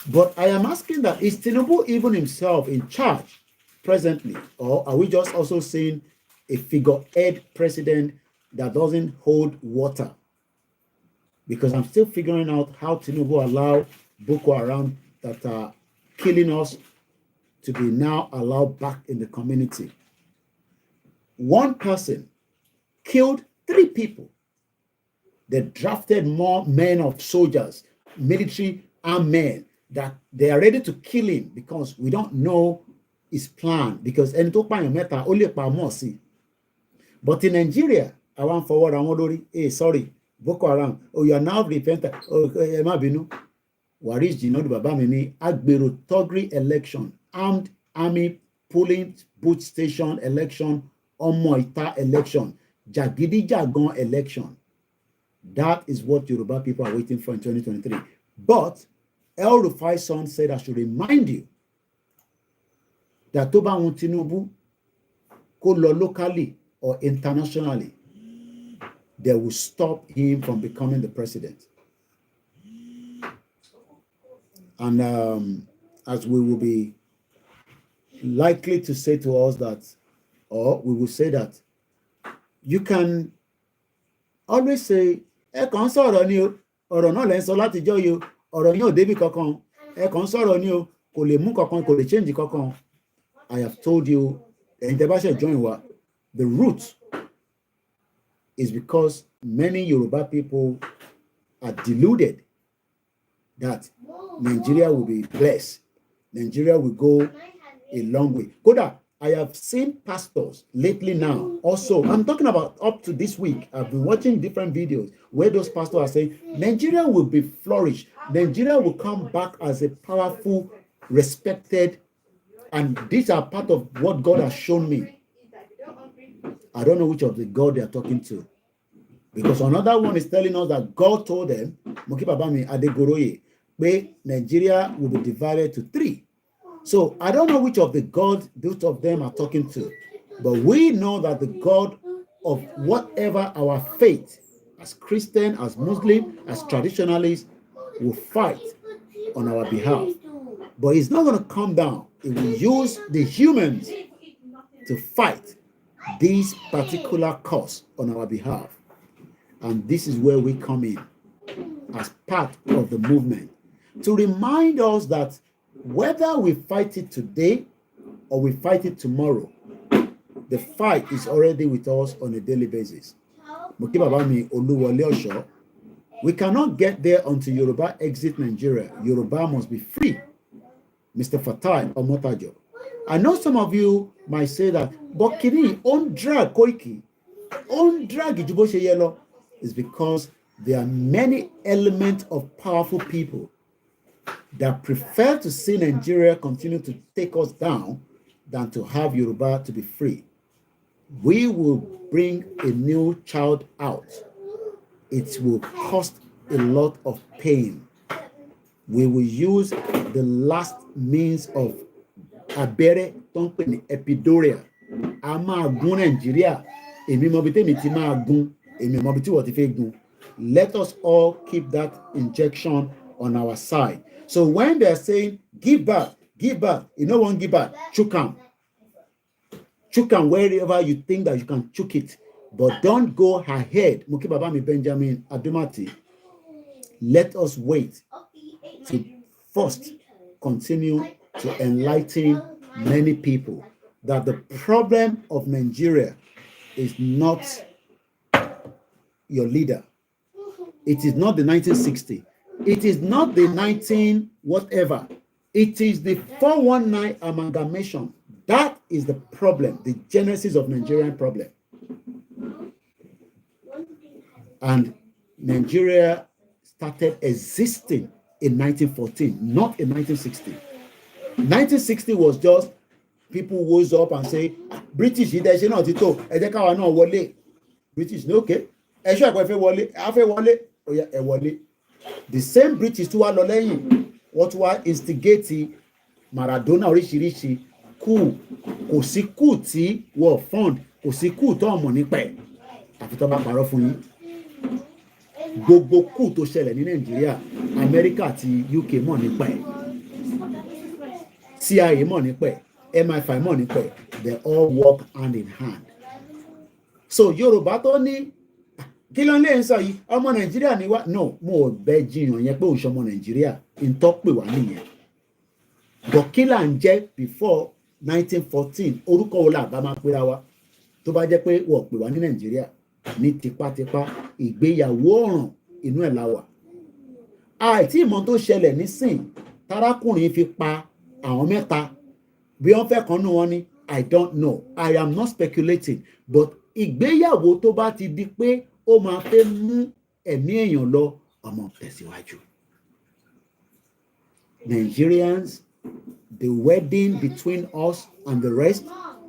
But I am asking that, is Tinubu even himself in charge presently? Or are we just also seeing a figurehead president that doesn't hold water? Because I'm still figuring out how Tinubu allow Boko Haram that are killing us to be now allowed back in the community. One person killed 3 people. They drafted more men of soldiers, military armed men, that they are ready to kill him because we don't know his plan. Because only but in Nigeria, I want forward and Odori, hey, sorry, Boko Haram, oh, you are now repentant. Oh, Emma Binu, Waris Jinod Babamini, Agbero Togri election, armed army polling booth station election, Omoita election, Jagidi Jagon election. That is what Yoruba people are waiting for in 2023. But El Rufai's son said, I should remind you that Toba Tinubu go locally or internationally, they will stop him from becoming the president. And as we will be likely to say to us that, or we will say that, you can always say, ọ̀rọ̀ náà lẹ́ ń sọ látijọ́ yìí, ọ̀rọ̀ yín ò débi kankan, ẹ kàn ń sọ̀rọ̀ ni o, kò lè mú kankan, kò lè change kankan. I have told you, ẹ̀yin tẹ́ bá ṣe join wa, the root is because many Yoruba people are deluded that Nigeria will be blessed. Nigeria will go a long way. Koda, I have seen pastors lately now also. I'm talking about up to this week. I've been watching different videos where those pastors are saying Nigeria will be flourished. Nigeria will come back as a powerful, respected, and these are part of what God has shown me. I don't know which of the God they are talking to. Because another one is telling us that God told them, Nigeria will be divided to 3. So I don't know which of the gods both of them are talking to, but we know that the God of whatever our faith, as Christian, as Muslim, as traditionalists, will fight on our behalf. But it's not going to come down. It will use the humans to fight this particular cause on our behalf. And this is where we come in as part of the movement to remind us that whether we fight it today or we fight it tomorrow, the fight is already with us on a daily basis. We cannot get there until Yoruba exit Nigeria. Yoruba must be free. Mr. Fatai or Motajo. I know some of you might say that, but Kini, on drag Koiki, on drag Ijuboshe Yellow, is because there are many elements of powerful people that prefer to see Nigeria continue to take us down than to have Yoruba to be free. We will bring a new child out. It will cost a lot of pain. We will use the last means of abẹ́rẹ́ tó ń pè ní epidural. A máa gún Nàìjíríà. Èmi mọ bí tèmi ti máa gún. Èmi mọ bí tí wọ́n ti fẹ́ gún. Let us all keep that injection on our side. So when they're saying give back, you know one give back, chook am wherever you think that you can chook it, but don't go ahead. Muki Babami Benjamin Adumati, let us wait to first continue to enlighten many people that the problem of Nigeria is not your leader. It is not the 1960. It is not the 19 whatever. It is the 419 amalgamation. That is the problem, the genesis of Nigerian problem. And Nigeria started existing in 1914, not in 1960. 1960 was just people rose up and say, British, British, okay. The same British who are what were instigating Maradona oríṣiríṣi coup, kò sí coup tí wọ́n fund, kò sí coup tó ọmọ nípa ẹ̀ àfi tó bá parọ́ fún yín. Gbogbo coup tó ṣẹlẹ̀ ní Nàìjíríà, Amẹ́ríkà àti UK mọ̀ nípa ẹ̀, CIA mọ̀ nípa ẹ̀, MI5 mọ̀ nípa ẹ̀, they all work hand in hand. So Yorùbá tó ní kí ló ń lè sọ yìí ọmọ Nàìjíríà ni wá, no, mo ò bẹ jiyàn yẹn pé òun ṣọmọ Nàìjíríà ń tọ́ pè wá nìyẹn. But kí là ń jẹ́ before 1914 orúkọ wo làbá máa pera wa tó bá jẹ́ pé wọ́n pè wá ní Nàìjíríà ní tipátipá ìgbéyàwó ọ̀ràn inú ẹ̀ la wà. Àìtí ìmọ̀ tó ṣẹlẹ̀ nísìn tarákùnrin fi pa àwọn mẹ́ta bí wọ́n fẹ́ kan nú wọn ni I don't know, I am not speculating, but ìgbéyàwó tó bá ti di pé ó máa fẹ́ mú ẹ̀mí èèyàn lọ ọmọ tẹ̀síwájú. Nigerians, the wedding between us and the rest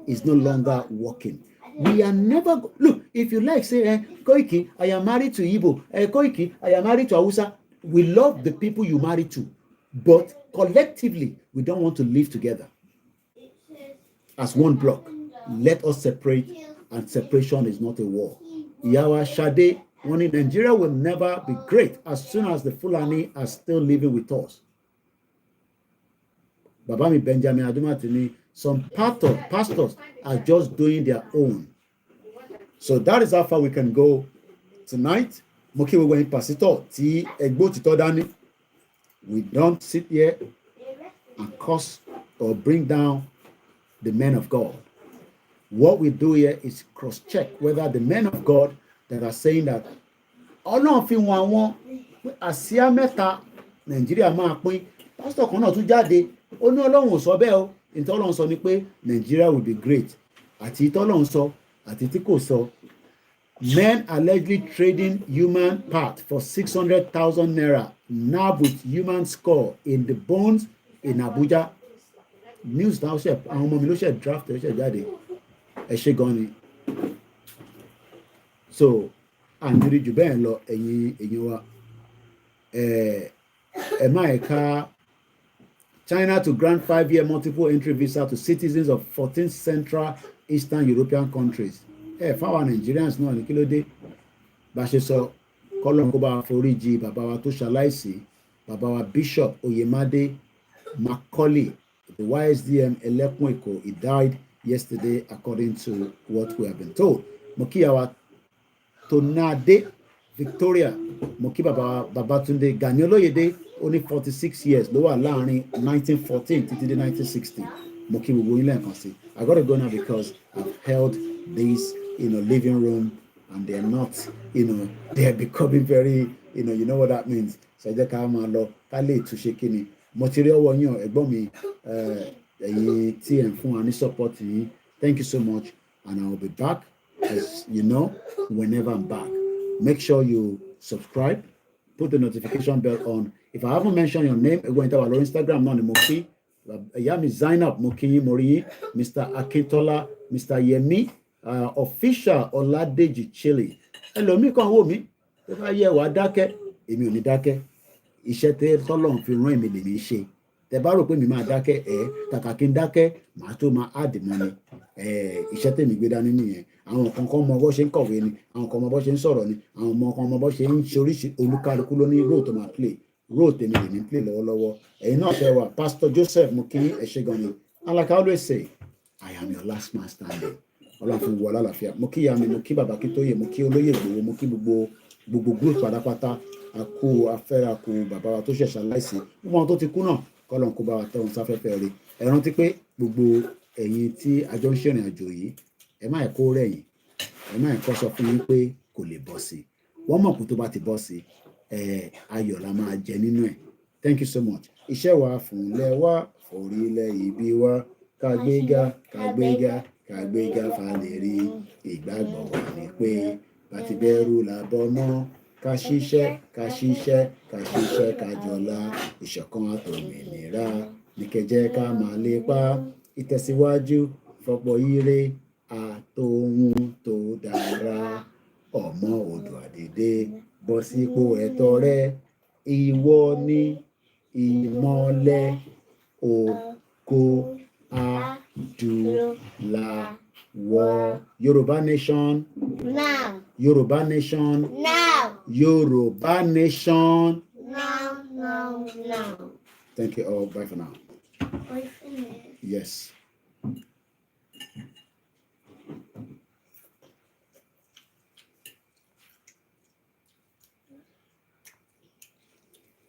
is no longer working. We are never look, if you like say Koiki, I am married to Igbo, Koiki, I am married to Hausa. We love the people you marry to, but collectively we don't want to live together as one block. Let us separate, and separation is not a war. Yawa Shade, one in Nigeria will never be great as soon as the Fulani are still living with us. Babami Benjamin Adumatini, some pastors are just doing their own. So that is how far we can go tonight. We don't sit here and curse or bring down the men of God. What we do here is cross-check whether the men of God that are saying that Ọlọ́run fi wọn àsíá mẹ́ta Nàìjíríà máa pín, pásítọ̀ kan náà tún jáde ó ní Ọlọ́run ò sọ bẹ́ẹ̀ o, ìtọ́ Ọlọ́run sọ ni pé Nigeria will be great, àti ìtọ́ Ọlọ́run sọ àti tí kò sọ. Men allegedly trading human part for 600,000 naira, nabbed with human skull in the bones in Abuja. News now ṣe àwọn ọmọ mi ló ṣe draft ẹ̀ ṣe jáde. So àǹdírí jù bẹ́ẹ̀ lọ ẹ̀yin wa China to grant 5-year multiple entry visa to citizens of 14 Central Eastern European countries. Fáwọn Nigerians náà ní kí ló dé bá ṣe sọ kọ́lọ́n kó bá foríjì bàbá wa tó ṣaláìsí bàbá wa Bishop Oyemade Macaulay, the YSDM Elekun Eko. He died yesterday according to what we have been told. Mokiyawa Tonade Victoria Moki Baba Babatunde Gani Oloyede, only 46 years ló wà láàrin 1914 títí dé 1960. Moki gbogbo ilé nǹkan sí. I gotta go now because I've held this living room and they're not, they're becoming very, you know what that means. So jẹ́ ká máa lọ ká lè túnṣe kíni. Mo ti rí ọwọ́ yín ẹ̀gbọ́n mi ẹ̀yin tí ẹ̀ ń fún wa ní support yìí. Thank you so much, and I will be back, as you know, whenever I'm back. Make sure you subscribe, put the notification bell on. If I haven't mentioned your name, go into our Instagram, not the Moki, ìyá mi Zainab mo kí yín mo rí yín, Mr. Akintola, Mr. Yemi, official Ọládèjì Chile. Ẹlòmíì kan wò mí tó bá yẹ wàá dákẹ́ èmi ò ní dákẹ́, iṣẹ́ tọ́lọ́run fi rán èmi lèmi ṣe. Tẹ bá rò pé mi máa dákẹ́ kàkà kí n dákẹ́ màá tó máa add mọ́ ni, iṣẹ́ tèmi gbé dání nìyẹn. Àwọn kan mọ bó ṣe ń kọ̀wé ni, àwọn kan mọ bó ṣe ń sọ̀rọ̀ ni, àwọn kan mọ bó ṣe ń ṣe oríṣi, olúkálukú ló ní role tó máa play, role tèmi lèmi play lọ́wọ́lọ́wọ́. Ẹ̀yin náà ṣe wà Pastor Joseph mo kí ẹ ṣé gan ni, and like I always say I am your last man standing. Ọlọ́run fún wọ lálàáfíà. Mo kí ìyá mi, mo kí bàbá Akíntóyè, mo kí olóyè Ìgbòho, mo kí gbogbo group pátápátá. Àkú afẹ́ra kú bàbá wa tó ṣẹ̀ṣẹ̀ láìsí, gbogbo àwọn tó ti kú náà kọ́lọ́n kó bá wa tẹ́ wọn sáfẹ́fẹ́ rí. Ẹ rántí pé gbogbo ẹ̀yin tí àjọ ń ṣèrìn àjò yìí, ẹ má ẹ̀kọ́ rẹ̀ yìí, ẹ má ẹ̀kọ́ sọ fún yín pé kò lè bọ́ sí. Wọ́n mọ̀ kó tó bá ti bọ́ sí, ayọ̀ la máa jẹ nínú ẹ̀. Thank you so much. Iṣẹ́ wa fúnlẹ̀ wá, orílẹ̀ ibi wa, kàgbéga falẹ̀rí. Ìgbàgbọ́ wa ni pé bàtí bẹ̀rù làbọ̀ mọ́, ká ṣiṣẹ́ ká jọlá, ìṣọ̀kan àtòmìnira ní kẹjẹ́ ká máa lépa, ìtẹ̀síwájú fọ́pọ̀ ire àtòhun tó dára. Ọmọ Oòduà dìde bọ́ sípò ẹ̀tọ́ rẹ, ìwọ ni ìmọ́lẹ̀ ògo adúláwọ̀. Yoruba nation now. Yoruba nation now. Yoruba nation now. Thank you all. Bye for now. Yes.